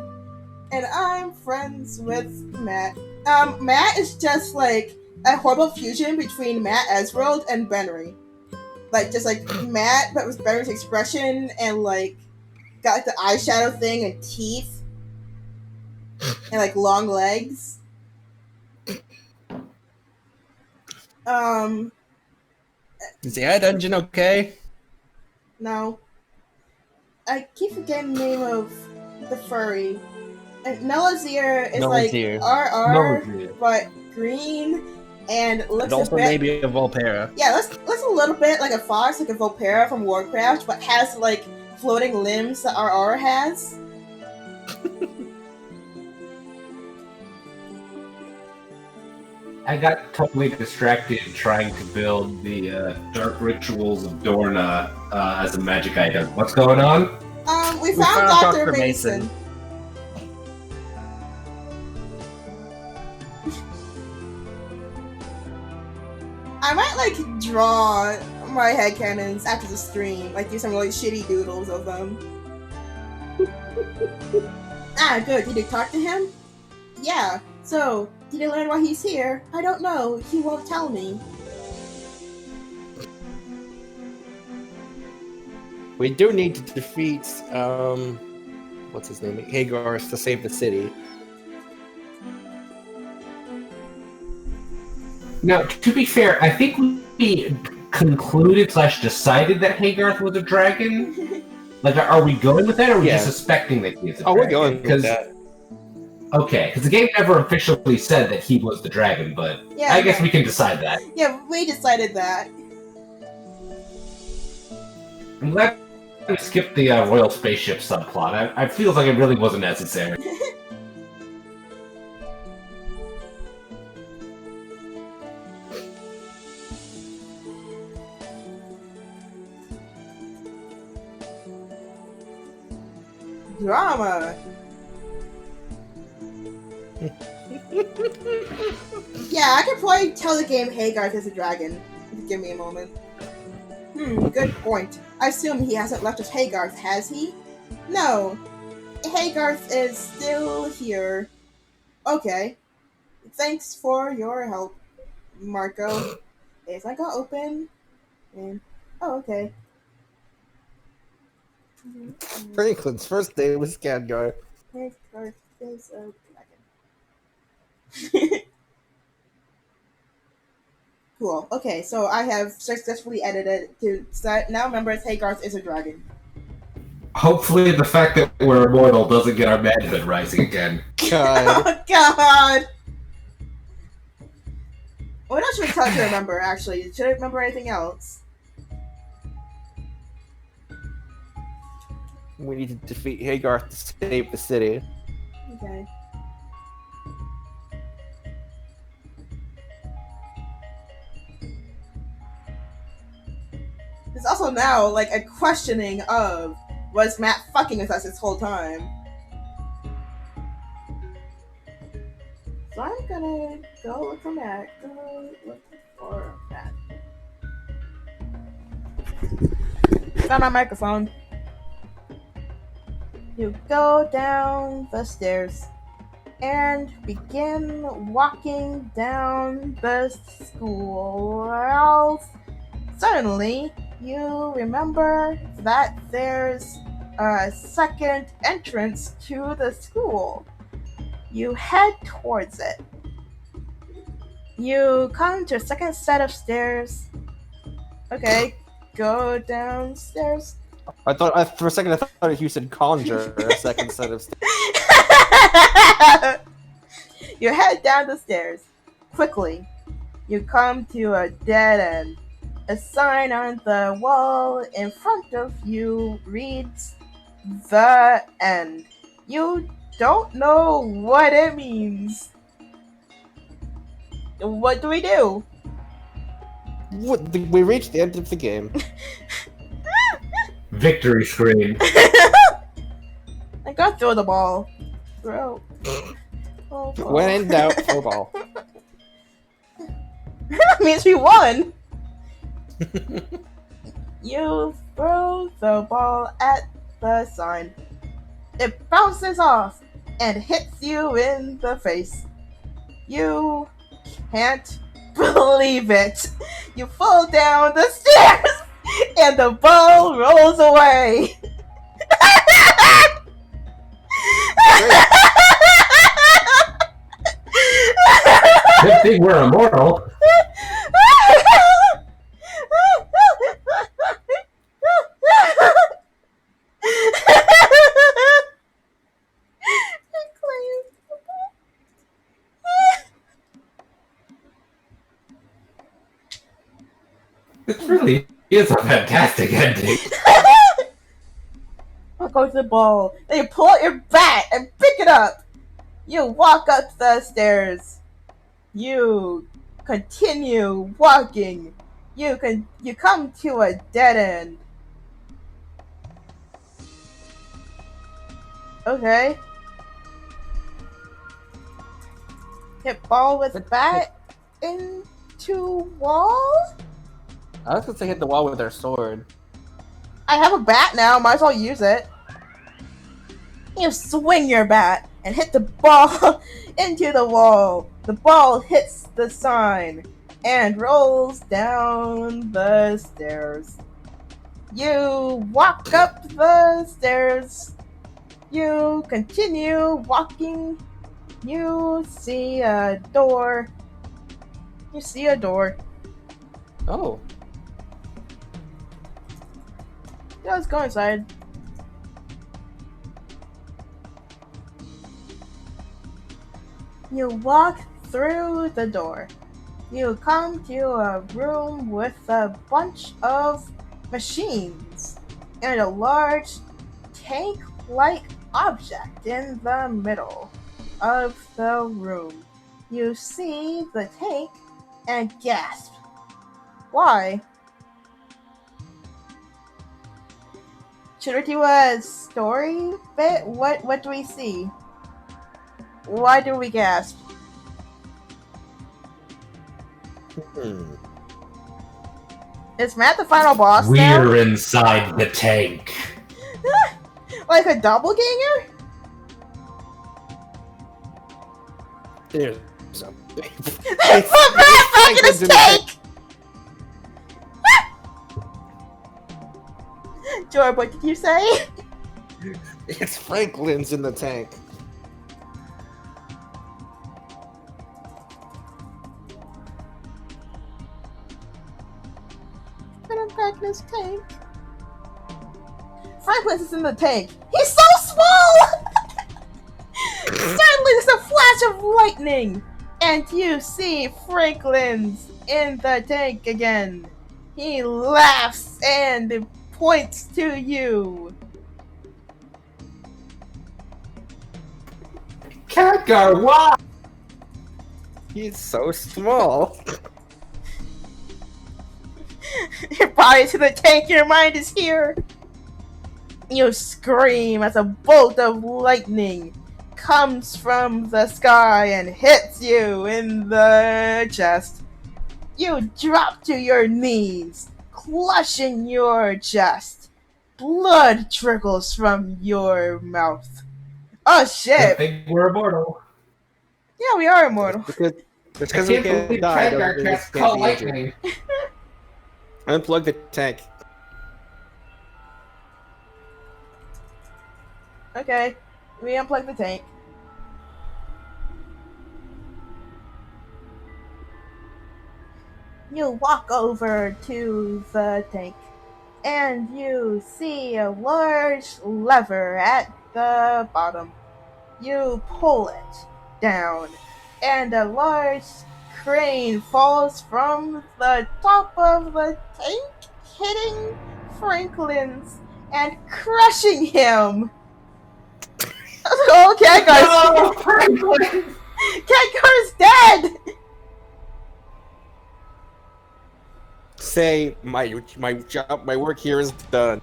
and I'm friends with Matt. Matt is just like a horrible fusion between Matt Esworld and Benry. Like, just like Matt, but with Benry's expression and like got like the eyeshadow thing and teeth and like long legs. Is the ad engine okay? No. I keep forgetting the name of the furry. And Melazir is Melazir. like RR, Melazir. but green and looks And also a bit. maybe a Volpera. Yeah, looks a little bit like a fox, like a Volpera from Warcraft, but has like floating limbs that RR has. I got totally distracted trying to build the Dark Rituals of Dorna as a magic item. What's going on? We found Dr. Mason. I might like draw my headcanons after the stream, like do some really shitty doodles of them. Good. Did you talk to him? Yeah. So, did you learn why he's here? I don't know. He won't tell me. We do need to defeat, what's his name? Hagarth to save the city. Now, to be fair, I think we concluded / decided that Hagarth was a dragon. Like, are we going with that, or are we just suspecting that he's a dragon? Oh, we're going with that. Okay, because the game never officially said that he was the dragon, but Yeah, I guess we can decide that. Yeah, we decided that. I'm glad we skipped the royal spaceship subplot. I feel like it really wasn't necessary. Drama. Yeah, I could probably tell the game Hagarth is a dragon. Give me a moment. Good point. I assume he hasn't left us Hagarth, has he? No. Hagarth is still here. Okay. Thanks for your help, Marco. If I got open, and oh, okay. Franklin's first day was Skadgar. Hagarth is a dragon. Cool. Okay, so I have successfully edited to now remember Hagarth is a dragon. Hopefully the fact that we're immortal doesn't get our manhood rising again. God. Oh god! What else should we tell to remember, actually? Should I remember anything else? We need to defeat Hagarth to save the city. Okay. There's also now, like, a questioning of, was Matt fucking with us this whole time? So I'm gonna go look for Matt. Go look for Matt. Found my microphone. You go down the stairs and begin walking down the school. Suddenly, you remember that there's a second entrance to the school. You head towards it. You come to a second set of stairs. Okay, go downstairs. For a second I thought you said conjure a second set of stairs. You head down the stairs. Quickly, you come to a dead end. A sign on the wall in front of you reads "The End." You don't know what it means. What do we do? We reached the end of the game. Victory scream. I gotta throw the ball. Throw. Oh, ball. When in doubt, throw ball. That means we won! You throw the ball at the sign. It bounces off and hits you in the face. You can't believe it. You fall down the stairs and the ball rolls away. Good thing we're immortal. This really is a fantastic ending. I'll go to the ball. Then you pull out your bat and pick it up. You walk up the stairs. You continue walking. You come to a dead end. Okay. Hit ball with bat into wall? I was gonna say hit the wall with their sword. I have a bat now, might as well use it. You swing your bat and hit the ball into the wall. The ball hits the sign and rolls down the stairs. You walk up the stairs. You continue walking. You see a door. Oh. Yeah, let's go inside. You walk through the door. You come to a room with a bunch of machines and a large tank-like object in the middle of the room. You see the tank and gasp. Why? Should we do a story bit? What do we see? Why do we gasp? Is Matt the final boss now? We're inside the tank. Like a doppelganger? There's some. They put Matt back in his tank! Jorb, what did you say? It's Franklin's in the tank. Put him back in his tank. Franklin's is in the tank. He's so small! Suddenly there's a flash of lightning, and you see Franklin's in the tank again. He laughs and points to you. Catgar, why? He's so small. Your body's in the tank, your mind is here. You scream as a bolt of lightning comes from the sky and hits you in the chest. You drop to your knees, clutching your chest. Blood trickles from your mouth. Oh I shit! think we're immortal. Yeah, we are immortal. Because I we can't can't believe die. Catgar doesn't mean cast we can't call be injured. lightning. Unplug the tank. Okay, we unplug the tank. You walk over to the tank and you see a large lever at the bottom. You pull it down and a large crane falls from the top of the tank, hitting Franklin's and crushing him. Oh, No, Franklin! Khadgar's dead! Say my job, my work here is done.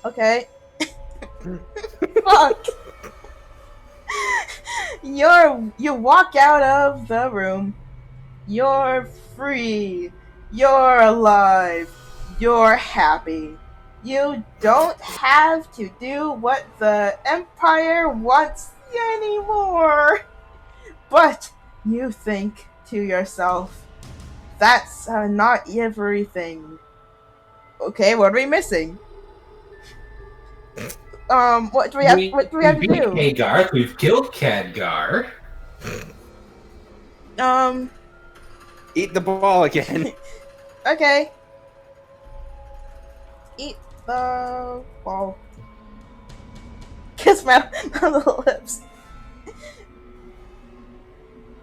Okay. Fuck. You walk out of the room. You're free. You're alive. You're happy. You don't have to do what the Empire wants anymore. But you think to yourself, that's not everything. Okay, what are we missing? What do we have to beat do? Khadgar. We've killed Khadgar. Eat the ball again. Okay. Eat the ball. Kiss my on the lips.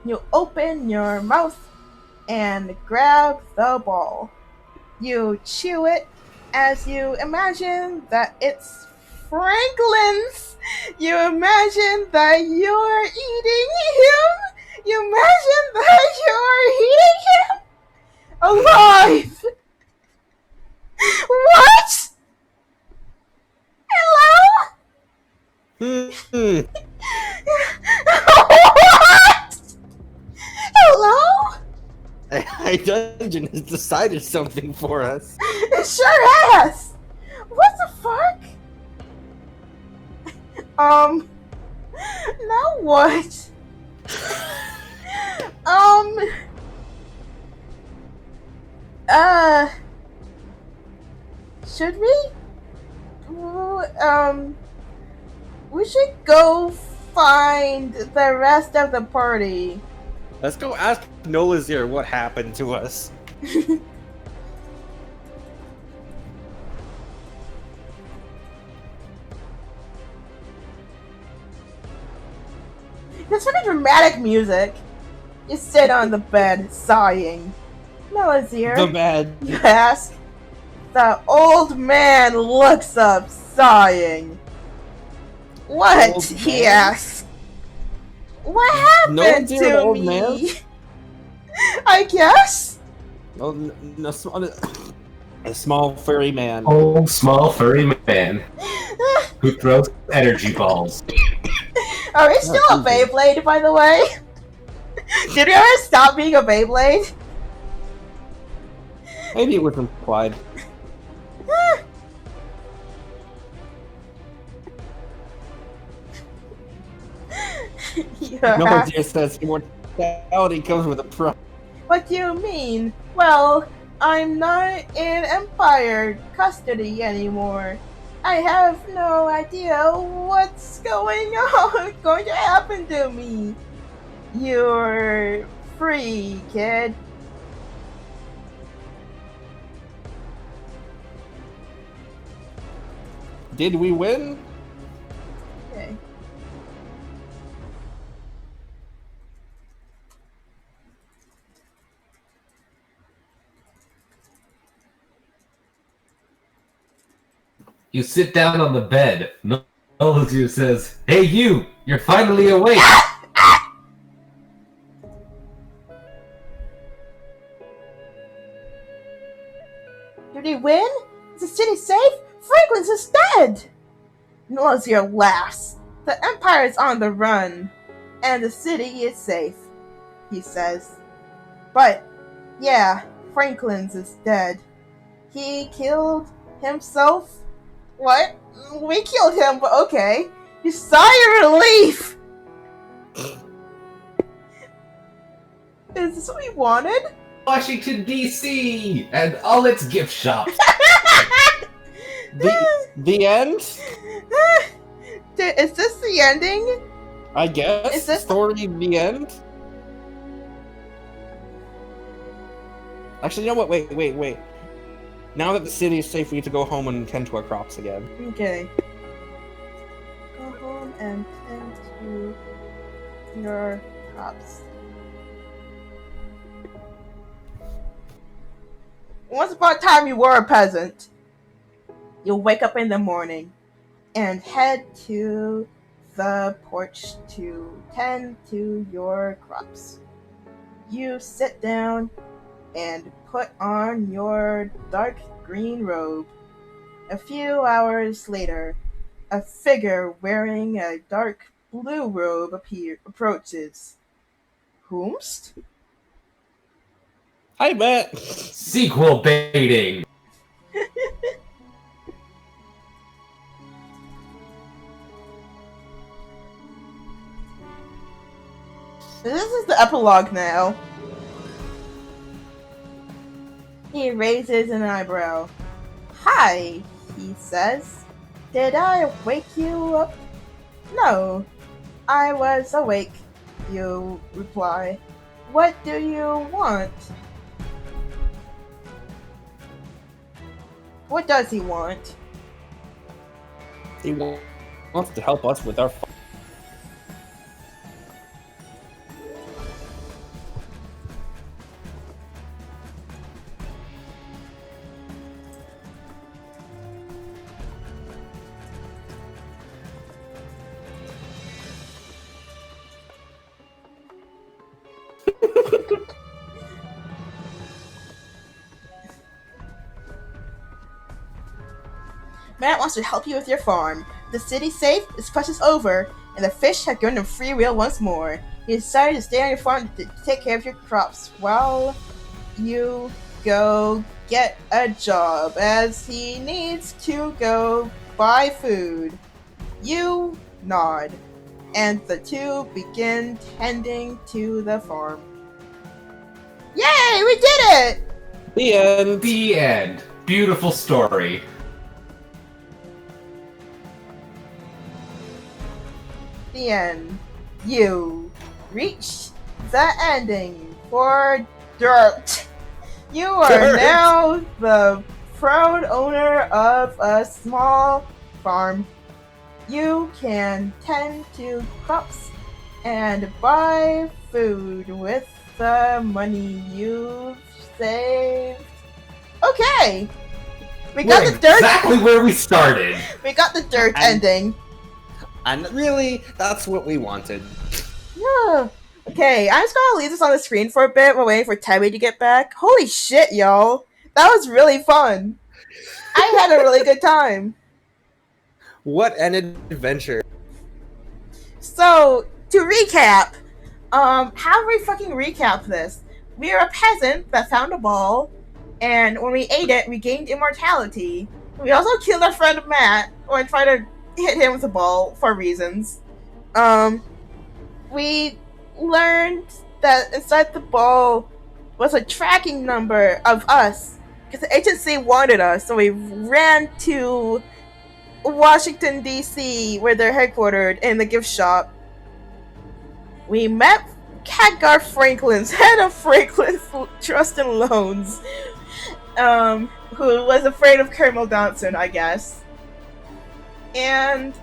You open your mouth and grab the ball. You chew it as you imagine that it's Franklin's. You imagine that you're eating him. You imagine that you're eating him alive. What? Hello? What? Hello? A dungeon has decided something for us. It sure has. What the fuck? Now what? Should we? We should go find the rest of the party. Let's go ask Nolazir what happened to us. There's fucking dramatic music. You sit on the bed, sighing. Melazir, The bed. you ask. The old man looks up, sighing. What? Old He man? asks. What happened Melazir, the to old me? man? I guess. No, a small furry man. Old, small, furry man who throws energy balls. Are we still a Beyblade, by the way? Did we ever stop being a Beyblade? Maybe it was implied. Nolazir says immortality comes with a price. What do you mean? Well, I'm not in Empire custody anymore. I have no idea what's going to happen to me. You're free, kid. Did we win? Okay. You sit down on the bed. Nolazir says, "Hey, you're finally awake." Did he win? Is the city safe? Franklin's is dead! Nolazir laughs. The Empire is on the run, and the city is safe, he says. But, yeah, Franklin's is dead. He killed himself? What? We killed him, but okay. You sigh of relief! Is this what we wanted? Washington, D.C. and all its gift shops. The end? Is this the ending? I guess. Is this- Story the end? Actually, you know what? Wait. Now that the city is safe, we need to go home and tend to our crops again. Okay. Go home and tend to your crops. Once upon a time, you were a peasant. You'll wake up in the morning and head to the porch to tend to your crops. You sit down and put on your dark green robe. A few hours later, a figure wearing a dark blue robe approaches. Whomst? Hi, Matt. Sequel baiting. This is the epilogue now. He raises an eyebrow. Hi, he says. Did I wake you up? No, I was awake, you reply. What do you want? What does he want? He wants to help us with our. Matt wants to help you with your farm. The city's safe, his quest is over, and the fish have given him free will once more. He decided to stay on your farm to take care of your crops while you go get a job, as he needs to go buy food. You nod, and the two begin tending to the farm. Yay, we did it! The end. The end. Beautiful story. The end. You reach the ending for Dirt. You are Dirt. now the proud owner of a small farm. You can tend to crops and buy food with the money you've saved. Okay, we got We're the dirt. exactly where we started. We got the dirt And- ending. And really, that's what we wanted. Yeah. Okay, I'm just gonna leave this on the screen for a bit while waiting for Tabby to get back. Holy shit, y'all. That was really fun. I had a really good time. What an adventure. So, to recap, how do we fucking recap this? We are a peasant that found a ball, and when we ate it, we gained immortality. We also killed our friend Matt, or tried to hit him with a ball for reasons. We learned that inside the ball was a tracking number of us, because the agency wanted us, so we ran to Washington, D.C., where they're headquartered in the gift shop. We met Khadgar Franklin's head of Franklin's Trust and Loans, who was afraid of Colonel Johnson, I guess. And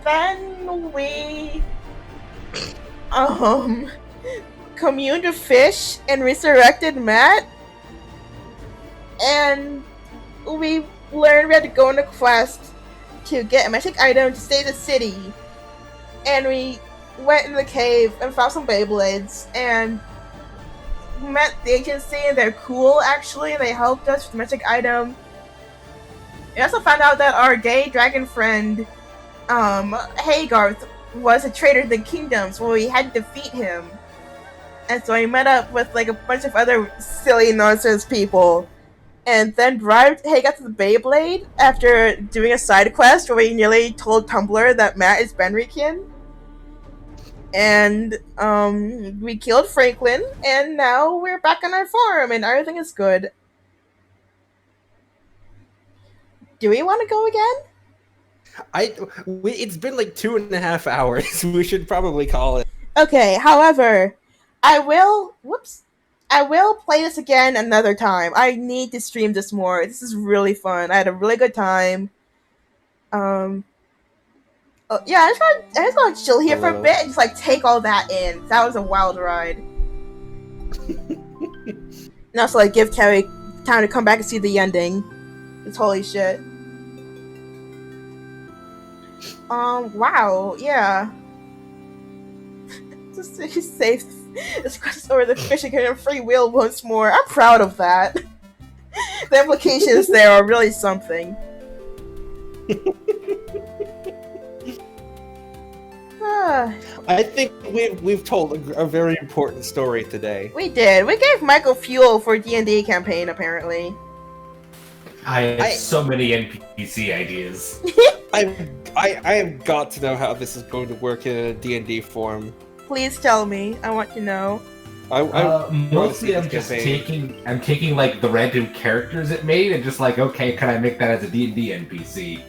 then we communed with fish and resurrected Matt. And we learned we had to go on a quest to get a magic item to save the city. And we went in the cave and found some Beyblades and met the agency, and they're cool actually. They helped us with the magic item. We also found out that our gay dragon friend, Hagar, was a traitor to the kingdom, so we had to defeat him. And so we met up with like a bunch of other silly nonsense people. And then bribed Hagar to the Beyblade after doing a side quest where we nearly told Tumblr that Matt is Benrikian. And we killed Franklin, and now we're back on our farm, and everything is good. Do we want to go again? It's been like 2.5 hours. We should probably call it. Okay, however, I will play this again another time. I need to stream this more. This is really fun. I had a really good time. Oh, yeah, I just gonna chill here for a bit and just like take all that in. That was a wild ride. And also like give Carrie time to come back and see the ending. It's holy shit. Wow, yeah. Just save this crisis over the fish and get free will once more. I'm proud of that. The implications there are really something. I think we've told a very important story today. We did. We gave Michael fuel for D&D campaign, apparently. I have so many NPC ideas. I have got to know how this is going to work in a D&D form. Please tell me. I want to know. Mostly I'm just taking like the random characters it made and just like, okay, can I make that as a D&D NPC?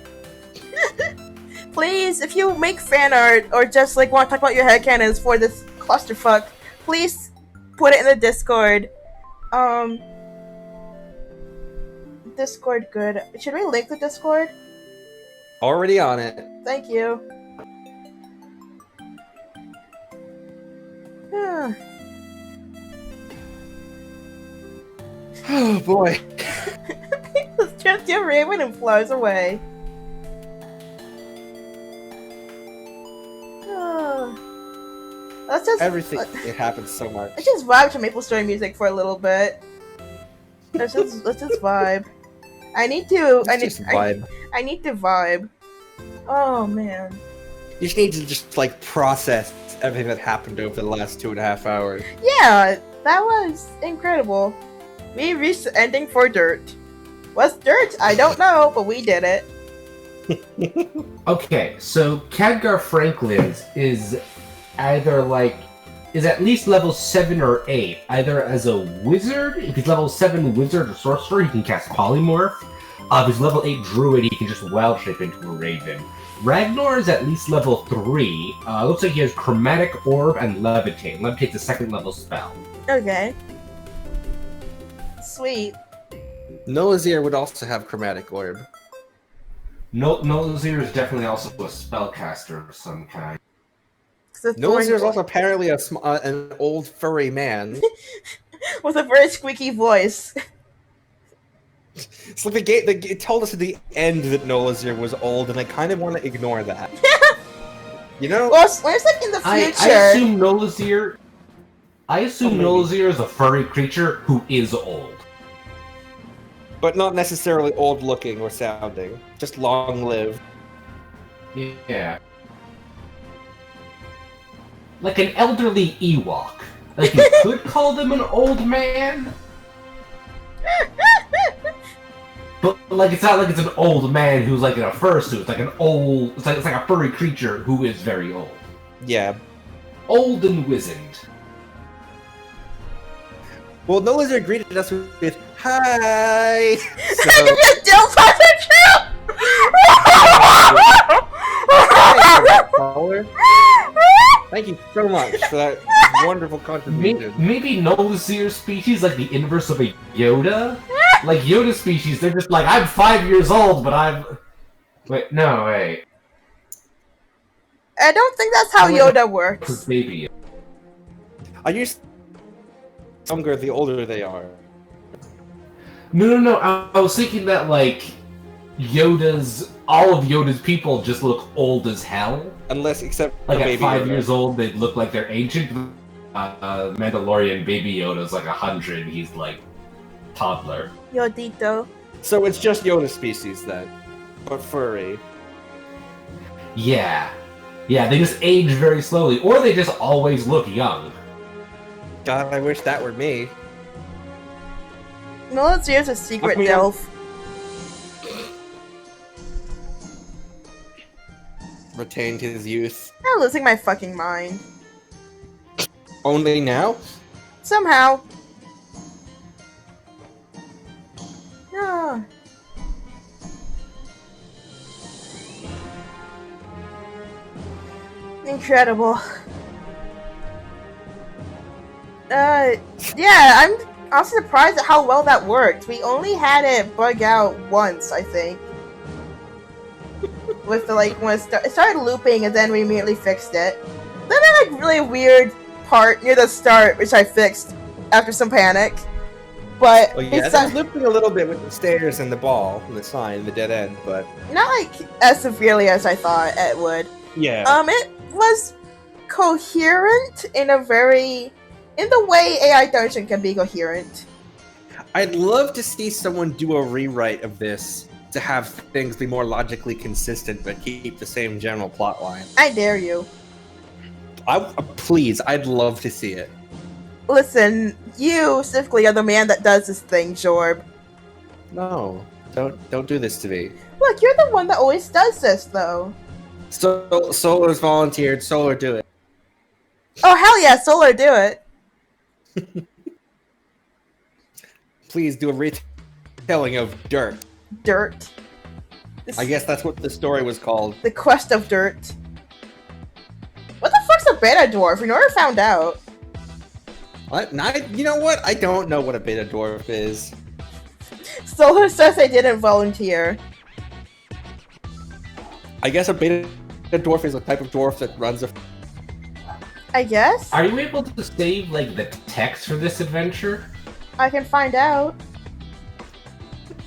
Please, if you make fan art or just like want to talk about your headcanons for this clusterfuck, please put it in the Discord. Discord good. Should we link the Discord? Already on it. Thank you. Oh boy. It's just your raven and flies away. Let's just Everything. It happens so much. let's just vibe to Maple Story music for a little bit. Let's just vibe. I need to vibe. Oh man. You just need to just like process everything that happened over the last 2.5 hours. Yeah, that was incredible. We reached the ending for Dirt. What's Dirt? I don't know, but we did it. Okay, so Khadgar Franklin's is either like is at least level 7 or 8, either as a wizard. If he's level 7 wizard or sorcerer, he can cast polymorph. If he's level 8 druid, he can just wild shape into a raven. Ragnar is at least level 3. Looks like he has chromatic orb and levitate. Levitate's a 2nd level spell. Okay. Sweet. Nolazir would also have chromatic orb. Nolazir is definitely also a spellcaster of some kind. Nolazir is also apparently an old furry man. With a very squeaky voice. It's like the game it told us at the end that Nolazir was old, and I kind of want to ignore that. You know? Well, it's like in the future. I assume Nolazir is a furry creature who is old. But not necessarily old looking or sounding. Just long lived. Yeah. Like an elderly Ewok. Like you could call them an old man. But like it's not like it's an old man who's like in a fursuit. It's like an old it's like a furry creature who is very old. Yeah. Old and wizened. Well, Nolazir greeted us with hi. Thank you so much for that wonderful contribution. Maybe Nolazir species like the inverse of a Yoda? Like Yoda species, they're just like, I'm 5 years old, but I'm... Wait, no, wait. I don't think that's how Yoda works. Baby. I used younger the older they are. No. I was thinking that, like, all of Yoda's people just look old as hell. Unless, except like at Baby 5 Yoda. years old, they look like they're ancient. Mandalorian Baby Yoda's like 100. He's like toddler. Yodito. So it's just Yoda species then, but furry. Yeah, they just age very slowly, or they just always look young. God, I wish that were me. Nolazir's a secret elf. Retained his youth. I'm losing my fucking mind. Only now? Somehow. No. Incredible. Yeah, I'm also surprised at how well that worked. We only had it bug out once, I think. with the like when it started looping and then we immediately fixed it. Then I like really weird part near the start which I fixed after some panic. But Well, yeah, that's looping a little bit with the stairs and the ball and the sign, the dead end, but not like as severely as I thought it would. yeah. It was coherent in the way AI Dungeon can be coherent. I'd love to see someone do a rewrite of this to have things be more logically consistent but keep the same general plot line. I dare you. Please, I'd love to see it. Listen, you specifically are the man that does this thing, Jorb. No, don't do this to me. Look, you're the one that always does this, though. So Solar's volunteered. Solar, do it. Oh, hell yeah, Solar, do it. Please do a retelling of Dirt. Dirt. I guess that's what the story was called. The Quest of Dirt. What the fuck's a beta dwarf? We never found out. You know what? I don't know what a beta dwarf is. Solar says they didn't volunteer. I guess a beta dwarf is a type of dwarf that runs a... I guess? Are you able to save, like, the text for this adventure? I can find out.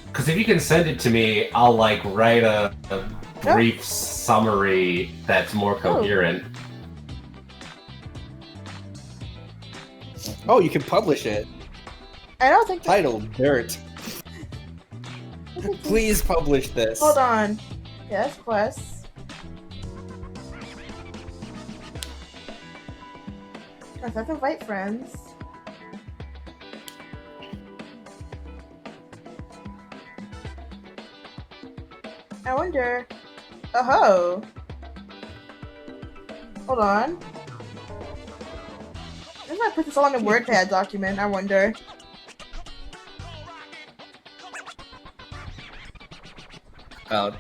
Because if you can send it to me, I'll, like, write a brief summary that's more coherent. Oh, you can publish it. I don't think... Titled Dirt. Please publish this. Hold on. Yes, quests. I have to invite friends. I wonder... Oh-ho! Hold on. I might put this all in a WordPad document, I wonder. Oh.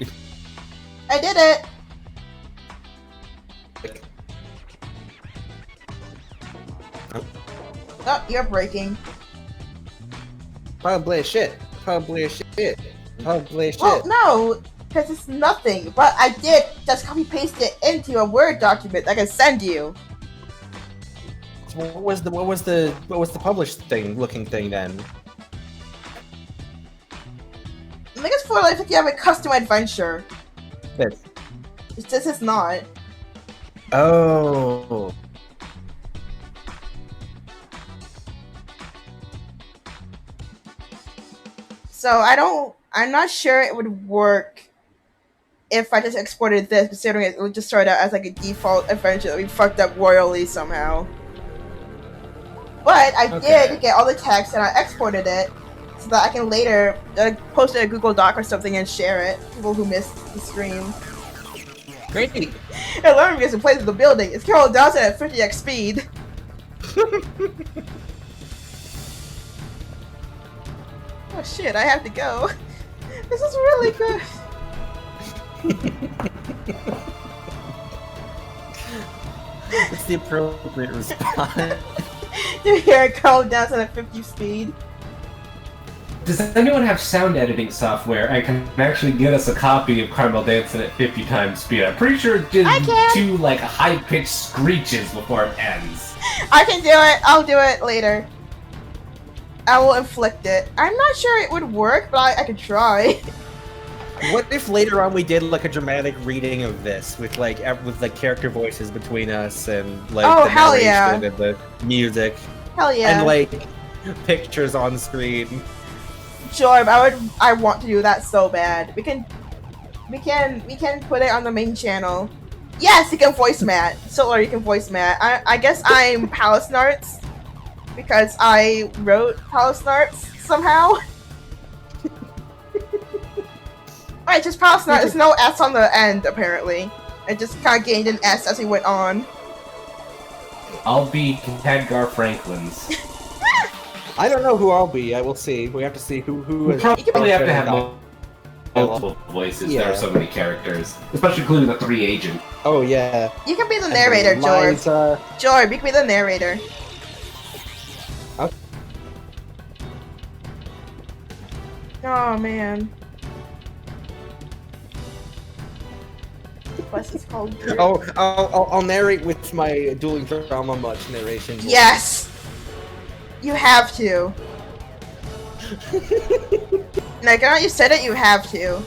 I did it! Oh, you're breaking. Probably a shit. Probably a shit. Probably a shit. Well, no! Because it's nothing, but I did just copy-paste it into a Word document I can send you. So what was the published thing looking thing then? I think it's for like if you have a custom adventure. This. This is not. Oh. So I'm not sure it would work if I just exported this, considering it would just start out as like a default adventure that we fucked up royally somehow. But I did get all the text and I exported it so that I can later post it in a Google Doc or something and share it. People who missed the stream. Great. And learn because it plays in the building. It's Carol Dawson at 50x speed. Oh shit, I have to go. This is really good. What's the appropriate response? You hear it go down to 50 speed. Does anyone have sound editing software? I can actually get us a copy of Caramel Dancing at 50 times speed. I'm pretty sure it did two like high-pitched screeches before it ends. I can do it. I'll do it later. I will inflict it. I'm not sure it would work, but I could try. What if later on we did like a dramatic reading of this with like character voices between us and like Oh, the hell narration yeah. and the music Hell yeah. and like pictures on screen? Jorb, I want to do that so bad. We can put it on the main channel. Yes, you can voice Matt. Solar, you can voice Matt. I guess I'm Palace Narts because I wrote Palace Narts somehow. Alright, just Palace Narts. There's no S on the end apparently. I just kind of gained an S as we went on. I'll be Khadgar Franklin's. I don't know who I'll be. I will see. We have to see who We is. probably have to have multiple voices. Yeah. There are so many characters, especially including the 3 agent. Oh yeah. You can be the narrator, Jorb. Liza. Jorb, you can be the narrator. Okay. Oh man. quest is called. Oh, I'll narrate with my dueling drama much narration. Yes! You have to. Like, now you said it, you have to.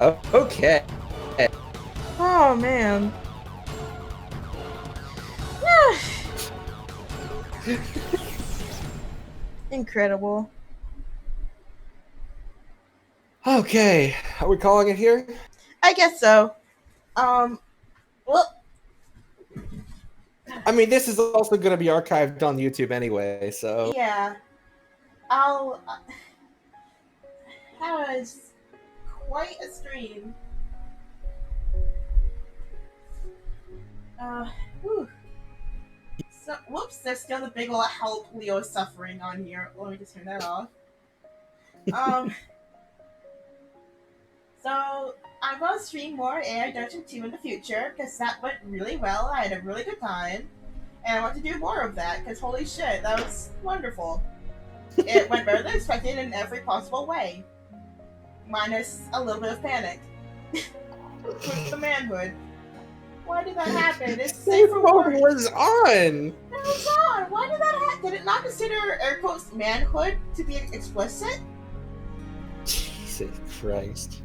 Oh, okay. Oh, man. Incredible. Okay, are we calling it here? I guess so. Well, I mean, this is also going to be archived on YouTube anyway, so... yeah. I'll... that was quite a stream. Whew. So, whoops, there's still the big ol' help Leo is suffering on here. Let me just turn that off. So, I'm gonna stream more AI Dungeon 2 in the future, because that went really well. I had a really good time. And I want to do more of that, because holy shit, that was wonderful. It went better than expected in every possible way. Minus a little bit of panic. With the manhood. Why did that happen? It's safe for What work. was on? It was on. Why did that happen? Did it not consider air quotes manhood to be explicit? Jesus Christ.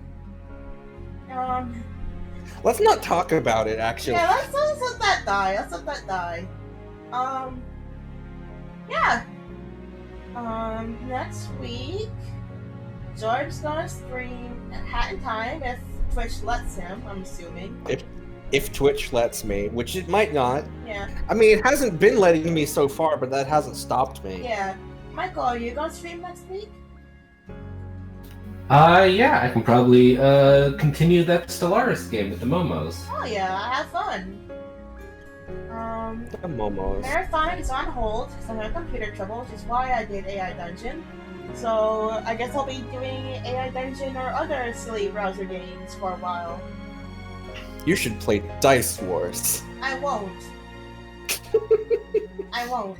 Let's not talk about it, actually. Yeah, let's let that die. Let's let that die. Yeah. Next week, Jorb's gonna stream Hat in Time if Twitch lets him, I'm assuming. If Twitch lets me, which it might not. Yeah. I mean, it hasn't been letting me so far, but that hasn't stopped me. Yeah. Michael, are you gonna stream next week? Yeah, I can probably continue that Stellaris game with the Momos. Oh yeah, have fun. The Momos. Marathon is on hold because I'm having computer trouble, which is why I did AI Dungeon. So I guess I'll be doing AI Dungeon or other silly browser games for a while. You should play Dice Wars. I won't. I won't.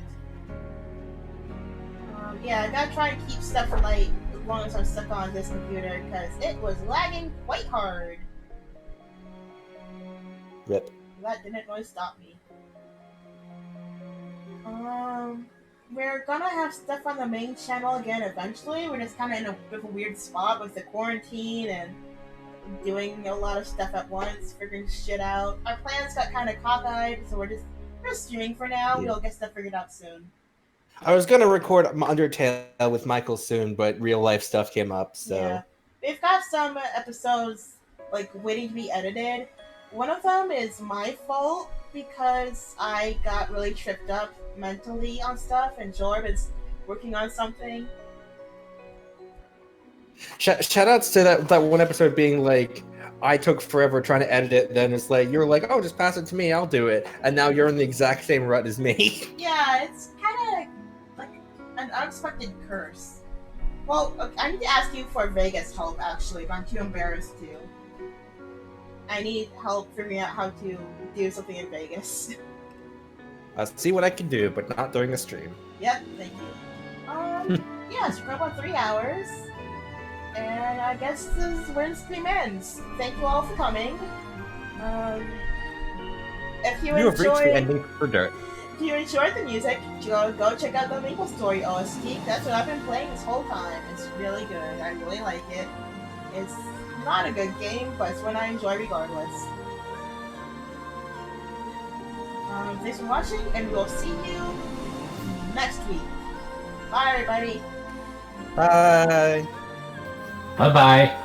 Yeah, I gotta try and keep stuff light as long as I'm stuck on this computer because it was lagging quite hard. Rip. That didn't really stop me. We're gonna have stuff on the main channel again eventually. We're just kind of in a bit of a weird spot with the quarantine and doing a lot of stuff at once, figuring shit out. Our plans got kind of cockeyed, so we're just streaming for now. Yeah. We'll get stuff figured out soon. I was gonna record Undertale with Michael soon, but real life stuff came up, so... Yeah. We've got some episodes, like, waiting to be edited. One of them is my fault, because I got really tripped up mentally on stuff, and Jorb is working on something. Shoutouts to that one episode being like, I took forever trying to edit it, then it's like, you're like, oh, just pass it to me, I'll do it. And now you're in the exact same rut as me. Yeah, it's kind of like an unexpected curse. Well, okay, I need to ask you for Vegas help, actually, but I'm too embarrassed to. I need help figuring out how to do something in Vegas. I'll see what I can do, but not during the stream. Yep, thank you. Yeah, so we're about 3 hours. And I guess this is where the stream ends. Thank you all for coming. If you You have reached the enjoyed, ending for Dirt. if you enjoyed the music, go check out the Maple Story OST. That's what I've been playing this whole time. It's really good. I really like it. It's not a good game, but it's one I enjoy regardless. Thanks for watching, and we'll see you next week. Bye, everybody. Bye. Bye-bye.